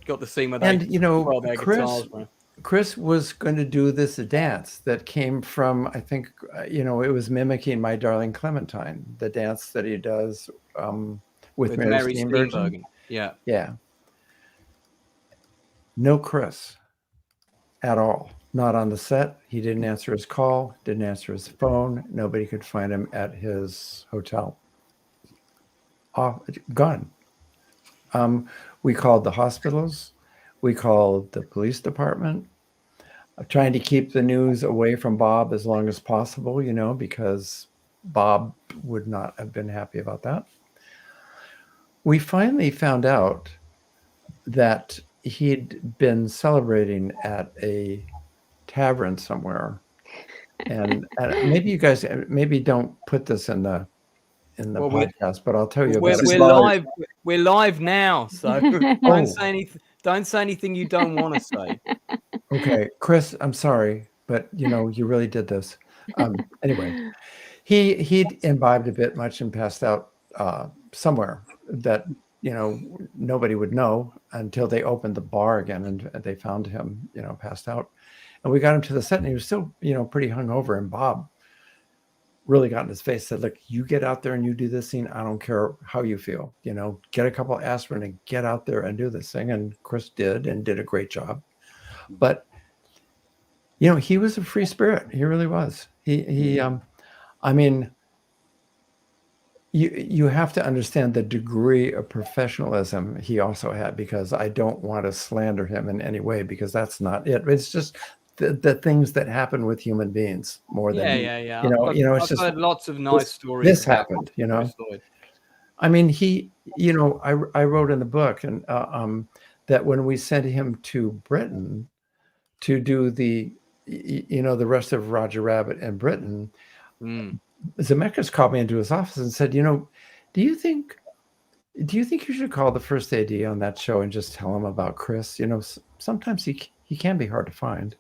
Got the scene where they And, you know, twirl their guitars, bro. Chris was going to do this dance that came from, I think, you know, it was mimicking My Darling Clementine, the dance that he does with Mary Steenburgen. Yeah. Yeah. No Chris at all. Not on the set. He didn't answer his call, didn't answer his phone. Nobody could find him at his hotel. Gone. We called the hospitals. We called the police department. Trying to keep the news away from Bob as long as possible, you know, because Bob would not have been happy about that. We finally found out that he'd been celebrating at a tavern somewhere. And maybe you guys don't put this in the podcast, but I'll tell you about it. We're live now, so don't say anything you don't want to say. Okay, Chris, I'm sorry, but you know, you really did this. Anyway, he'd imbibed a bit much and passed out somewhere that, you know, nobody would know until they opened the bar again and they found him, you know, passed out. And we got him to the set and he was still, you know, pretty hungover. And Bob really got in his face, said, look, you get out there and you do this scene. I don't care how you feel, you know, get a couple of aspirin and get out there and do this thing. And Chris did and did a great job. But, you know, he was a free spirit. He really was. I mean, you have to understand the degree of professionalism he also had, because I don't want to slander him in any way, because that's not it. It's just the things that happen with human beings more than yeah. You know, it's I've just heard lots of nice stories. This happened, you know. I mean, you know, I wrote in the book and that when we sent him to Britain to do the, you know, the rest of Roger Rabbit and Britain, Zemeckis called me into his office and said, you know, do you think you should call the first AD on that show and just tell him about Chris? You know, sometimes he can be hard to find.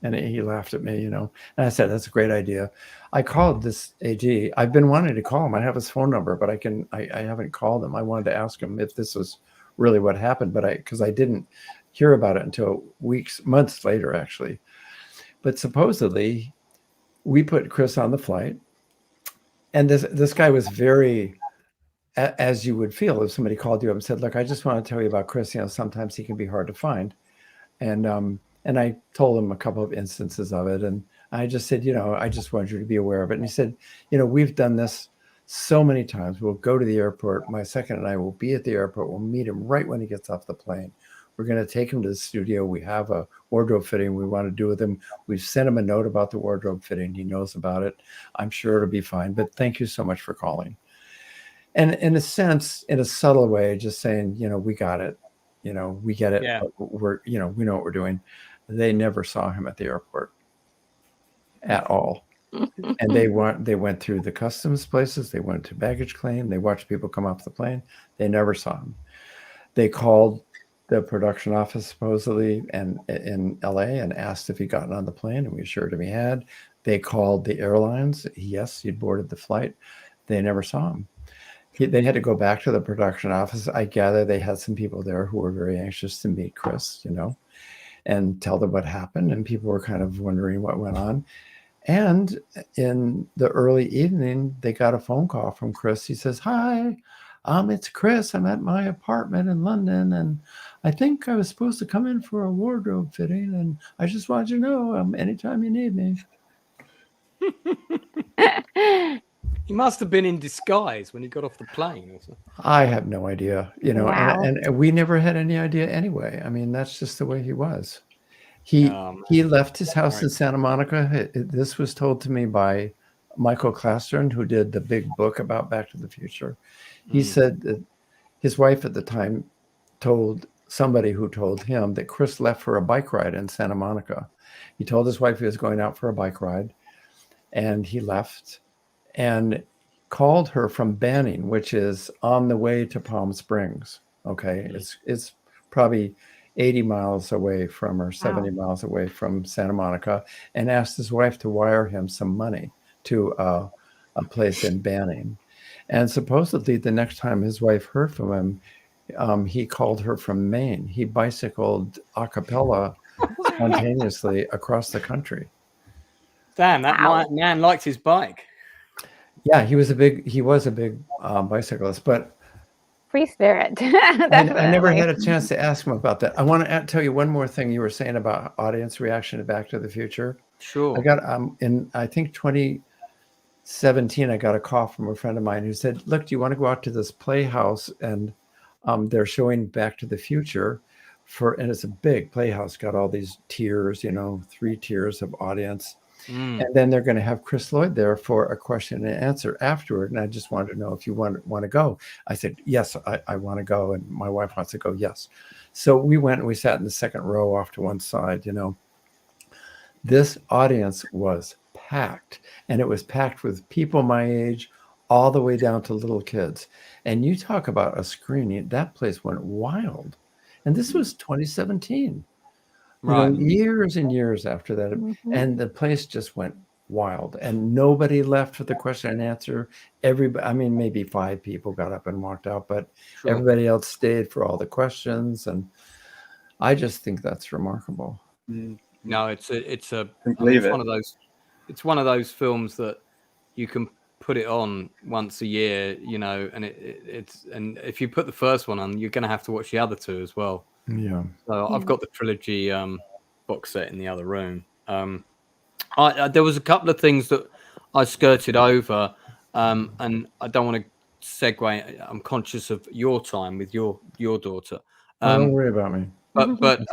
And he laughed at me, you know, and I said, that's a great idea. I called this AD. I've been wanting to call him. I have his phone number, but I haven't called him. I wanted to ask him if this was really what happened, but because I didn't hear about it until months later, actually. But supposedly we put Chris on the flight, and this guy was very, as you would feel if somebody called you up and said, look, I just want to tell you about Chris. You know, sometimes he can be hard to find. And I told him a couple of instances of it. And I just said, you know, I just want you to be aware of it. And he said, you know, we've done this so many times. We'll go to the airport. My second and I will be at the airport. We'll meet him right when he gets off the plane. We're going to take him to the studio. We have a wardrobe fitting we want to do with him. We've sent him a note about the wardrobe fitting. He knows about it. I'm sure it'll be fine. But thank you so much for calling. And in a sense, in a subtle way, just saying, you know, we got it. You know, we get it. Yeah. We're, you know, we know what we're doing. They never saw him at the airport at all. And they went through the customs places. They went to baggage claim. They watched people come off the plane. They never saw him. They called the production office supposedly and in LA and asked if he'd gotten on the plane, and we assured him he had. They called the airlines. Yes, he'd boarded the flight. They never saw him. They had to go back to the production office. I gather they had some people there who were very anxious to meet Chris, you know, and tell them what happened. And people were kind of wondering what went on. And in the early evening, they got a phone call from Chris. He says, hi, it's Chris. I'm at my apartment in London, and I think I was supposed to come in for a wardrobe fitting, and I just wanted you to know anytime you need me. He must have been in disguise when he got off the plane or something. I have no idea, you know, Wow. and we never had any idea anyway. I mean, that's just the way he was. He left his house in Santa Monica. This was told to me by Michael Clastern, who did the big book about Back to the Future. He said that his wife at the time told somebody who told him that Chris left for a bike ride in Santa Monica. He told his wife he was going out for a bike ride, and he left and called her from Banning, which is on the way to Palm Springs. Okay. It's probably 80 miles away from, or 70 miles away from Santa Monica, and asked his wife to wire him some money to a place in Banning. And supposedly the next time his wife heard from him, he called her from Maine. He bicycled a cappella spontaneously across the country. Damn, that man liked his bike. Yeah, he was a big bicyclist, but Free spirit. I never Definitely. had a chance to ask him about that. I want to tell you one more thing you were saying about audience reaction to Back to the Future. Sure. I got in I think 2017, I got a call from a friend of mine who said, "Look, do you want to go out to this playhouse and they're showing Back to the Future and it's a big playhouse, got all these tiers, 3 tiers of audience." And then they're going to have Chris Lloyd there for a question and answer afterward. And I just wanted to know if you want to go. I said, yes, I want to go. And my wife wants to go. Yes. So we went and we sat in the second row off to one side. This audience was packed, and it was packed with people my age all the way down to little kids. And you talk about a screening, that place went wild. And this was 2017. Right. Years and years after that. And the place just went wild, and nobody left for the question and answer. Everybody, maybe 5 people got up and walked out, but everybody else stayed for all the questions. And I just think that's remarkable. No, it's one of those. It's one of those films that you can put it on once a year, and and if you put the first one on, you're going to have to watch the other 2 as well. Yeah. So I've got the trilogy box set in the other room. There was a couple of things that I skirted over, and I don't want to segue. I'm conscious of your time with your daughter. Don't worry about me. But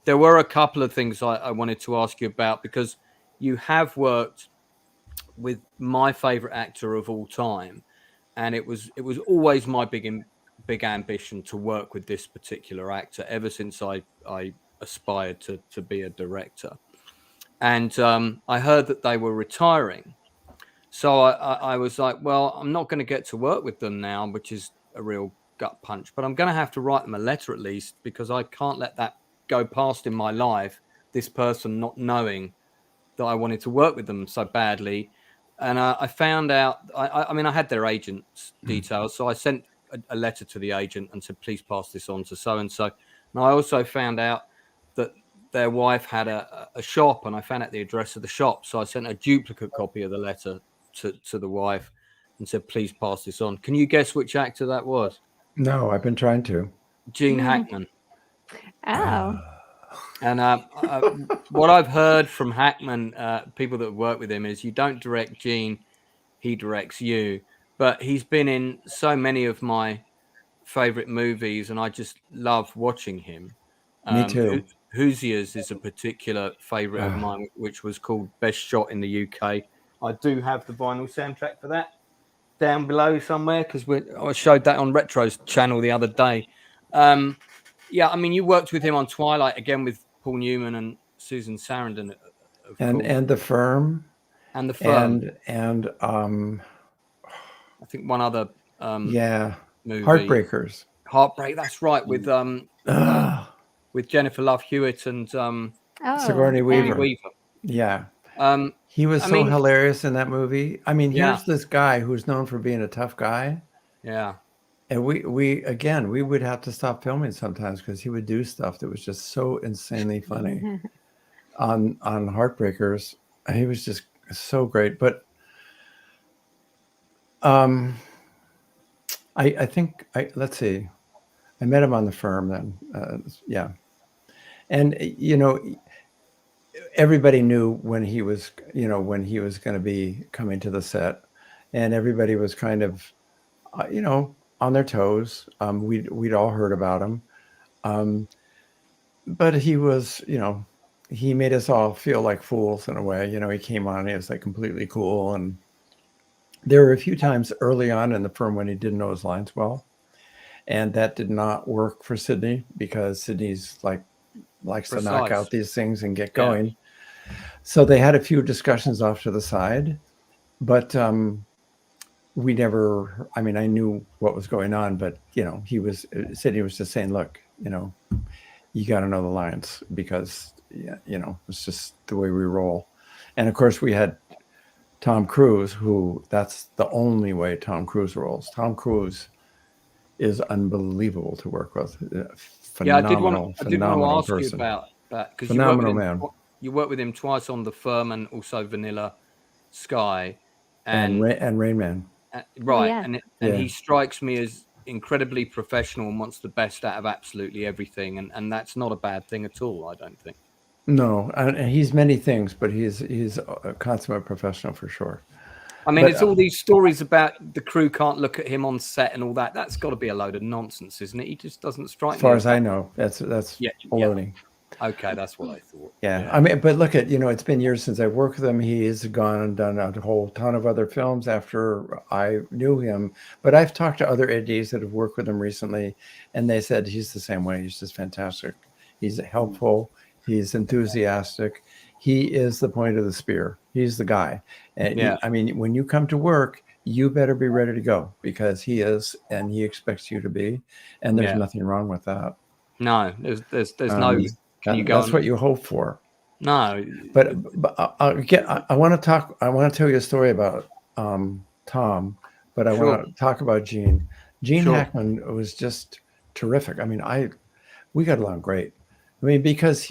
there were a couple of things I wanted to ask you about, because you have worked with my favorite actor of all time, and it was always my big ambition to work with this particular actor ever since I aspired to be a director. And I heard that they were retiring, so I was like, well, I'm not going to get to work with them now, which is a real gut punch, but I'm going to have to write them a letter at least, because I can't let that go past in my life, this person not knowing that I wanted to work with them so badly. And I found out, I had their agent's details, so I sent a letter to the agent and said, please pass this on to so-and-so. And I also found out that their wife had a shop, and I found out the address of the shop. So I sent a duplicate copy of the letter to the wife and said, please pass this on. Can you guess which actor that was? No, I've been trying to. Gene Hackman. Oh. And what I've heard from Hackman, people that work with him, is you don't direct Gene, he directs you. But he's been in so many of my favorite movies, and I just love watching him. Me too. Hoosiers is a particular favorite of mine, which was called Best Shot in the UK. I do have the vinyl soundtrack for that down below somewhere, because I showed that on Retro's channel the other day. You worked with him on Twilight, again with Paul Newman and Susan Sarandon, and The Firm, and The Firm, and I think one other movie. Heartbreakers. Heartbreak, that's right, with Jennifer Love Hewitt and Sigourney Weaver. Yeah. He was so hilarious in that movie. Here's this guy who's known for being a tough guy. Yeah. And we would have to stop filming sometimes because he would do stuff that was just so insanely funny. on Heartbreakers, he was just so great. But I think let's see, I met him on The Firm then. And everybody knew when he was going to be coming to the set, and everybody was kind of on their toes. We'd all heard about him, but he was he made us all feel like fools in a way. He came on, he was like completely cool, and there were a few times early on in The Firm when he didn't know his lines well, and that did not work for Sidney, because Sidney's likes to knock out these things and get going. So they had a few discussions off to the side, but we never, I knew what was going on, but Sidney was just saying, look, you got to know the lines, because it's just the way we roll. And of course we had Tom Cruise, who that's the only way Tom Cruise rolls. Tom Cruise is unbelievable to work with. Yeah, I did Phenomenal, want to phenomenal ask you person. about that because Phenomenal man. You worked with him twice on The Firm and also Vanilla Sky, And Rain Man. right, yeah. and he strikes me as incredibly professional and wants the best out of absolutely everything, and that's not a bad thing at all, I don't think. No, and he's many things, but he's a consummate professional for sure. I mean, But, it's all these stories about the crew can't look at him on set and all that. That's got to be a load of nonsense, isn't it? He just doesn't strike me. As far as I know, that's baloney. Yeah. Okay, that's what I thought. Yeah, I mean, but look at, it's been years since I worked with him. He has gone and done a whole ton of other films after I knew him. But I've talked to other ADs that have worked with him recently, and they said he's the same way. He's just fantastic. He's helpful. He's enthusiastic. He is the point of the spear. He's the guy. And I mean, when you come to work, you better be ready to go because he is, and he expects you to be. And there's nothing wrong with that. No, there's no. That's what you hope for. No, but I want to tell you a story about Tom, but I want to talk about Gene. Gene Hackman was just terrific. I mean, we got along great. I mean, because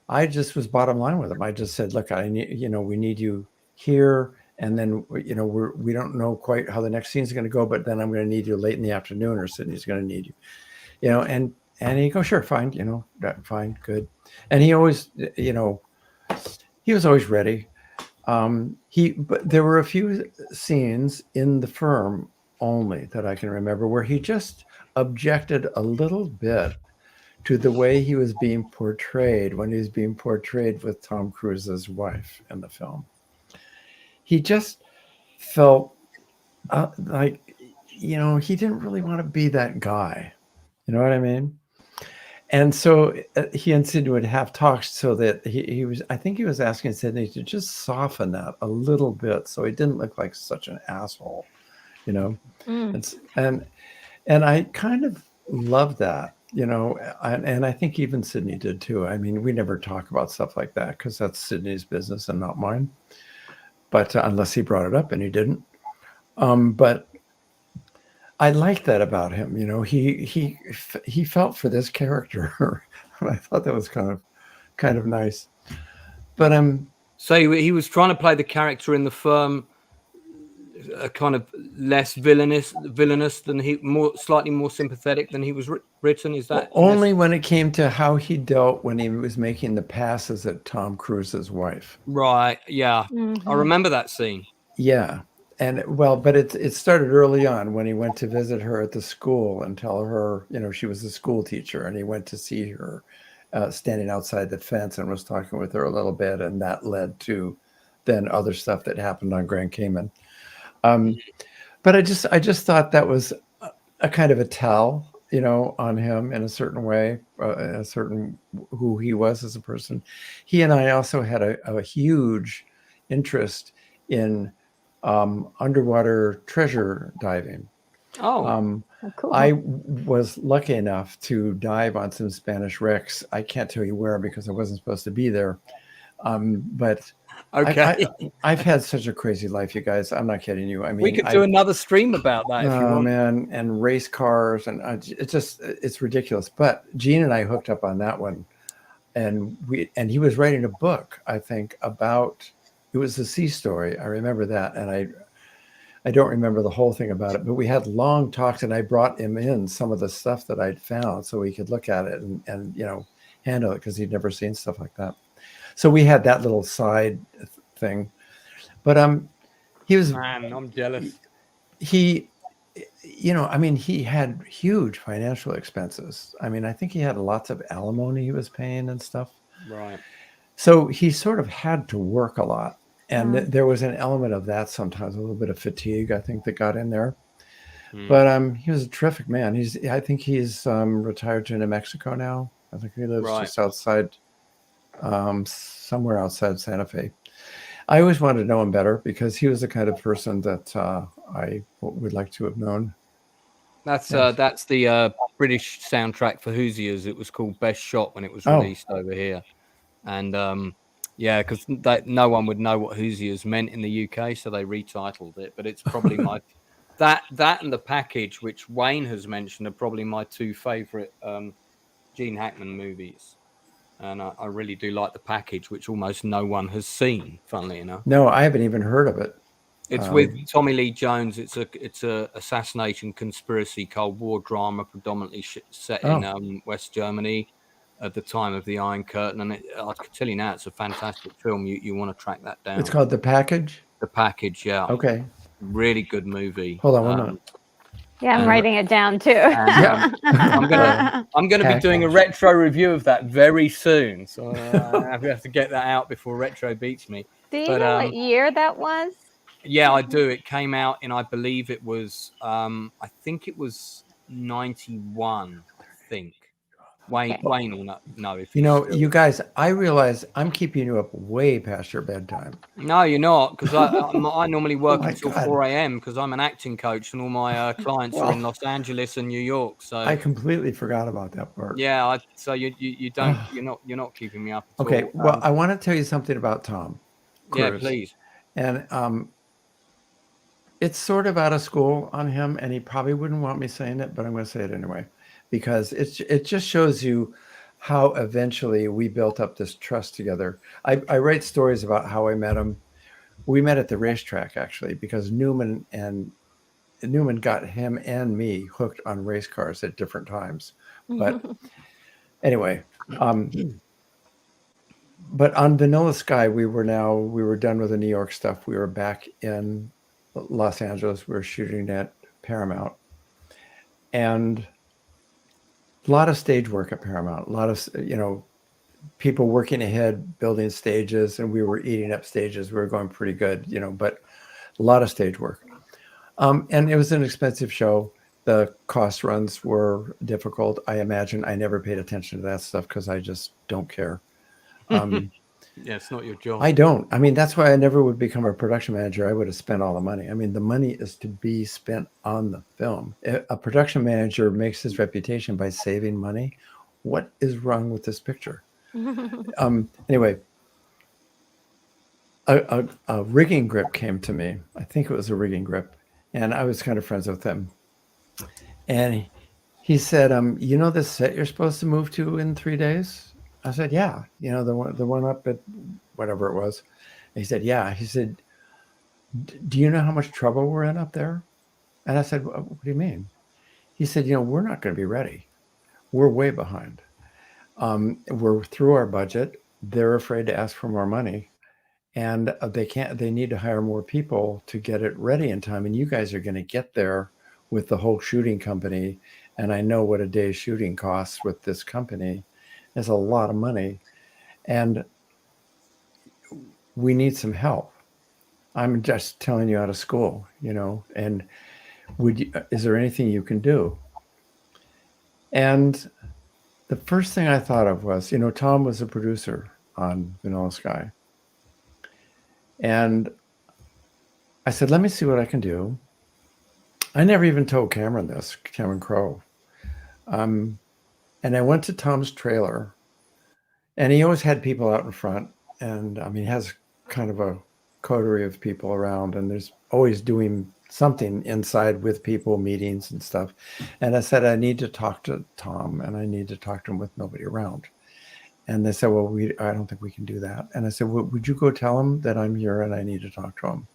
I just was bottom line with him. I just said, look, I need, we need you here. And then, we don't know quite how the next scene is going to go, but then I'm going to need you late in the afternoon, or Sydney's going to need you, and he goes, sure, fine, fine, good. And he always, he was always ready. But there were a few scenes in The Firm only that I can remember where he just objected a little bit to the way he was being portrayed when he was being portrayed with Tom Cruise's wife in the film. He just felt like, he didn't really want to be that guy. You know what I mean? And so he and Sydney would have talks so that I think he was asking Sydney to just soften that a little bit so he didn't look like such an asshole, And I kind of love that, and I think even Sydney did too. I mean, we never talk about stuff like that because that's Sydney's business and not mine. But unless he brought it up, and he didn't. But I like that about him. He felt for this character. I thought that was kind of nice. But so he was trying to play the character in The Firm, kind of less villainous than slightly more sympathetic than he was written. Is that only when it came to how he dealt when he was making the passes at Tom Cruise's wife? Right. Yeah, I remember that scene. Yeah. And but it started early on when he went to visit her at the school and tell her, she was a school teacher, and he went to see her standing outside the fence and was talking with her a little bit. And that led to then other stuff that happened on Grand Cayman. But I just thought that was a kind of a tell, on him in a certain way, a certain who he was as a person. He and I also had a huge interest in underwater treasure diving. Cool. I was lucky enough to dive on some Spanish wrecks. I can't tell you where because I wasn't supposed to be there. But okay, I've had such a crazy life, you guys. I'm not kidding you. I mean, we could do another stream about that if you want. Man, and race cars, and it's ridiculous. But Gene and I hooked up on that one, and he was writing a book, I think, about. It was a sea story. I remember that. And I don't remember the whole thing about it, but we had long talks, and I brought him in some of the stuff that I'd found so he could look at it and handle it because he'd never seen stuff like that. So we had that little side thing, but he was. Man, I'm jealous. He had huge financial expenses. I mean, I think he had lots of alimony he was paying and stuff. Right. So he sort of had to work a lot. And there was an element of that sometimes, a little bit of fatigue, I think, that got in there. But he was a terrific man. I think he's retired to New Mexico now. I think he lives just outside, somewhere outside Santa Fe. I always wanted to know him better because he was the kind of person that I would like to have known. That's the British soundtrack for Hoosiers. It was called Best Shot when it was released over here. And because no one would know what Hoosiers meant in the UK, so they retitled it. But it's probably that and The Package, which Wayne has mentioned, are probably my two favorite Gene Hackman movies. And I really do like The Package, which almost no one has seen, funnily enough. No, I haven't even heard of it. It's with Tommy Lee Jones. It's a assassination conspiracy Cold War drama, predominantly set in West Germany at the time of the Iron Curtain. And I can tell you now, it's a fantastic film. You want to track that down. It's called The Package? The Package, yeah. Okay. Really good movie. Hold on one minute. Yeah, I'm writing it down too. And, I'm gonna be doing a retro review of that very soon, so I have to get that out before retro beats me. Do you know what year that was? Yeah, I do. It came out in, I believe it was, I think it was 91. I think Wayne will know if you guys. I realize I'm keeping you up way past your bedtime. No, you're not, because I normally work until 4 a.m. because I'm an acting coach and all my clients are in Los Angeles and New York. So I completely forgot about that part. Yeah, so you don't you're not keeping me up at okay, all. well, I want to tell you something about Tom Cruise. Yeah, please. And it's sort of out of school on him, and he probably wouldn't want me saying it, but I'm going to say it anyway, because it just shows you how eventually we built up this trust together. I write stories about how I met him. We met at the racetrack, actually, because Newman got him and me hooked on race cars at different times. But anyway, but on Vanilla Sky, we were done with the New York stuff. We were back in Los Angeles. We were shooting at Paramount, and a lot of stage work at Paramount. A lot of people working ahead, building stages, and we were eating up stages. We were going pretty good, but a lot of stage work. And it was an expensive show. The cost runs were difficult. I imagine I never paid attention to that stuff because I just don't care. Yeah, it's not your job. I don't. I mean, that's why I never would become a production manager. I would have spent all the money. I mean, the money is to be spent on the film. A production manager makes his reputation by saving money. What is wrong with this picture? Anyway, a rigging grip came to me. I think it was a rigging grip, and I was kind of friends with him. And he said, this set you're supposed to move to in 3 days? I said, yeah, the one up at whatever it was. And he said, yeah. He said, do you know how much trouble we're in up there? And I said, what do you mean? He said, we're not going to be ready. We're way behind. We're through our budget. They're afraid to ask for more money, and they need to hire more people to get it ready in time. And you guys are going to get there with the whole shooting company. And I know what a day's shooting costs with this company. It's a lot of money, and we need some help. I'm just telling you out of school, and is there anything you can do? And the first thing I thought of was, Tom was a producer on Vanilla Sky. And I said, let me see what I can do. I never even told Cameron Crowe. And I went to Tom's trailer, and he always had people out in front. And he has kind of a coterie of people around, and there's always doing something inside with people, meetings and stuff. And I said, I need to talk to Tom, and I need to talk to him with nobody around. And they said, well, I don't think we can do that. And I said, well, would you go tell him that I'm here and I need to talk to him?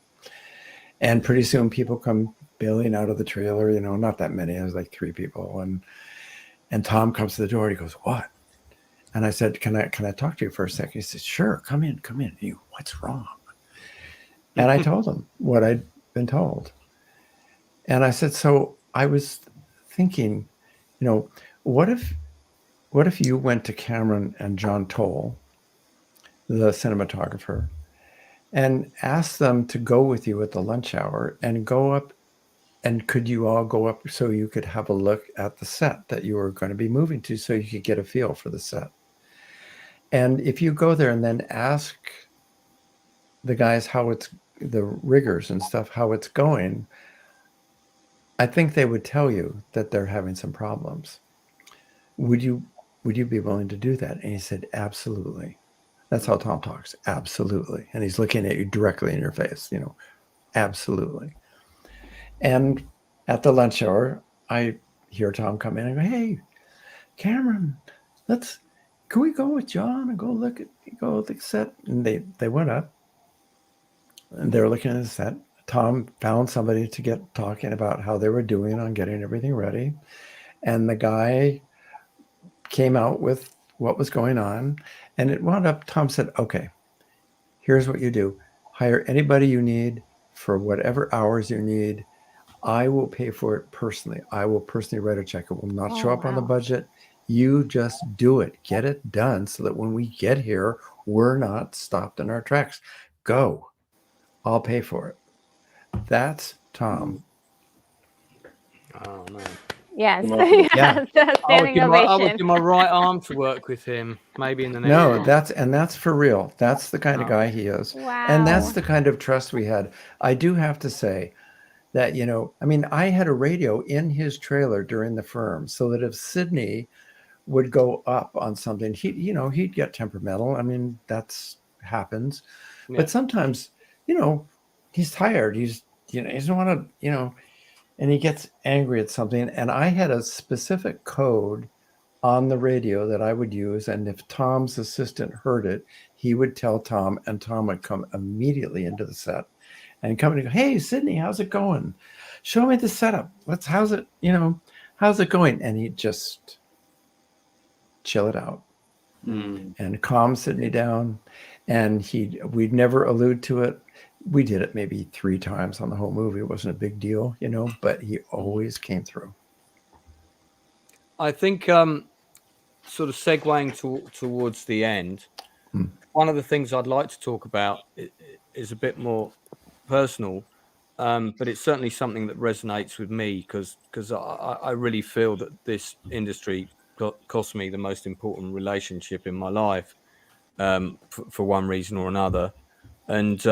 And pretty soon people come bailing out of the trailer, not that many. It was like 3 people. And Tom comes to the door and he goes, what? And I said, can I talk to you for a second? He said, sure, come in. What's wrong? And I told him what I'd been told. And I said, so I was thinking, what if you went to Cameron and John Toll, the cinematographer, and asked them to go with you at the lunch hour and go up, and could you all go up so you could have a look at the set that you were going to be moving to, so you could get a feel for the set? And if you go there and then ask the guys the riggers and stuff, how it's going, I think they would tell you that they're having some problems. Would you be willing to do that? And he said, absolutely. That's how Tom talks. Absolutely. And he's looking at you directly in your face, absolutely. And at the lunch hour, I hear Tom come in and go, "Hey, Cameron, can we go with John and go look at the set?" And they went up and they were looking at the set. Tom found somebody to get talking about how they were doing on getting everything ready. And the guy came out with what was going on. And it wound up, Tom said, "Okay, here's what you do. Hire anybody you need for whatever hours you need. I will pay for it personally. I will personally write a check. It will not show up on the budget. You just do it. Get it done so that when we get here, we're not stopped in our tracks. Go. I'll pay for it." That's Tom. Oh man. Yes. Remarkable. Yes. Standing I would ovation. give my right arm to work with him. Maybe in the next. No, one. that's for real. That's the kind of guy he is. Wow. And that's the kind of trust we had. I do have to say that, I mean, I had a radio in his trailer during the firm so that if Sydney would go up on something, he'd get temperamental. I mean, that's happens. Yeah. But sometimes, he's tired. He doesn't want to, and he gets angry at something. And I had a specific code on the radio that I would use. And if Tom's assistant heard it, he would tell Tom, and Tom would come immediately into the set and come and go, "Hey, Sydney, how's it going? Show me the setup. How's it going?" And he'd just chill it out and calm Sydney down. And we'd never allude to it. We did it maybe 3 times on the whole movie. It wasn't a big deal, but he always came through. I think sort of segueing towards the end, one of the things I'd like to talk about is a bit more personal, but it's certainly something that resonates with me because I really feel that this industry cost me the most important relationship in my life for one reason or another. And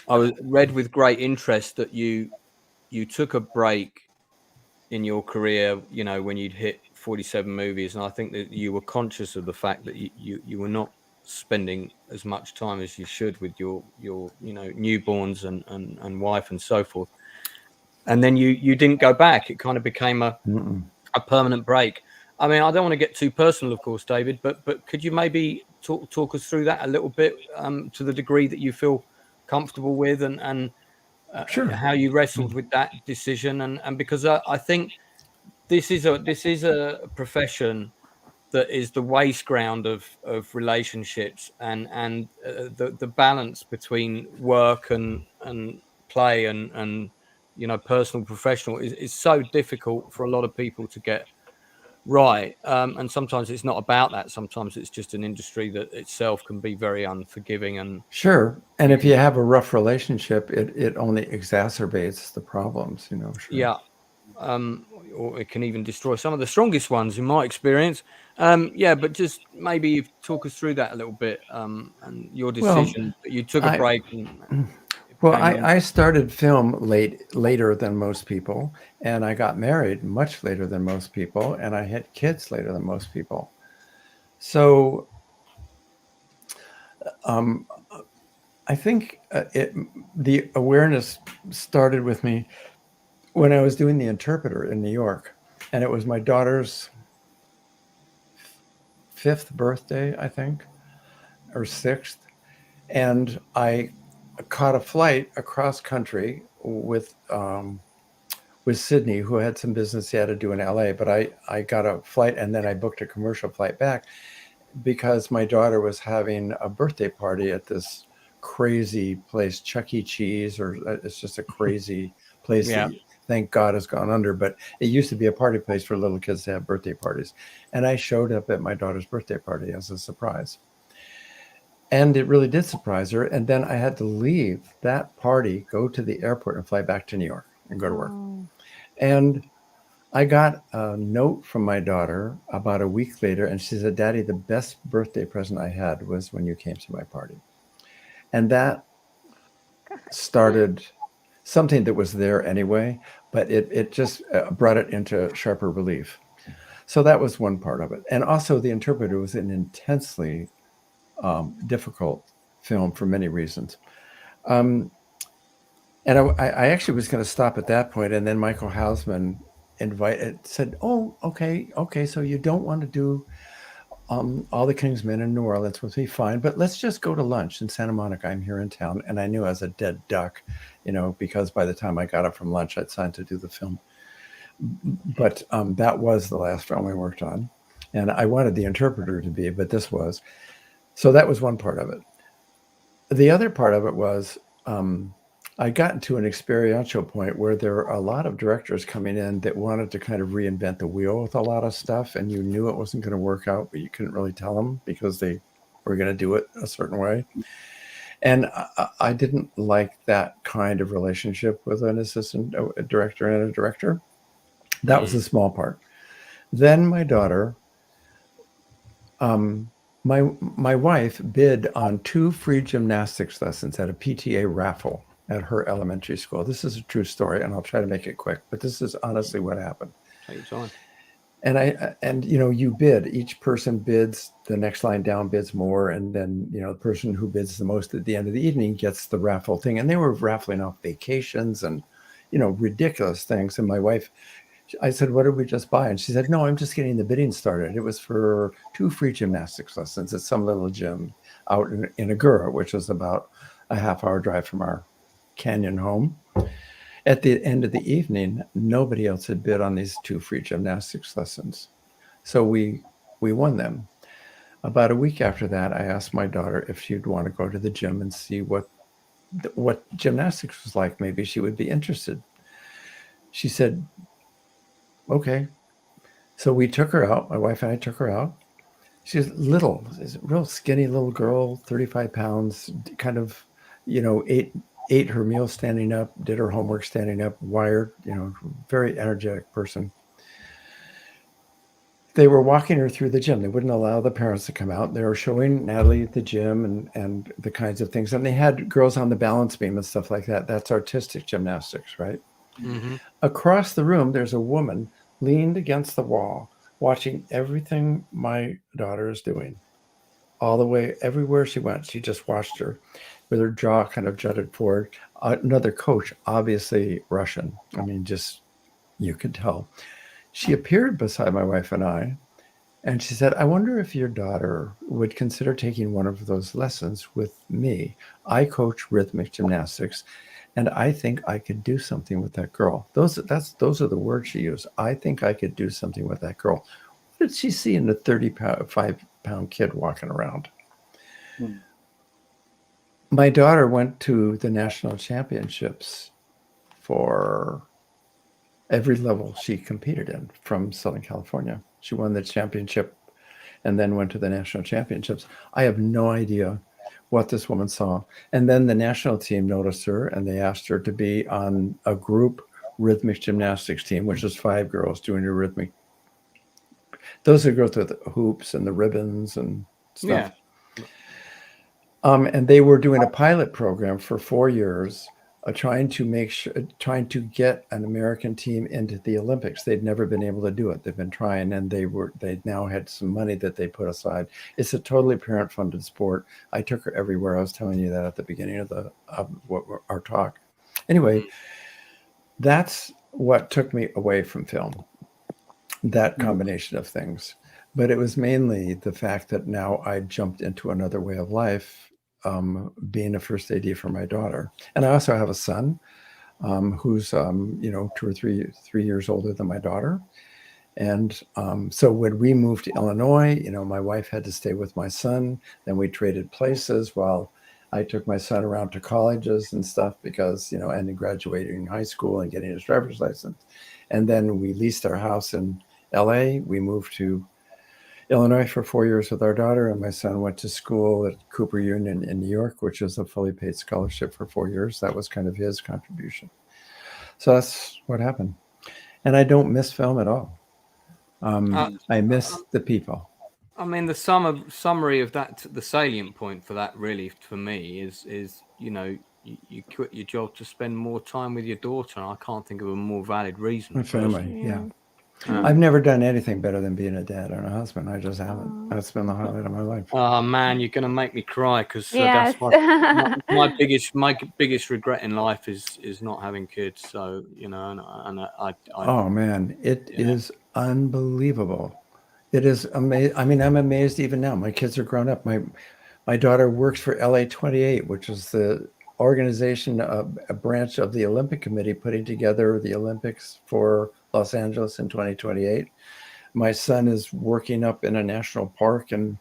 I read with great interest that you took a break in your career, when you'd hit 47 movies, and I think that you were conscious of the fact that you were not spending as much time as you should with your newborns and wife and so forth. And then you didn't go back. It kind of became a permanent break. I mean, I don't want to get too personal, of course, David, but could you maybe talk us through that a little bit to the degree that you feel comfortable with and Sure. how you wrestled with that decision and because I think this is a profession that is the waste ground of relationships and the balance between work and play and personal professional is so difficult for a lot of people to get right, and sometimes it's not about that. Sometimes it's just an industry that itself can be very unforgiving and sure. And if you have a rough relationship, it only exacerbates the problems, Sure. Yeah, or it can even destroy some of the strongest ones in my experience. But just maybe talk us through that a little bit and your decision that you took a break. I started film later than most people, and I got married much later than most people, and I had kids later than most people. So I think the awareness started with me when I was doing The Interpreter in New York, and it was my daughter's 5th birthday, I think, or 6th, and I caught a flight across country with Sydney, who had some business he had to do in LA, but I got a flight and then I booked a commercial flight back because my daughter was having a birthday party at this crazy place, Chuck E. Cheese, or it's just a crazy place that, thank God, has gone under, but it used to be a party place for little kids to have birthday parties. And I showed up at my daughter's birthday party as a surprise. And it really did surprise her. And then I had to leave that party, go to the airport and fly back to New York and go to work. And I got a note from my daughter about a week later. And she said, "Daddy, the best birthday present I had was when you came to my party." And that started something that was there anyway, but it just brought it into sharper relief. So that was one part of it. And also The Interpreter was an intensely difficult film for many reasons. And I actually was going to stop at that point, and then Michael Hausman said, "Oh, okay, so you don't want to do All the Kingsmen in New Orleans with me, fine, but let's just go to lunch in Santa Monica. I'm here in town." And I knew I was a dead duck, because by the time I got up from lunch, I'd signed to do the film. But that was the last film I worked on, and I wanted The Interpreter to be, but this was. So that was one part of it. The other part of it was I got to an experiential point where there were a lot of directors coming in that wanted to kind of reinvent the wheel with a lot of stuff, and you knew it wasn't going to work out, but you couldn't really tell them because they were going to do it a certain way. And I didn't like that kind of relationship with an assistant director and a director. That was the small part. Then my daughter, my wife bid on 2 free gymnastics lessons at a PTA raffle at her elementary school. This is a true story, and I'll try to make it quick, but this is honestly what happened. Take your time. And you bid, each person bids, the next line down bids more, and then the person who bids the most at the end of the evening gets the raffle thing. And they were raffling off vacations and ridiculous things. And my wife, I said, "What did we just buy?" And she said, "No, I'm just getting the bidding started. It was for 2 free gymnastics lessons at some little gym out in Gere, which was about a half-hour drive from our canyon home." At the end of the evening, nobody else had bid on these 2 free gymnastics lessons. So we won them. About a week after that, I asked my daughter if she'd want to go to the gym and see what gymnastics was like. Maybe she would be interested. She said, "Okay." So we took her out. My wife and I took her out. She was little, a real skinny little girl, 35 pounds, kind of, ate her meal standing up, did her homework standing up, wired, very energetic person. They were walking her through the gym. They wouldn't allow the parents to come out. They were showing Natalie at the gym and the kinds of things. And they had girls on the balance beam and stuff like that. That's artistic gymnastics, right? Mm-hmm. Across the room, there's a woman leaned against the wall, watching everything my daughter is doing. All the way, everywhere she went, she just watched her with her jaw kind of jutted forward. Another coach, obviously Russian. I mean, just, you could tell. She appeared beside my wife and I, and she said, "I wonder if your daughter would consider taking one of those lessons with me. I coach rhythmic gymnastics, and I think I could do something with that girl." Those are the words she used. "I think I could do something with that girl." What did she see in a 35-pound kid walking around? My daughter went to the national championships for every level she competed in from Southern California. She won the championship and then went to the national championships. I have no idea what this woman saw. And then the national team noticed her, and they asked her to be on a group rhythmic gymnastics team, which is 5 girls doing a rhythmic. Those are girls with the hoops and the ribbons and stuff. Yeah. And they were doing a pilot program for 4 years, trying to get an American team into the Olympics. They'd never been able to do it. They've been trying, and they now had some money that they put aside. It's a totally parent-funded sport. I took her everywhere. I was telling you that at the beginning of our talk. Anyway, that's what took me away from film. That combination of things. But it was mainly the fact that now I jumped into another way of life, being a first AD for my daughter. And I also have a son who's, 2 or 3 years older than my daughter. And so when we moved to Illinois, my wife had to stay with my son. Then we traded places while I took my son around to colleges and stuff because, and graduating high school and getting his driver's license. And then we leased our house in LA. We moved to Illinois for 4 years with our daughter, and my son went to school at Cooper Union in New York, which is a fully paid scholarship for 4 years. That was kind of his contribution. So that's what happened. And I don't miss film at all. I miss the people. I mean, the summary of that, the salient point for that really for me is you quit your job to spend more time with your daughter, and I can't think of a more valid reason. My family, yeah. I've never done anything better than being a dad and a husband. I just haven't. That's been the highlight of my life. Oh man, you're gonna make me cry because Yes. that's my biggest regret in life is not having kids. So you know, and I Oh man, it is unbelievable. It is amazing. I mean, I'm amazed even now. My kids are grown up. My daughter works for LA28, which is the organization, a branch of the Olympic Committee putting together the Olympics for Los Angeles in 2028. My son is working up in a national park in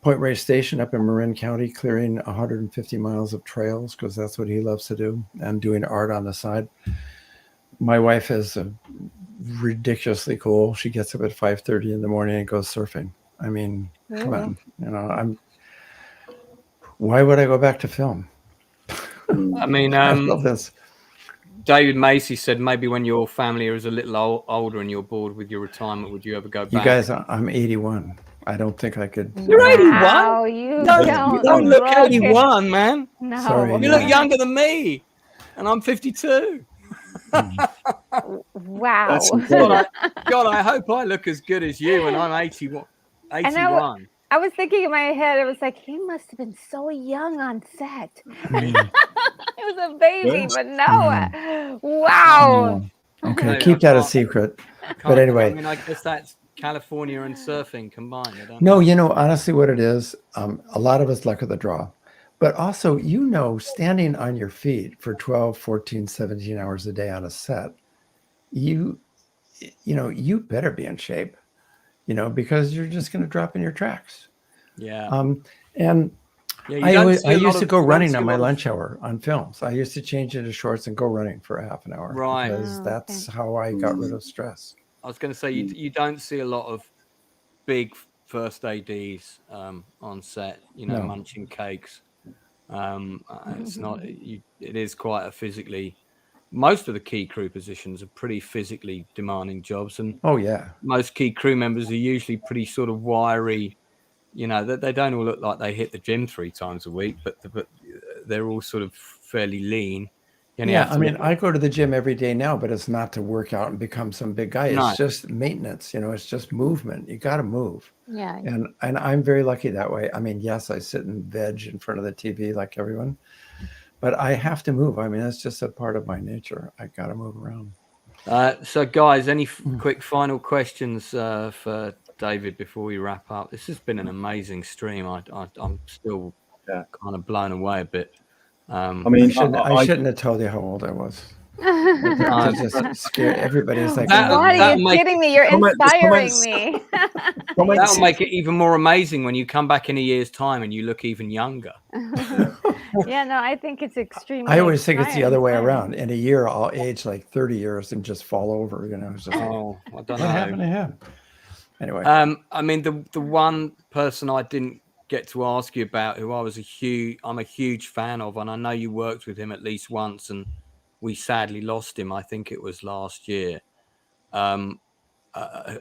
Point Reyes Station up in Marin County, clearing 150 miles of trails because that's what he loves to do, and doing art on the side. My wife is ridiculously cool. She gets up at 5:30 in the morning and goes surfing. I mean, come on, you know, why would I go back to film? I mean, I love this. David Macy said maybe when your family is a little older and you're bored with your retirement, would you ever go back? You guys, I'm 81. I don't think I could. You're 81? Wow, you don't look 81, man. No. Sorry, you look younger than me, and I'm 52. Wow. God, I hope I look as good as you when I'm 81. I was thinking in my head, it was like, he must have been so young on set. It was a baby, but no. Wow. Okay, No, keep that a secret. But anyway. I mean, I guess that's California and surfing combined. No, you know, honestly, what it is, a lot of us luck of the draw. But also, you know, standing on your feet for 12, 14, 17 hours a day on a set, you know, you better be in shape, you know, because you're just going to drop in your tracks. Yeah. And I used to go running on my lunch hour on films. I used to change into shorts and go running for a half an hour. Right. Because that's how I got rid of stress. I was going to say, you don't see a lot of big first ADs on set, you know, munching cakes. It's not, it is quite a physically, most of the key crew positions are pretty physically demanding jobs. And most key crew members are usually pretty sort of wiry, you know, that they don't all look like they hit the gym 3 times a week, but they're all sort of fairly lean. Yeah, I mean, I go to the gym every day now, but it's not to work out and become some big guy. It's just maintenance, you know, it's just movement. You got to move. Yeah. And I'm very lucky that way. I mean, yes, I sit and veg in front of the TV like everyone, but I have to move. I mean, that's just a part of my nature. I got to move around. So guys, any quick final questions for David before we wrap up? This has been an amazing stream. I'm still kind of blown away a bit. I mean, I shouldn't have told you how old I was. Just scare everybody. It's like, what are you kidding me? You're inspiring me. That'll make it even more amazing when you come back in a year's time and you look even younger. Yeah, no, I think it's extremely. I always think it's the other way around. In a year, I'll age like 30 years and just fall over. You know, it's just I don't know what happened to him. Anyway, I mean, the one person I didn't get to ask you about, who I'm a huge fan of, and I know you worked with him at least once, and we sadly lost him. I think it was last year.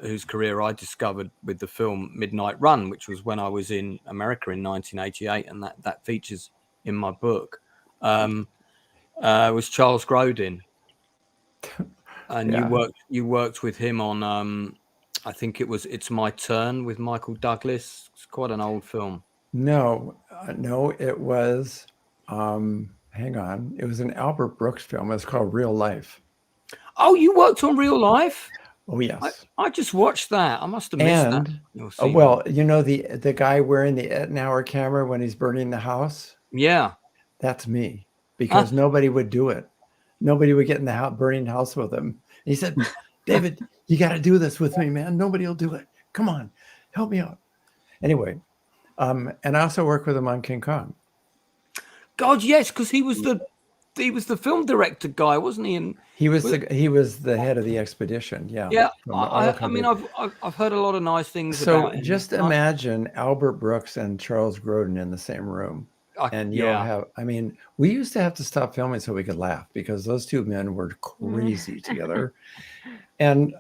Whose career I discovered with the film Midnight Run, which was when I was in America in 1988, and that features in my book. Was Charles Grodin, and you worked with him on. I think it was It's My Turn with Michael Douglas. It's quite an old film. No, it was. Hang on, it was an Albert Brooks film. It's called Real Life. Oh, you worked on Real Life? Oh yes. I just watched that. I must have missed that. Well, you know the guy wearing the Ettenauer camera when he's burning the house? Yeah. That's me, because nobody would do it. Nobody would get in the house, burning house with him. He said, David, you got to do this with me, man. Nobody will do it. Come on, help me out. Anyway, and I also worked with him on King Kong. God, yes, because he was the film director guy, wasn't he? And he was the head of the expedition. Yeah. Yeah. I mean, I've heard a lot of nice things about him. So just imagine Albert Brooks and Charles Grodin in the same room. And you'll have, I mean, we used to have to stop filming so we could laugh because those two men were crazy together. And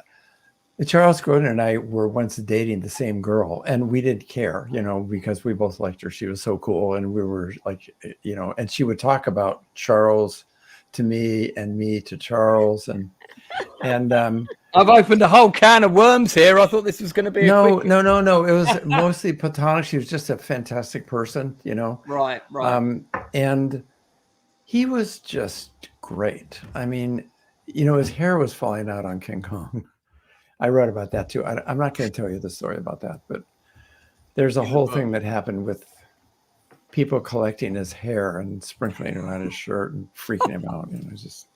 Charles Grodin and I were once dating the same girl, and we didn't care, you know, because we both liked her. She was so cool. And we were like, you know, and she would talk about Charles to me and me to Charles. And I've opened a whole can of worms here. I thought this was going to be No. a quick... No. It was mostly platonic. She was just a fantastic person, you know. Right. And he was just great. I mean, you know, his hair was falling out on King Kong. I wrote about that too. I'm not going to tell you the story about that, but there's a whole thing that happened with people collecting his hair and sprinkling it on his shirt and freaking him out. You know, it's just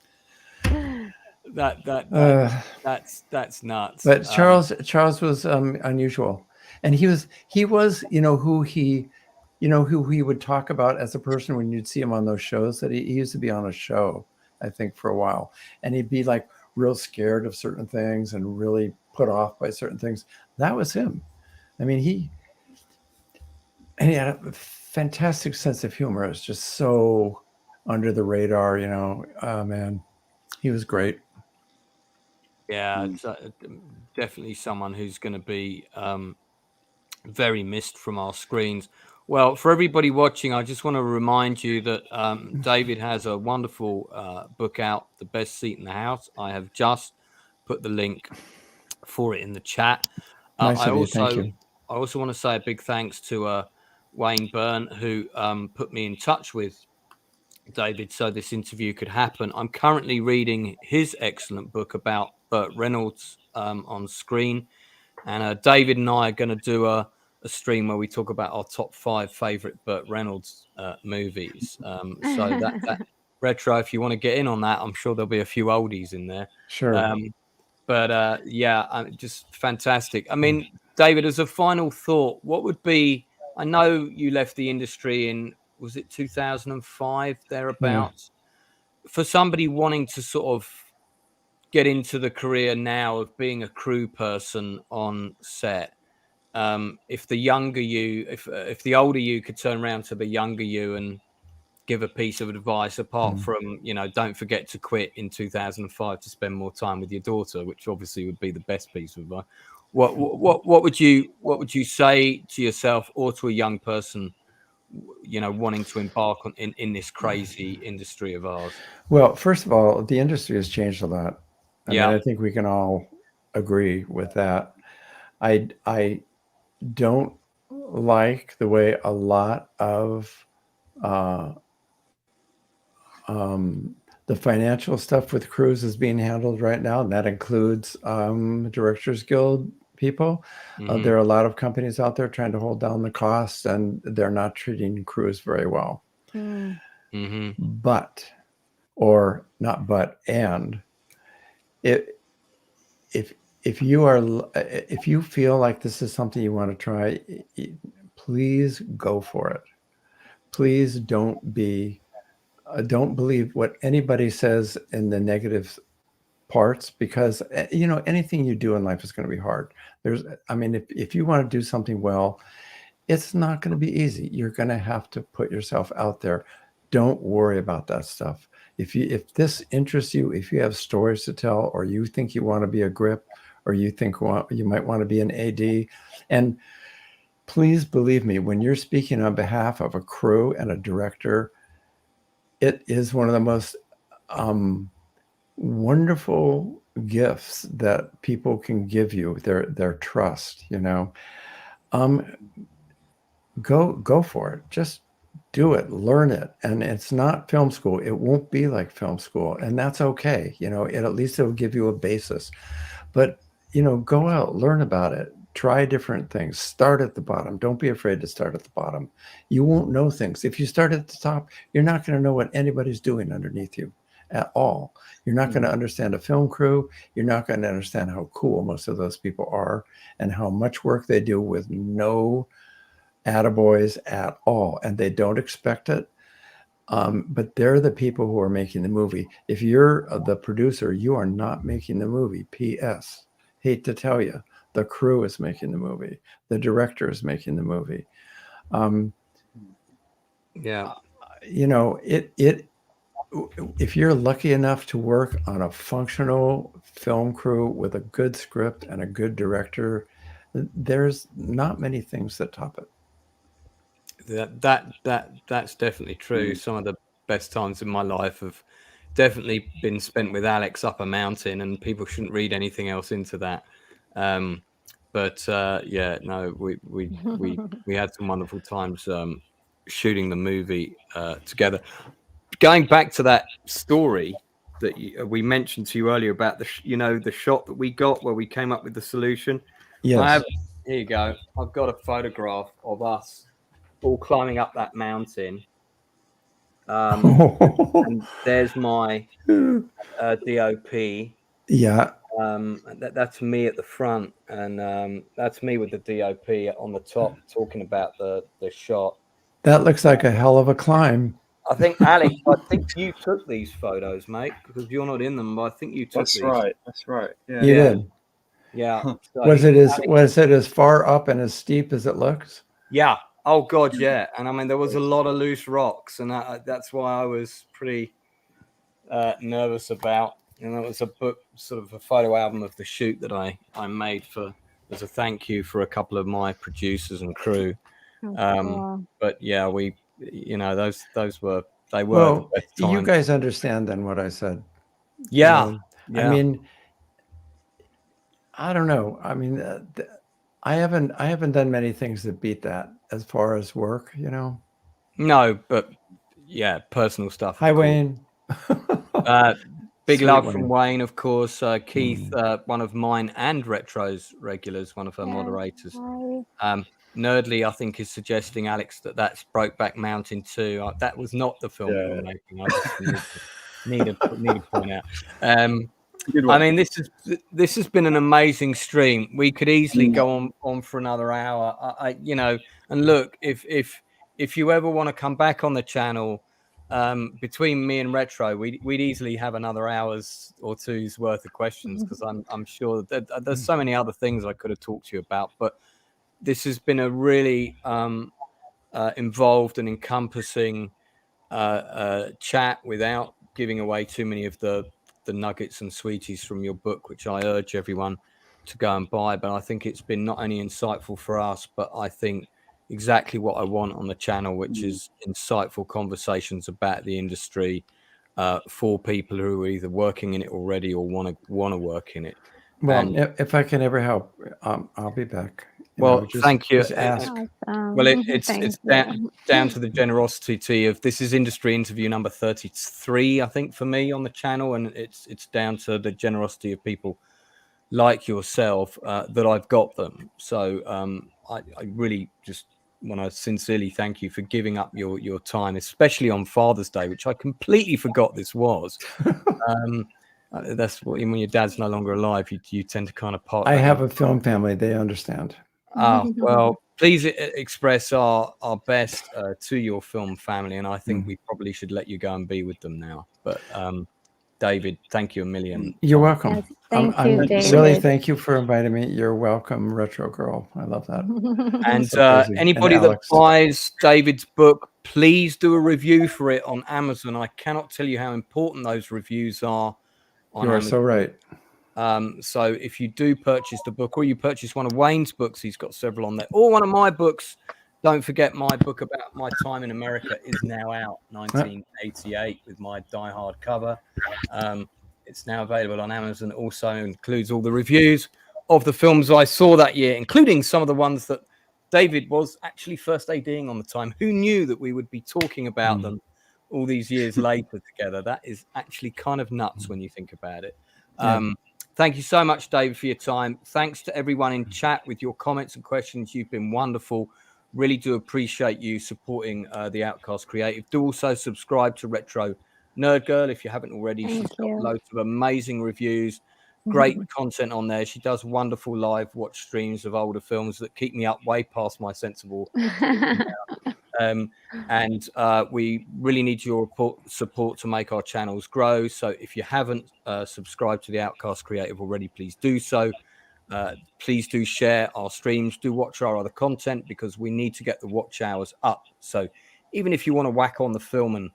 that's nuts. But Charles was unusual, and he was who he would talk about as a person when you'd see him on those shows. That he used to be on a show, I think, for a while, and he'd be like real scared of certain things and really put off by certain things. That was him. I mean, he had a fantastic sense of humor. It's just so under the radar, you know. Man, he was great. Yeah, it's, definitely someone who's going to be very missed from our screens. Well, for everybody watching, I just want to remind you that David has a wonderful book out, The Best Seat in the House. I have just put the link for it in the chat. Nice of you. Thank you. I also want to say a big thanks to Wayne Byrne, who put me in touch with David so this interview could happen. I'm currently reading his excellent book about Burt Reynolds on screen. And David and I are going to do a stream where we talk about our top 5 favorite Burt Reynolds movies. So that retro, if you want to get in on that, I'm sure there'll be a few oldies in there. Sure. But just fantastic. I mean, David, as a final thought, what would be, I know you left the industry in, was it 2005, thereabouts? Yeah. For somebody wanting to sort of get into the career now of being a crew person on set, if the younger you, if the older you could turn around to the younger you and give a piece of advice, apart from, you know, don't forget to quit in 2005 to spend more time with your daughter, which obviously would be the best piece of advice. What would you say to yourself or to a young person, you know, wanting to embark on in this crazy industry of ours? Well, first of all, the industry has changed a lot. I mean, I think we can all agree with that. I don't like the way a lot of the financial stuff with crews is being handled right now, and that includes Directors Guild people. There are a lot of companies out there trying to hold down the costs, and they're not treating crews very well. But, or not but, and if you feel like this is something you want to try, please go for it. Please don't believe what anybody says in the negative parts, because, you know, anything you do in life is going to be hard. If you want to do something well, it's not going to be easy. You're going to have to put yourself out there. Don't worry about that stuff. If this interests you, if you have stories to tell, or you think you want to be a grip, or you think you might want to be an AD, and please believe me, when you're speaking on behalf of a crew and a director, it is one of the most wonderful gifts that people can give you, their trust, you know. Go for it. Just do it, learn it. And it's not film school. It won't be like film school, and that's okay. You know, at least it'll give you a basis. But, you know, go out, learn about it, try different things, start at the bottom. Don't be afraid to start at the bottom. You won't know things. If you start at the top, you're not going to know what anybody's doing underneath you at all. You're not going to understand a film crew. You're not going to understand how cool most of those people are and how much work they do with no attaboys at all. And they don't expect it. But they're the people who are making the movie. If you're the producer, you are not making the movie. P.S. Hate to tell you, the crew is making the movie. The director is making the movie. You know, if you're lucky enough to work on a functional film crew with a good script and a good director, there's not many things that top it. That's definitely true. Some of the best times in my life have definitely been spent with Alex up a mountain, and people shouldn't read anything else into that. But yeah, no, we had some wonderful times shooting the movie together. Going back to that story that we mentioned to you earlier about the shot that we got where we came up with the solution. Yes. Here you go. I've got a photograph of us all climbing up that mountain. And there's my DOP. Yeah. That's me at the front, and that's me with the DOP on the top talking about the shot. That looks like a hell of a climb. I think, Alex, I think you took these photos, mate, because you're not in them, but I think you took these. That's right. Yeah. You did. Yeah. So, was it as far up and as steep as it looks? Yeah. Oh God, yeah. And I mean, there was a lot of loose rocks, and that's why I was pretty nervous about. And that was a book, sort of a photo album of the shoot that I made as a thank you for a couple of my producers and crew. But yeah, those were the best times. You guys understand then what I said. Yeah. I mean, I don't know. I mean, I haven't done many things that beat that as far as work, No, but yeah, personal stuff. Hi, Wayne. Big Sweet love Wayne. from Wayne, of course. Keith, one of mine and Retro's regulars, one of her moderators. Nerdly, I think, is suggesting, Alex, that's Brokeback Mountain 2. That was not the film we were making. I just need to point out. I mean, this has been an amazing stream. We could easily go on for another hour. And look, if you ever want to come back on the channel, between me and Retro, we'd easily have another hour's or two's worth of questions, because I'm sure that there's so many other things I could have talked to you about. But this has been a really involved and encompassing chat without giving away too many of the nuggets and sweeties from your book, which I urge everyone to go and buy. But I think it's been not only insightful for us, but I think exactly what I want on the channel, which is insightful conversations about the industry for people who are either working in it already or want to work in it. Well, if I can ever help, I'll be back. Thank you. Just ask. Well, it's down to the generosity to of this is industry interview number 33, I think, for me on the channel, and it's down to the generosity of people like yourself that I've got them. So I really just want to sincerely thank you for giving up your time, especially on Father's Day, which I completely forgot this was. That's when your dad's no longer alive, you tend to kind of part. I have a film family; they understand. Well, please express our best to your film family, and I think we probably should let you go and be with them now. But David, thank you a million. You're welcome. Yes, thank you, David. Really, thank you for inviting me. You're welcome, Retro Girl. I love that. And So anybody that buys David's book, please do a review for it on Amazon. I cannot tell you how important those reviews are on You are Amazon. so right. So if you do purchase the book, or you purchase one of Wayne's books, he's got several on there, or one of my books, don't forget my book about my time in America is now out, 1988, with my Die Hard cover. It's now available on Amazon. It also includes all the reviews of the films I saw that year, including some of the ones that David was actually first ADing on the time. Who knew that we would be talking about them all these years later together? That is actually kind of nuts when you think about it. Thank you so much, David, for your time. Thanks to everyone in chat with your comments and questions. You've been wonderful. Really do appreciate you supporting the Outcast Creative. Do also subscribe to Retro Nerd Girl if you haven't already. She's got loads of amazing reviews, great content on there. She does wonderful live watch streams of older films that keep me up way past my sensible. And we really need your support to make our channels grow. So if you haven't subscribed to the Outcast Creative already, please do so. Please do share our streams, do watch our other content, because we need to get the watch hours up. So even if you want to whack on the film and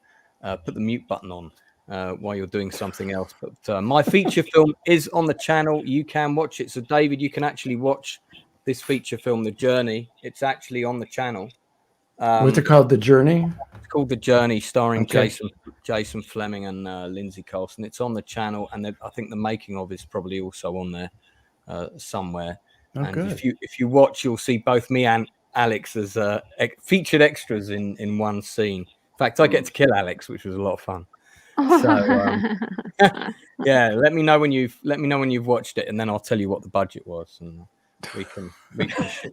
put the mute button on while you're doing something else. But my feature film is on the channel. You can watch it. So David, you can actually watch this feature film, The Journey. It's actually on the channel. What's it called? The Journey? It's called The Journey, starring Okay. Jason Fleming and Lindsay Colson. It's on the channel, and I think the making of is probably also on there somewhere. Oh, and good. if you watch, you'll see both me and Alex as featured extras in one scene. In fact, I get to kill Alex, which was a lot of fun. So yeah, let me know when you've watched it, and then I'll tell you what the budget was, and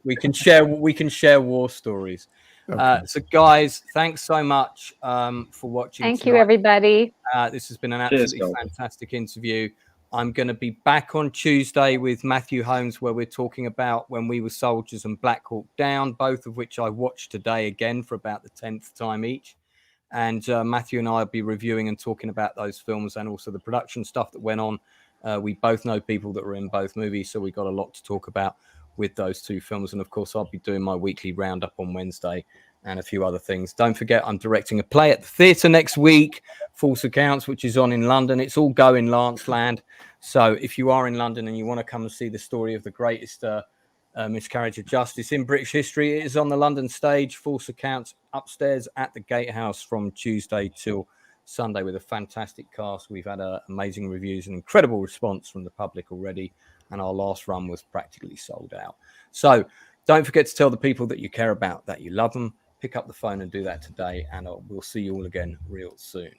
we can share war stories. Okay. So guys, thanks so much for watching. Thank you, tonight. everybody. This has been an absolutely fantastic interview. I'm going to be back on Tuesday with Matthew Holmes, where we're talking about When We Were Soldiers and Black Hawk Down, both of which I watched today again for about the 10th time each. And Matthew and I will be reviewing and talking about those films and also the production stuff that went on. We both know people that were in both movies, so we got a lot to talk about with those two films. And of course, I'll be doing my weekly roundup on Wednesday and a few other things. Don't forget, I'm directing a play at the theatre next week, False Accounts, which is on in London. It's all going Lanceland. So if you are in London and you want to come and see the story of the greatest miscarriage of justice in British history, it is on the London stage, False Accounts, upstairs at the Gatehouse from Tuesday till Sunday with a fantastic cast. We've had amazing reviews and incredible response from the public already, and our last run was practically sold out. So don't forget to tell the people that you care about that you love them. Pick up the phone and do that today, and we'll see you all again real soon.